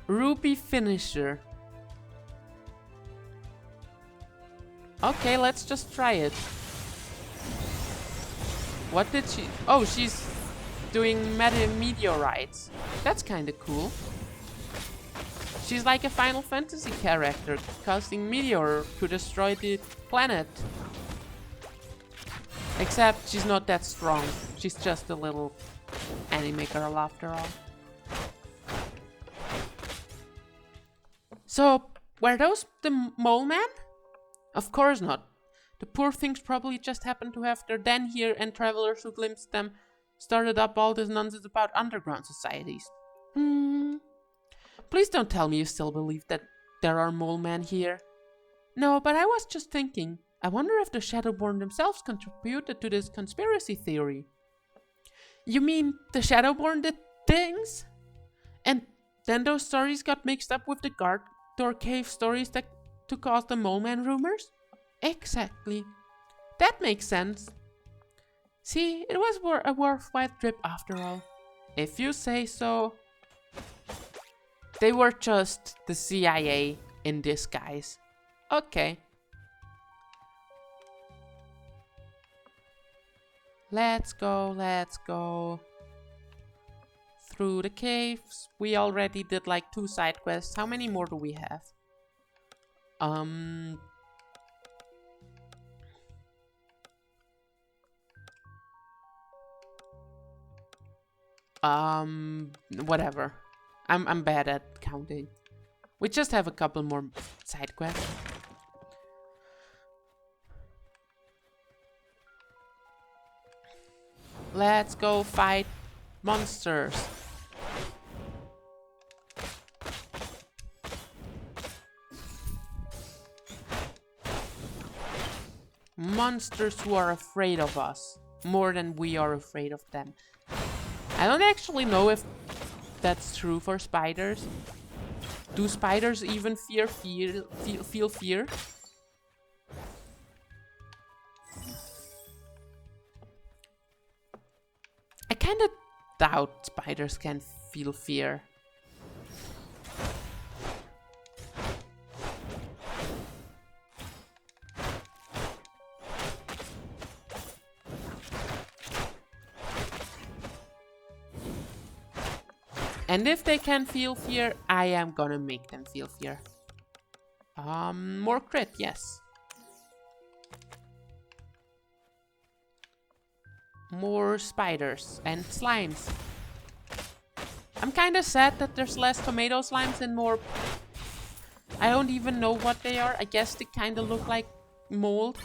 Ruby finisher. Okay, let's just try it. What did she... Oh, she's doing meteorites. That's kinda cool. She's like a Final Fantasy character, casting meteor to destroy the planet. Except she's not that strong. She's just a little anime girl after all. So, were those the mole men? Of course not. The poor things probably just happened to have their den here, and travelers who glimpsed them started up all this nonsense about underground societies. Please don't tell me you still believe that there are mole men here. No, but I was just thinking. I wonder if the Shadowborn themselves contributed to this conspiracy theory. You mean the Shadowborn did things? And then those stories got mixed up with the guard door cave stories that to cause the mole man rumors? Exactly. That makes sense. See, it was a worthwhile trip after all. If you say so. They were just the CIA in disguise. Okay. Let's go. Through the caves. We already did like 2 side quests. How many more do we have? Whatever. I'm bad at counting. We just have a couple more side quests. Let's go fight monsters. Monsters who are afraid of us more than we are afraid of them. I don't actually know if that's true for spiders. Do spiders even feel fear? I kind of doubt spiders can feel fear. And if they can feel fear, I am gonna make them feel fear. More crit, yes. More spiders and slimes. I'm kinda sad that there's less tomato slimes and more... I don't even know what they are. I guess they kinda look like mold.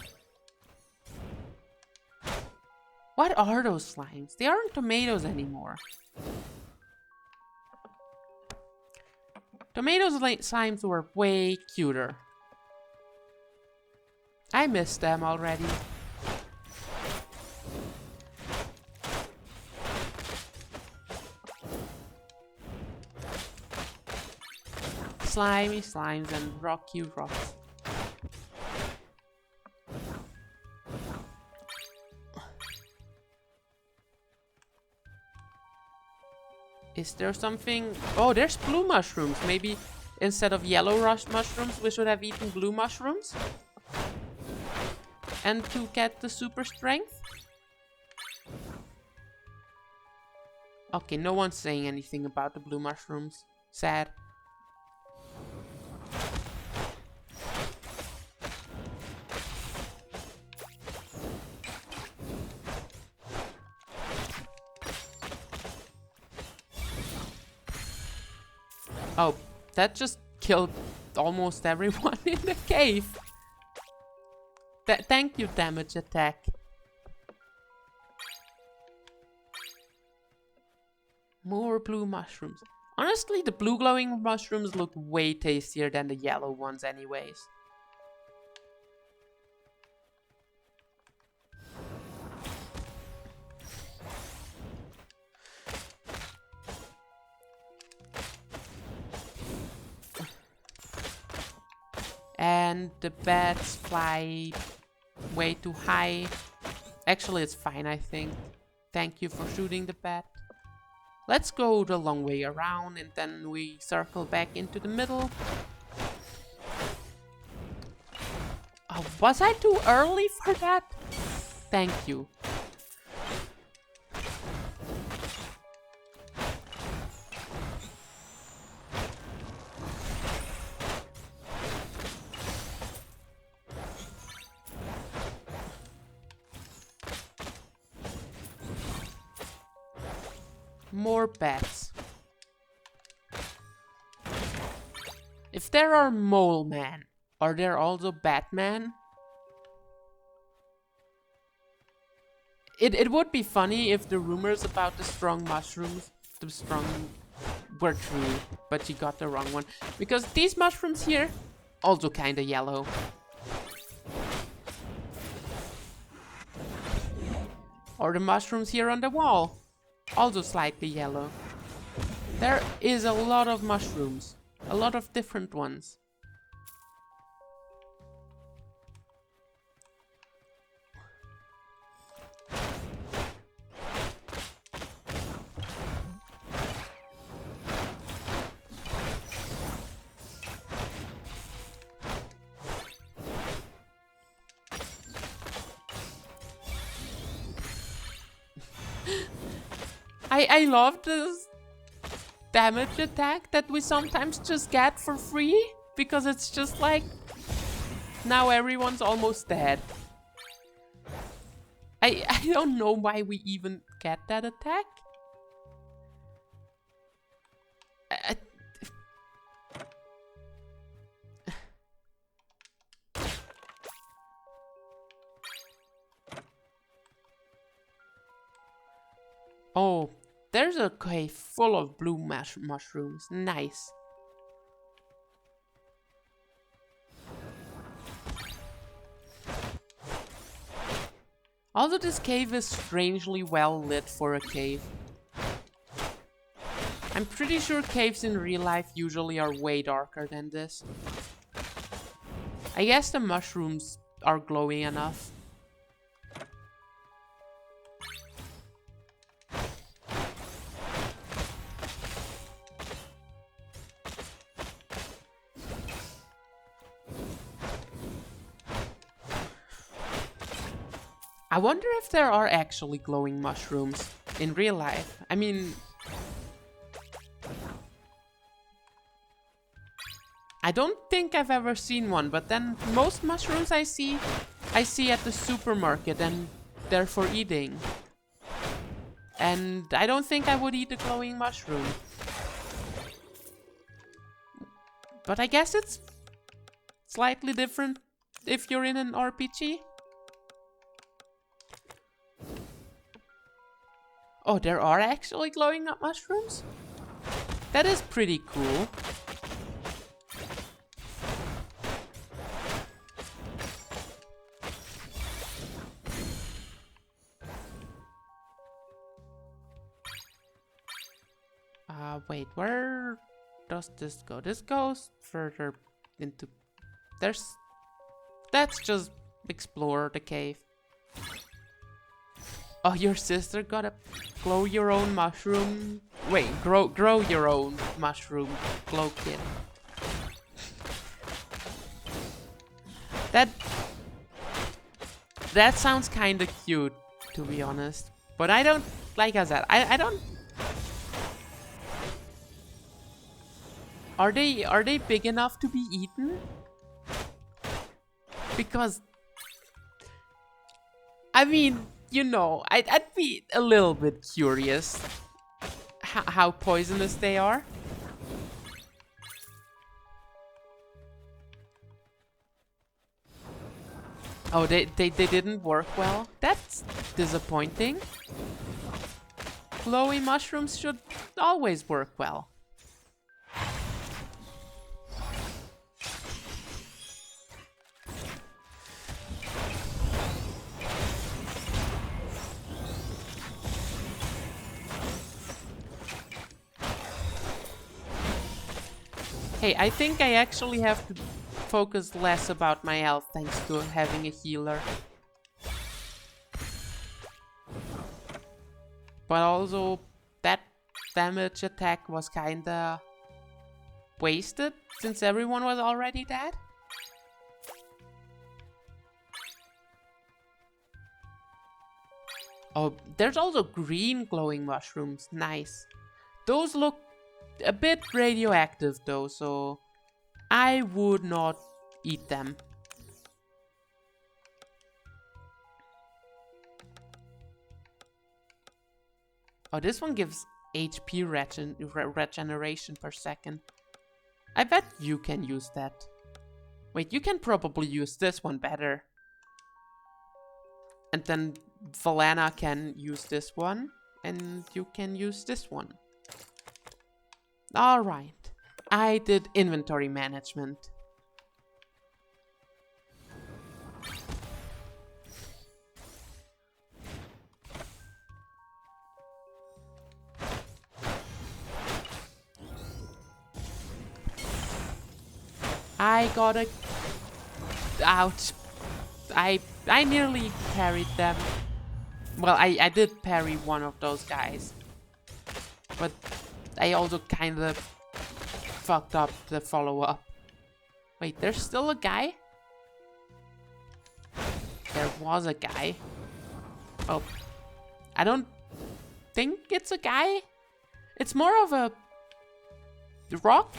What are those slimes? They aren't tomatoes anymore. Tomatoes slimes were way cuter. I miss them already. Slimy slimes and rocky rocks. Is there something? Oh, there's blue mushrooms. Maybe instead of yellow mushrooms, we should have eaten blue mushrooms. And to get the super strength. Okay, no one's saying anything about the blue mushrooms. Sad. Oh, that just killed almost everyone in the cave. Thank you, damage attack. More blue mushrooms. Honestly, the blue glowing mushrooms look way tastier than the yellow ones anyways. And the bats fly way too high. Actually, it's fine, I think. Thank you for shooting the bat. Let's go the long way around and then we circle back into the middle. Oh, was I too early for that? Thank you. More bats. If there are mole men, are there also Batman? It would be funny if the rumors about the strong mushrooms, were true, but you got the wrong one. Because these mushrooms here, also kinda yellow. Or the mushrooms here on the wall. Also slightly yellow. There is a lot of mushrooms. A lot of different ones. I love this damage attack that we sometimes just get for free, because it's just like, now everyone's almost dead. I don't know why we even get that attack. Oh, there's a cave full of blue mushrooms. Nice. Also, this cave is strangely well lit for a cave. I'm pretty sure caves in real life usually are way darker than this. I guess the mushrooms are glowing enough. I wonder if there are actually glowing mushrooms in real life. I mean, I don't think I've ever seen one, but then most mushrooms I see at the supermarket and they're for eating. And I don't think I would eat a glowing mushroom. But I guess it's slightly different if you're in an RPG. Oh, there are actually glowing up mushrooms? That is pretty cool. Wait, where does this go? This goes further into... Let's just explore the cave. Oh, your sister got a glow your own mushroom. Wait, grow your own mushroom glow kit. That sounds kinda cute, to be honest. But I don't, like I said, I don't. Are they big enough to be eaten? Because, I mean, you know, I'd be a little bit curious how poisonous they are. Oh, they didn't work well. That's disappointing. Glowy mushrooms should always work well. Hey, I think I actually have to focus less about my health thanks to having a healer. But also, that damage attack was kinda wasted since everyone was already dead. Oh, there's also green glowing mushrooms. Nice. Those look a bit radioactive though, so I would not eat them. Oh, this one gives HP regeneration per second. I bet you can use that. Wait, you can probably use this one better. And then Valana can use this one, and you can use this one. Alright, I did inventory management. I got a... Ouch. I nearly parried them. Well, I did parry one of those guys. But I also kind of fucked up the follow-up. Wait, there's still a guy? There was a guy. Oh, I don't think it's a guy. It's more of a rock.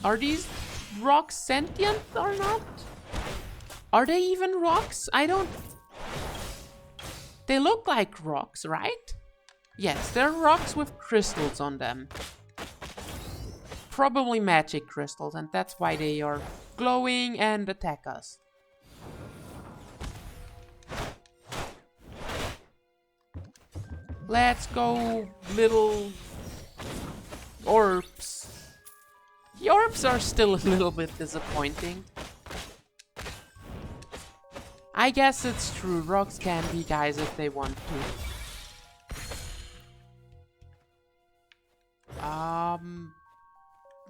Are these rocks sentient or not? Are they even rocks? I don't... They look like rocks, right? Yes, they're rocks with crystals on them. Probably magic crystals, and that's why they are glowing and attack us. Let's go, little orbs. The orbs are still a little bit disappointing. I guess it's true, rocks can be guys if they want to.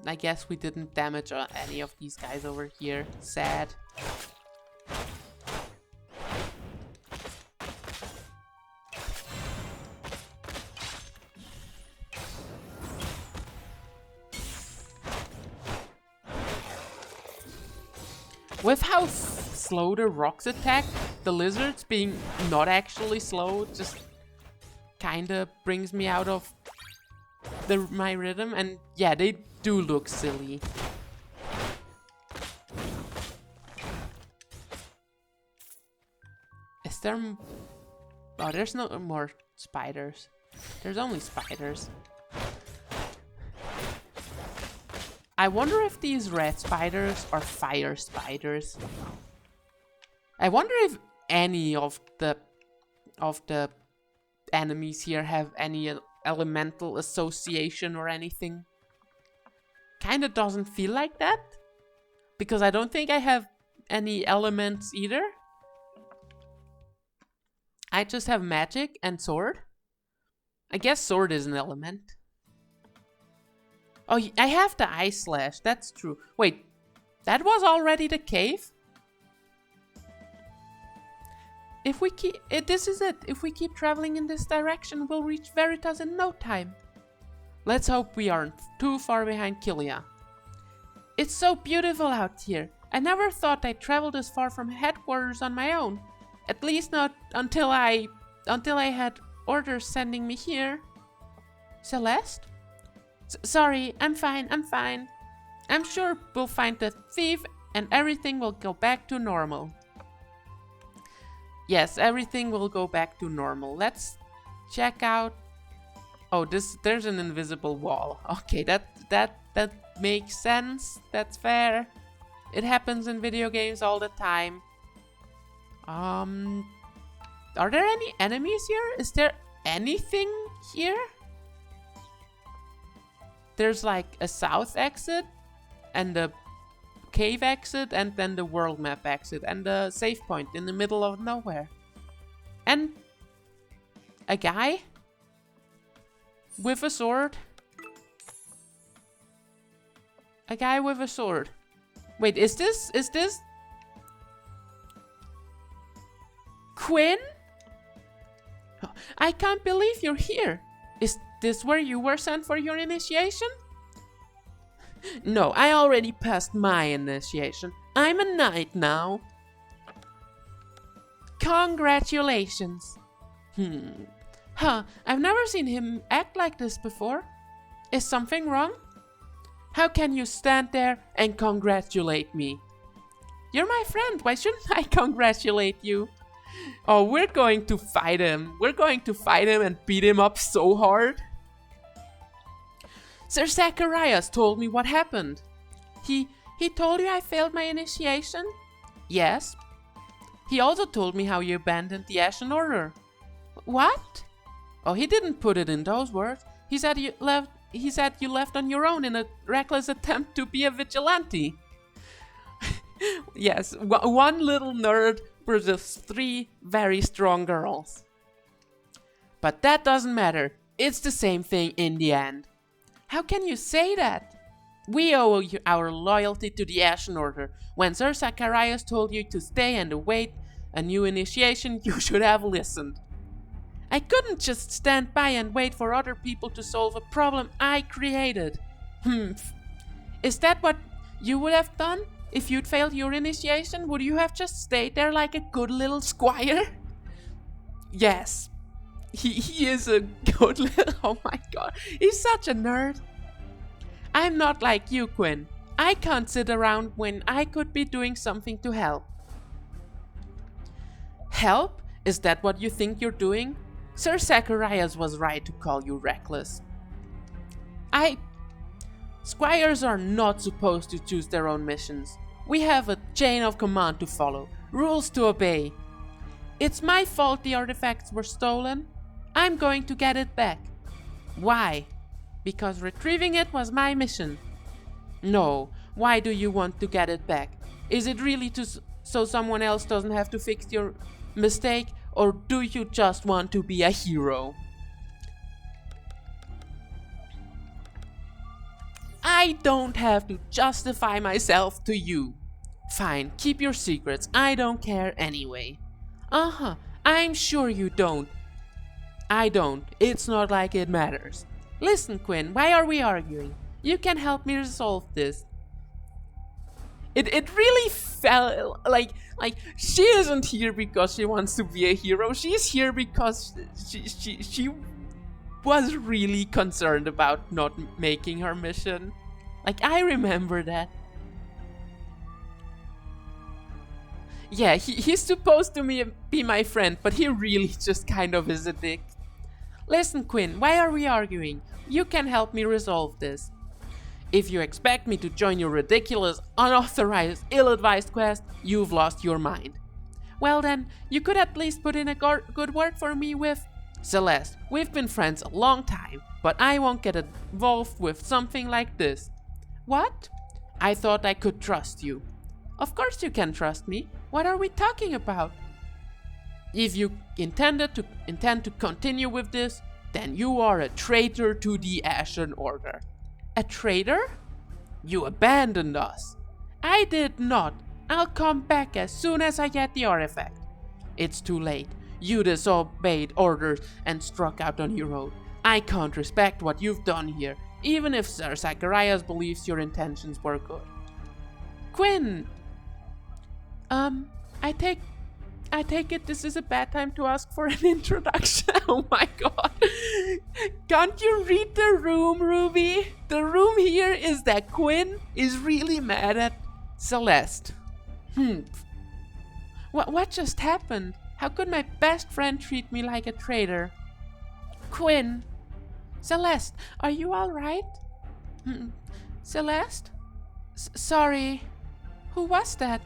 I guess we didn't damage any of these guys over here. Sad. With how slow the rocks attack, the lizards being not actually slow just kinda brings me out of my rhythm, and yeah, they do look silly. Is there... Oh, there's no more spiders. There's only spiders. I wonder if these red spiders are fire spiders. I wonder if any of the enemies here have any elemental association or anything. Kinda doesn't feel like that, because I don't think I have any elements either. I just have magic and sword. I guess sword is an element. Oh, I have the ice slash, that's true. Wait, that was already the cave? If we keep... this is it. If we keep traveling in this direction, we'll reach Veritas in no time. Let's hope we aren't too far behind Killia. It's so beautiful out here. I never thought I'd travel this far from headquarters on my own. At least not until I had orders sending me here. Celeste? Sorry, I'm fine. I'm sure we'll find the thief and everything will go back to normal. Yes, everything will go back to normal. Let's check out Oh, there's an invisible wall. Okay, that makes sense. That's fair. It happens in video games all the time. Are there any enemies here? Is there anything here? There's like a south exit and a cave exit and then the world map exit and a save point in the middle of nowhere. And a guy with a sword. A guy with a sword. Wait, is this Quinn? I can't believe you're here. Is this where you were sent for your initiation? No, I already passed my initiation. I'm a knight now. Congratulations. Huh, I've never seen him act like this before. Is something wrong? How can you stand there and congratulate me? You're my friend, why shouldn't I congratulate you? Oh, we're going to fight him. We're going to fight him and beat him up so hard. Sir Zacharias told me what happened. He told you I failed my initiation? Yes. He also told me how you abandoned the Ashen Order. What? Oh, he didn't put it in those words. He said you left on your own in a reckless attempt to be a vigilante. Yes, one little nerd versus 3 very strong girls. But that doesn't matter. It's the same thing in the end. How can you say that? We owe you our loyalty to the Ashen Order. When Sir Zacharias told you to stay and await a new initiation, you should have listened. I couldn't just stand by and wait for other people to solve a problem I created. Is that what you would have done? If you'd failed your initiation, would you have just stayed there like a good little squire? Yes. He is a good little... Oh my god. He's such a nerd. I'm not like you, Quinn. I can't sit around when I could be doing something to help. Help? Is that what you think you're doing? Sir Zacharias was right to call you reckless. Squires are not supposed to choose their own missions. We have a chain of command to follow, rules to obey. It's my fault the artifacts were stolen. I'm going to get it back. Why? Because retrieving it was my mission. No, why do you want to get it back? Is it really so someone else doesn't have to fix your mistake, or do you just want to be a hero? I don't have to justify myself to you. Fine, keep your secrets. I don't care anyway. I'm sure you don't. I don't. It's not like it matters. Listen, Quinn, why are we arguing? You can help me resolve this. It really felt like she isn't here because she wants to be a hero. She's here because she was really concerned about not making her mission. Like, I remember that. Yeah, he's supposed to be my friend, but he really just kind of is a dick. Listen, Quinn, why are we arguing? You can help me resolve this. If you expect me to join your ridiculous, unauthorized, ill-advised quest, you've lost your mind. Well then, you could at least put in a good word for me with Celeste. We've been friends a long time, but I won't get involved with something like this. What? I thought I could trust you. Of course you can trust me. What are we talking about? If you intend to continue with this, then you are a traitor to the Ashen Order. A traitor? You abandoned us. I did not. I'll come back as soon as I get the artifact. It's too late. You disobeyed orders and struck out on your own. I can't respect what you've done here, even if Sir Zacharias believes your intentions were good. Quinn! I take it this is a bad time to ask for an introduction. Oh my god. Can't you read the room, Ruby? The room here is that Quinn is really mad at Celeste. What just happened? How could my best friend treat me like a traitor? Quinn, Celeste, are you alright? Celeste? Sorry. Who was that?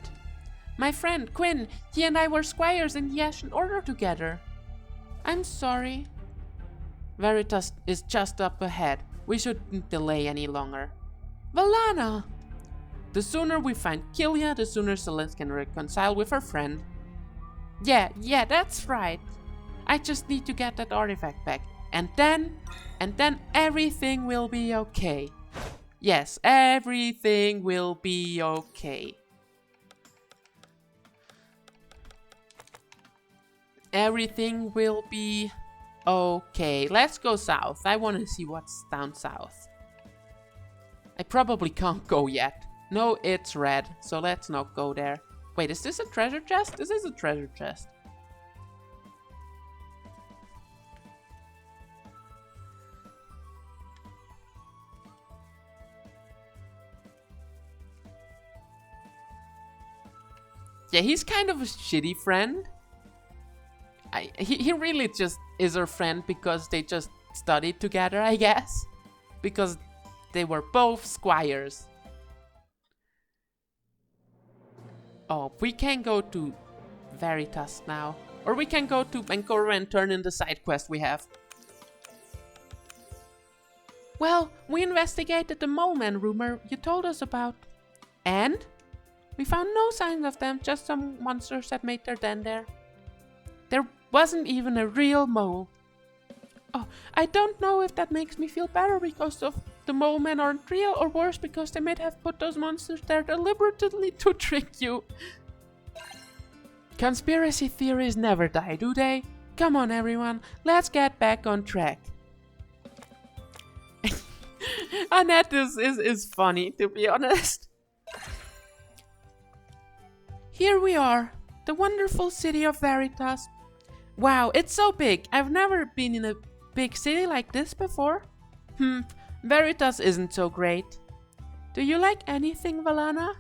My friend, Quinn. He and I were squires in the Ashen Order together. I'm sorry. Veritas is just up ahead. We shouldn't delay any longer. Valana! The sooner we find Killia, the sooner Celeste can reconcile with her friend. Yeah, that's right. I just need to get that artifact back. And then everything will be okay. Yes, everything will be okay. Everything will be okay. Let's go south. I want to see what's down south. I probably can't go yet. No, it's red, so let's not go there. Wait, is this a treasure chest? This is a treasure chest. Yeah, he's kind of a shitty friend. He really just is her friend because they just studied together, I guess. Because they were both squires. Oh, we can go to Veritas now. Or we can go to Ancora and turn in the side quest we have. Well, we investigated the mole man rumor you told us about. And? We found no signs of them, just some monsters that made their den there. There wasn't even a real mole. Oh, I don't know if that makes me feel better because of the mole men aren't real, or worse because they might have put those monsters there deliberately to trick you. Conspiracy theories never die, do they? Come on everyone, let's get back on track. Annette is funny, to be honest. Here we are, the wonderful city of Veritas. Wow, it's so big. I've never been in a big city like this before. Veritas isn't so great. Do you like anything, Valana?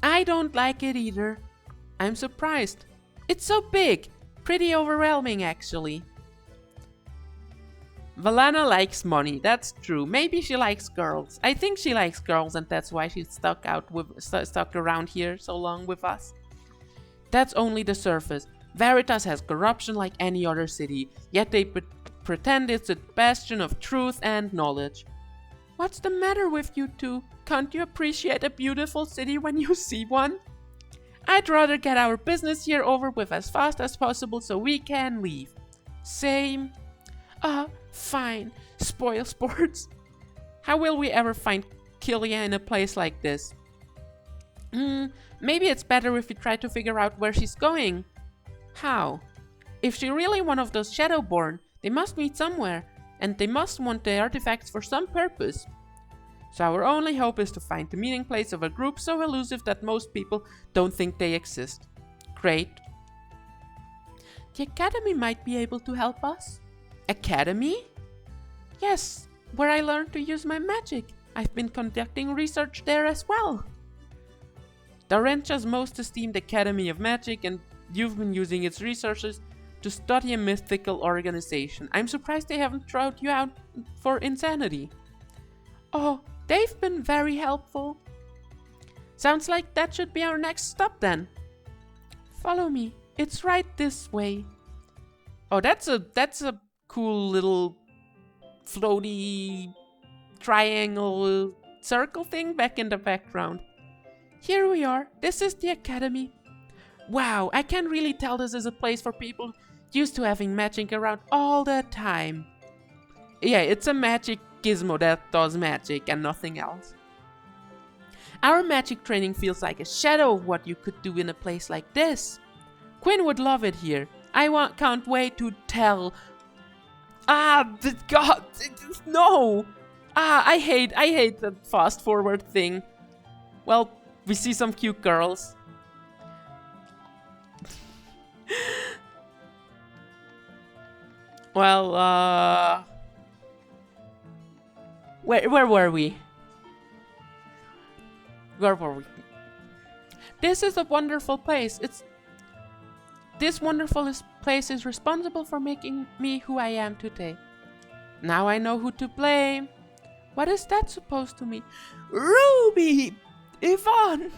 I don't like it either. I'm surprised. It's so big. Pretty overwhelming, actually. Valana likes money, that's true. Maybe she likes girls. I think she likes girls and that's why she's stuck around here so long with us. That's only the surface. Veritas has corruption like any other city, yet they pretend it's a bastion of truth and knowledge. What's the matter with you two? Can't you appreciate a beautiful city when you see one? I'd rather get our business here over with as fast as possible so we can leave. Same. Fine. Spoil sports. How will we ever find Killia in a place like this? Maybe it's better if we try to figure out where she's going. How? If she's really one of those Shadowborn, they must meet somewhere, and they must want the artifacts for some purpose. So our only hope is to find the meeting place of a group so elusive that most people don't think they exist. Great. The Academy might be able to help us. Academy? Yes, where I learned to use my magic. I've been conducting research there as well. Darencha's most esteemed Academy of Magic, and you've been using its resources to study a mythical organization. I'm surprised they haven't thrown you out for insanity. Oh, they've been very helpful. Sounds like that should be our next stop then. Follow me. It's right this way. Oh, that's a cool little floaty triangle circle thing back in the background. Here we are. This is the Academy. Wow, I can really tell this is a place for people used to having magic around all the time. Yeah, it's a magic gizmo that does magic and nothing else. Our magic training feels like a shadow of what you could do in a place like this. Quinn would love it here. Can't wait to tell. God, no! I hate that fast forward thing. Well, we see some cute girls. Well, where were we? Where were we? This is a wonderful place. This wonderful place is responsible for making me who I am today. Now I know who to blame. What is that supposed to mean? Ruby! Yvonne!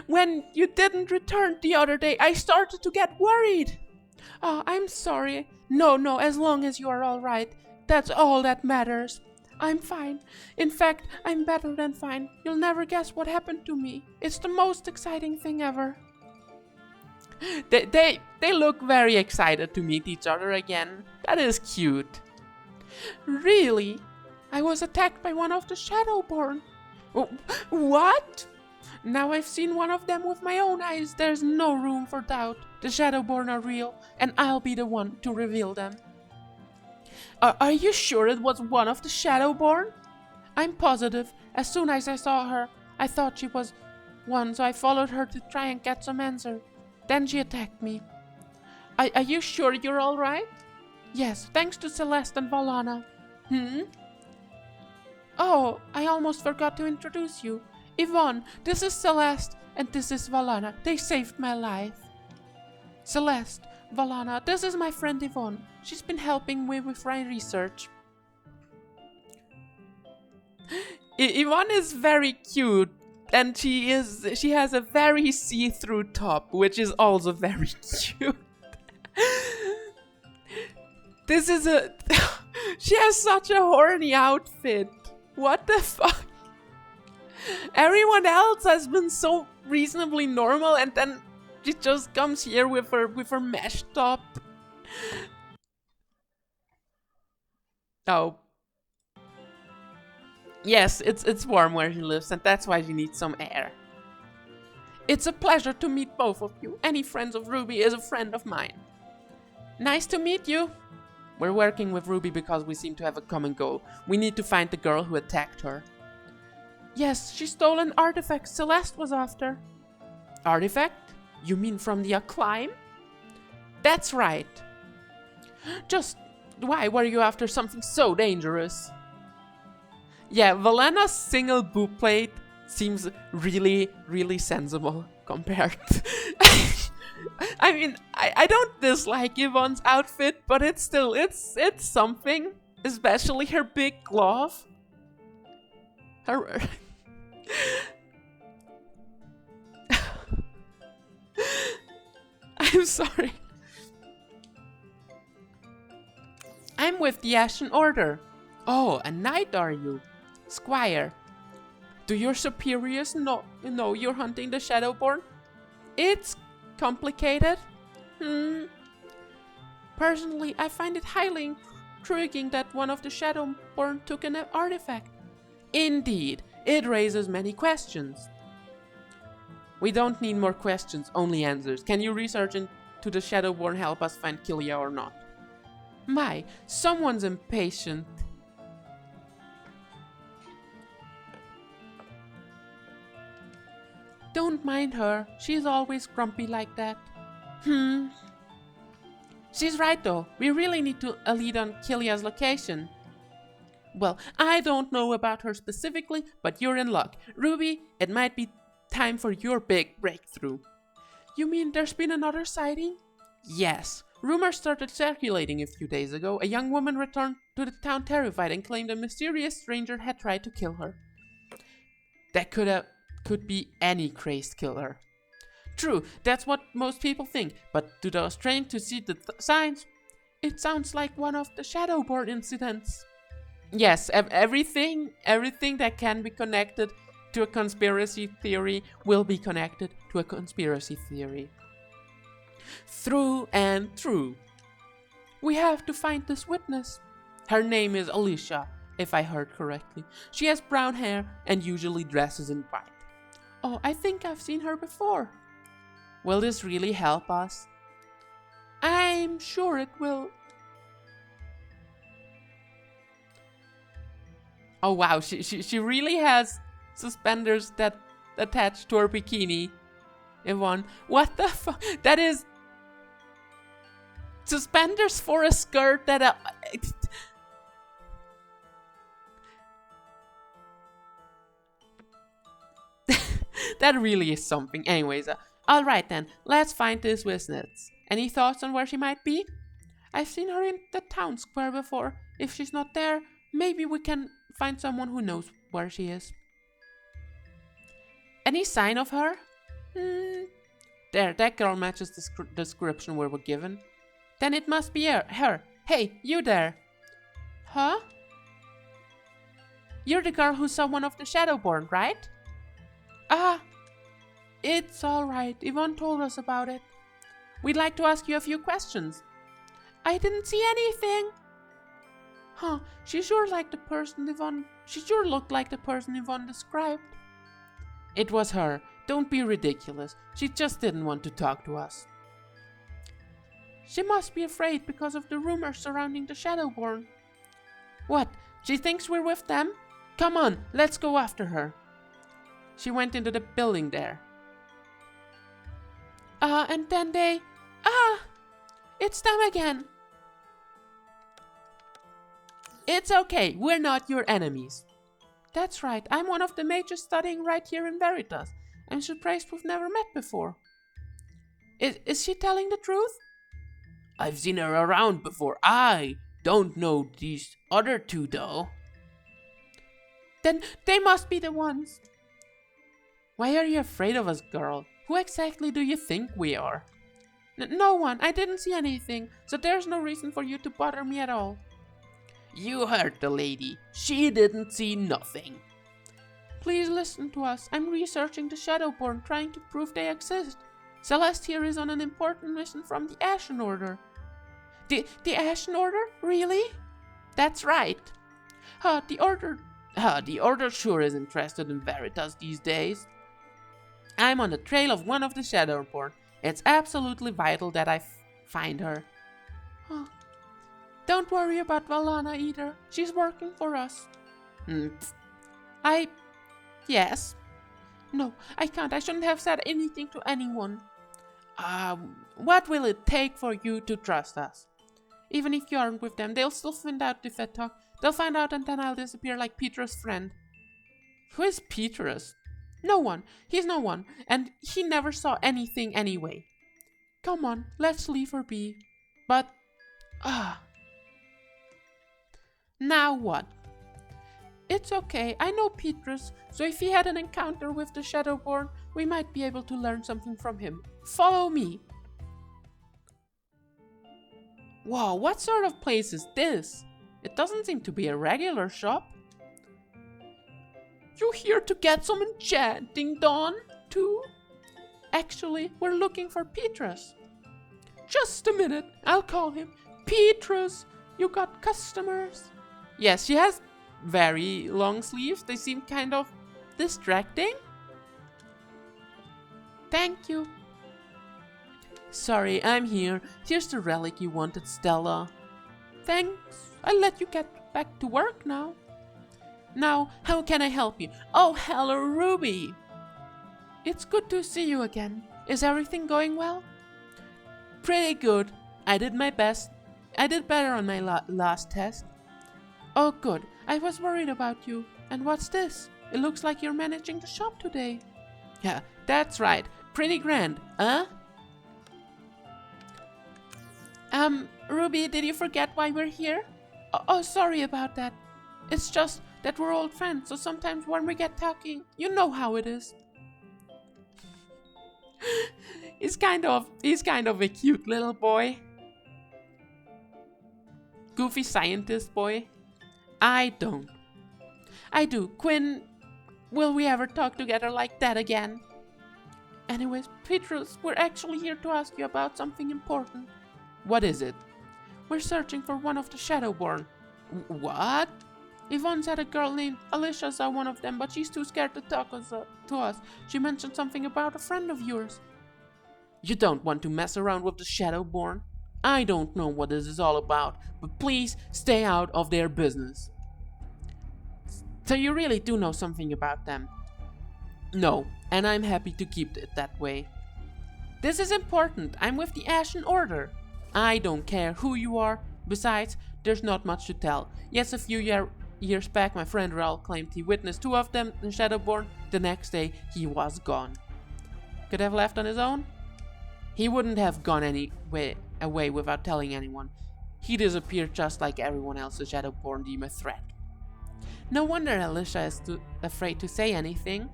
When you didn't return the other day, I started to get worried. Oh, I'm sorry. No, as long as you are all right. That's all that matters. I'm fine. In fact, I'm better than fine. You'll never guess what happened to me. It's the most exciting thing ever. They look very excited to meet each other again. That is cute. Really? I was attacked by one of the Shadowborn. What? Now I've seen one of them with my own eyes. There's no room for doubt. The Shadowborn are real, and I'll be the one to reveal them. Are you sure it was one of the Shadowborn? I'm positive. As soon as I saw her, I thought she was one, so I followed her to try and get some answer. Then she attacked me. Are you sure you're all right? Yes, thanks to Celeste and Valana. Oh, I almost forgot to introduce you. Yvonne, this is Celeste, and this is Valana. They saved my life. Celeste, Valana, this is my friend Yvonne. She's been helping me with my research. Yvonne is very cute, and she has a very see-through top, which is also very cute. She has such a horny outfit. What the fuck? Everyone else has been so reasonably normal, and then she just comes here with her mesh top. Oh. Yes, it's warm where she lives, and that's why she needs some air. It's a pleasure to meet both of you. Any friends of Ruby is a friend of mine. Nice to meet you. We're working with Ruby because we seem to have a common goal. We need to find the girl who attacked her. Yes, she stole an artifact Celeste was after. Artifact? You mean from the Acclaim? That's right. Just why were you after something so dangerous? Yeah, Valana's single boob plate seems really, really sensible compared to... I mean, I don't dislike Yvonne's outfit, but it's still, it's something. Especially her big glove. Her... I'm sorry. I'm with the Ashen Order. Oh, a knight are you? Squire. Do your superiors know you're hunting the Shadowborn? It's complicated. Personally, I find it highly intriguing that one of the Shadowborn took an artifact. Indeed, it raises many questions. We don't need more questions, only answers. Can you research into the Shadowborn help us find Killia or not? My, someone's impatient. Don't mind her. She's always grumpy like that. She's right though. We really need a lead on Killia's location. Well, I don't know about her specifically, but you're in luck. Ruby, it might be time for your big breakthrough. You mean there's been another sighting? Yes. Rumors started circulating a few days ago. A young woman returned to the town terrified and claimed a mysterious stranger had tried to kill her. That could be any crazed killer. True, that's what most people think, but to those trained to see the signs, it sounds like one of the Shadowborn incidents. Yes, everything that can be connected to a conspiracy theory will be connected to a conspiracy theory. Through and through. We have to find this witness. Her name is Alicia, if I heard correctly. She has brown hair and usually dresses in white. Oh, I think I've seen her before. Will this really help us? I'm sure it will. Oh wow, she really has suspenders that attach to her bikini. Yvonne, what the fuck? That is suspenders for a skirt that that really is something. Anyways, Alright then, let's find this witness. Any thoughts on where she might be? I've seen her in the town square before. If she's not there, maybe we can find someone who knows where she is. Any sign of her? There, that girl matches the description we were given. Then it must be her. Hey, you there. Huh? You're the girl who saw one of the Shadowborn, right? Ah, it's alright. Yvonne told us about it. We'd like to ask you a few questions. I didn't see anything. Huh, she sure looked like the person Yvonne described. It was her. Don't be ridiculous. She just didn't want to talk to us. She must be afraid because of the rumors surrounding the Shadowborn. What? She thinks we're with them? Come on, let's go after her. She went into the building there. And then they... it's them again. It's okay, we're not your enemies. That's right, I'm one of the mages studying right here in Veritas. I'm surprised we've never met before. Is she telling the truth? I've seen her around before. I don't know these other two though. Then they must be the ones. Why are you afraid of us, girl? Who exactly do you think we are? No one, I didn't see anything, so there's no reason for you to bother me at all. You heard the lady. She didn't see nothing. Please listen to us. I'm researching the Shadowborn, trying to prove they exist. Celeste here is on an important mission from the Ashen Order. The Ashen Order? Really? That's right. The Order sure is interested in Veritas these days. I'm on the trail of one of the Shadowborn. It's absolutely vital that I find her. Don't worry about Valana either. She's working for us. Yes. No, I can't. I shouldn't have said anything to anyone. What will it take for you to trust us? Even if you aren't with them, they'll still find out if I talk. They'll find out and then I'll disappear like Petra's friend. Who is Petrus? No one. He's no one. And he never saw anything anyway. Come on, let's leave her be. But, now what? It's okay, I know Petrus, so if he had an encounter with the Shadowborn, we might be able to learn something from him. Follow me. Wow, what sort of place is this? It doesn't seem to be a regular shop. You here to get some enchanting done, too? Actually, we're looking for Petrus. Just a minute, I'll call him. Petrus, you got customers? Yes, she has very long sleeves. They seem kind of distracting. Thank you. Sorry, I'm here. Here's the relic you wanted, Stella. Thanks. I'll let you get back to work now. Now, how can I help you? Oh, hello, Ruby. It's good to see you again. Is everything going well? Pretty good. I did my best. I did better on my last test. Oh, good. I was worried about you. And what's this? It looks like you're managing the shop today. Yeah, that's right. Pretty grand, huh? Ruby, did you forget why we're here? Oh, sorry about that. It's just that we're old friends, so sometimes when we get talking, you know how it is. He's kind of a cute little boy. Goofy scientist boy. I don't. I do. Quinn, will we ever talk together like that again? Anyways, Petrus, we're actually here to ask you about something important. What is it? We're searching for one of the Shadowborn. What? Yvonne said a girl named Alicia saw one of them, but she's too scared to talk to us. She mentioned something about a friend of yours. You don't want to mess around with the Shadowborn? I don't know what this is all about, but please stay out of their business. So you really do know something about them? No, and I'm happy to keep it that way. This is important. I'm with the Ashen Order. I don't care who you are. Besides, there's not much to tell. Yes, a few years back, my friend Raul claimed he witnessed two of them in Shadowborn. The next day, he was gone. could have left on his own? He wouldn't have gone away without telling anyone. He disappeared just like everyone else the Shadowborn deem a threat. No wonder Alicia is afraid to say anything.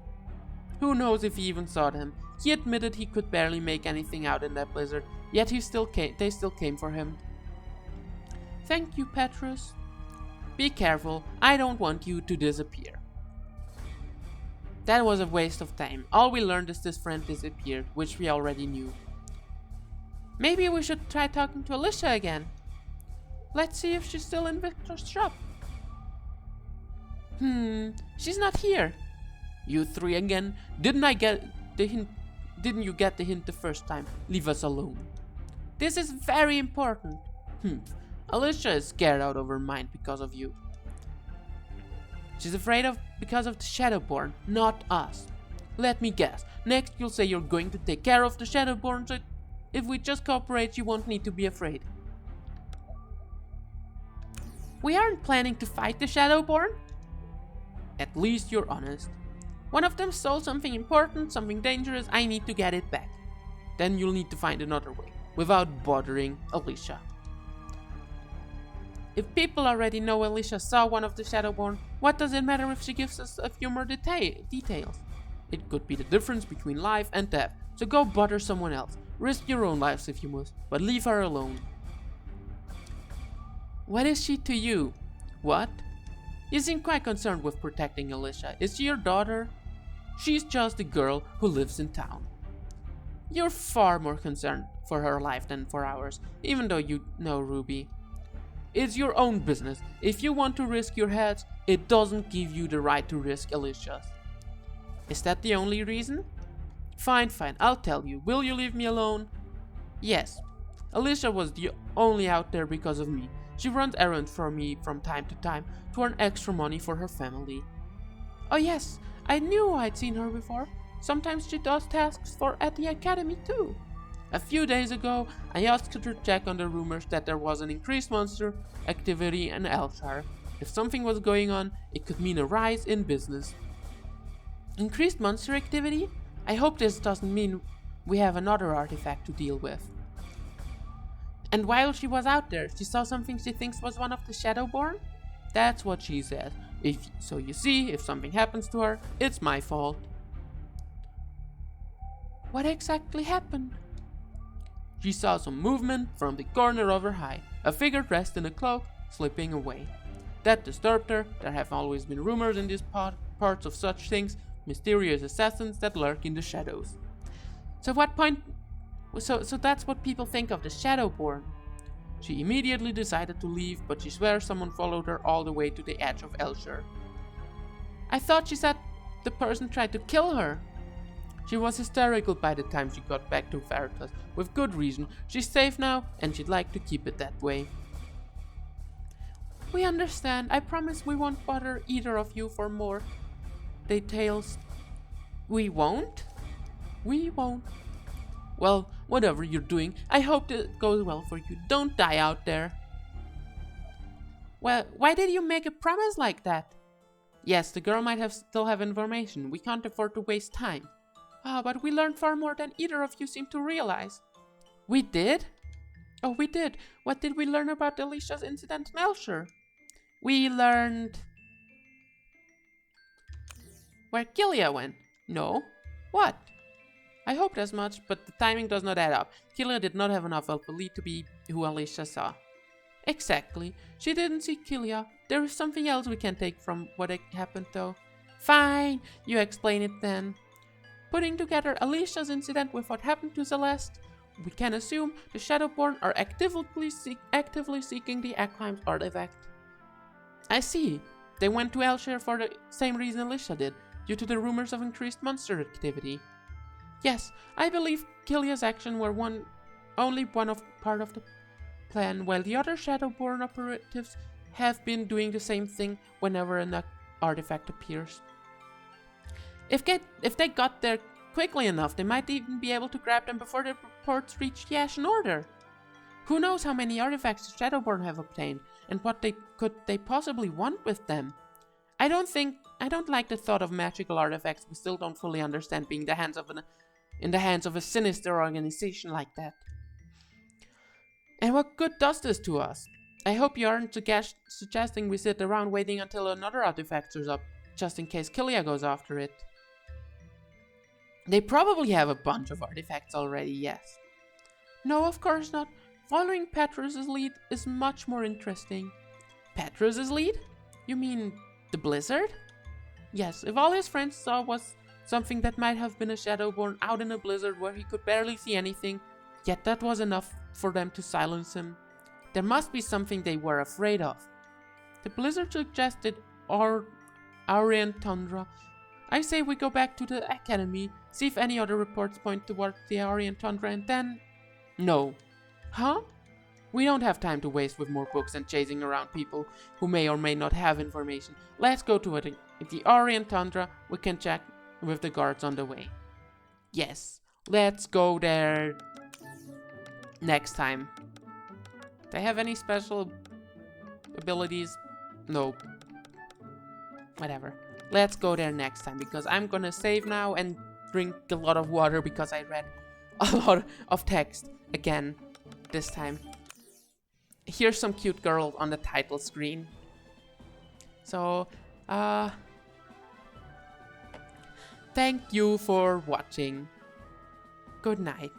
Who knows if he even saw them. He admitted he could barely make anything out in that blizzard, yet they still came for him. Thank you, Petrus. Be careful, I don't want you to disappear. That was a waste of time. All we learned is this friend disappeared, which we already knew. Maybe we should try talking to Alicia again. Let's see if she's still in Victor's shop. She's not here. You three again? Didn't I get the hint? Didn't you get the hint the first time? Leave us alone. This is very important. Alicia is scared out of her mind because of you. She's afraid because of the Shadowborn, not us. Let me guess. Next you'll say you're going to take care of the Shadowborn, so if we just cooperate, you won't need to be afraid. We aren't planning to fight the Shadowborn. At least you're honest. One of them stole something important, something dangerous. I need to get it back. Then you'll need to find another way, without bothering Alicia. If people already know Alicia saw one of the Shadowborn, what does it matter if she gives us a few more details? It could be the difference between life and death, so go bother someone else. Risk your own lives if you must, but leave her alone. What is she to you? What? You seem quite concerned with protecting Alicia. Is she your daughter? She's just a girl who lives in town. You're far more concerned for her life than for ours, even though you know Ruby. It's your own business. If you want to risk your heads, it doesn't give you the right to risk Alicia's. Is that the only reason? Fine, I'll tell you. Will you leave me alone? Yes. Alicia was the only out there because of me. She runs errands for me from time to time to earn extra money for her family. Oh yes, I knew I'd seen her before. Sometimes she does tasks at the academy too. A few days ago, I asked her to check on the rumors that there was an increased monster activity in Elshire. If something was going on, it could mean a rise in business. Increased monster activity? I hope this doesn't mean we have another artifact to deal with. And while she was out there, she saw something she thinks was one of the Shadowborn? That's what she said. So you see, if something happens to her, it's my fault. What exactly happened? She saw some movement from the corner of her eye, a figure dressed in a cloak, slipping away. That disturbed her. There have always been rumors in these parts of such things, mysterious assassins that lurk in the shadows. So that's what people think of the Shadowborn. She immediately decided to leave, but she swears someone followed her all the way to the edge of Elshire. I thought she said the person tried to kill her. She was hysterical by the time she got back to Veritas, with good reason. She's safe now, and she'd like to keep it that way. We understand. I promise we won't bother either of you for more details. We won't? We won't. Well, whatever you're doing, I hope it goes well for you. Don't die out there. Well, why did you make a promise like that? Yes, the girl might still have information. We can't afford to waste time. But we learned far more than either of you seem to realize. We did? Oh, we did. What did we learn about Alicia's incident in Elshire? We learned where Killia went. No? What? I hoped as much, but the timing does not add up. Killia did not have enough of a lead to be who Alicia saw. Exactly. She didn't see Killia. There is something else we can take from what happened though. Fine, you explain it then. Putting together Alicia's incident with what happened to Celeste, we can assume the Shadowborn are actively seeking the acclaimed artifact. I see. They went to Elshire for the same reason Alicia did, due to the rumors of increased monster activity. Yes, I believe Killia's actions were only part of the plan, while the other Shadowborn operatives have been doing the same thing whenever an artifact appears. If they got there quickly enough, they might even be able to grab them before the reports reach the Ashen Order. Who knows how many artifacts the Shadowborn have obtained, and what they possibly want with them? I don't like the thought of magical artifacts we still don't fully understand being the hands of in the hands of a sinister organization like that. And what good does this to us? I hope you aren't suggesting we sit around waiting until another artifact turns up, just in case Killia goes after it. They probably have a bunch of artifacts already, yes. No, of course not. Following Petrus's lead is much more interesting. Petrus's lead? You mean the blizzard? Yes, if all his friends saw was something that might have been a Shadowborn out in a blizzard where he could barely see anything, yet that was enough for them to silence him. There must be something they were afraid of. The blizzard suggested Aryan Tundra. I say we go back to the academy, see if any other reports point towards the Aryan Tundra, and then... No. Huh? We don't have time to waste with more books and chasing around people who may or may not have information. Let's go to it. At the Aryan Tundra, we can check with the guards on the way. Yes, let's go there next time. Do they have any special abilities? No. Whatever. Let's go there next time, because I'm gonna save now and drink a lot of water because I read a lot of text again this time. Here's some cute girl on the title screen. So, thank you for watching. Good night.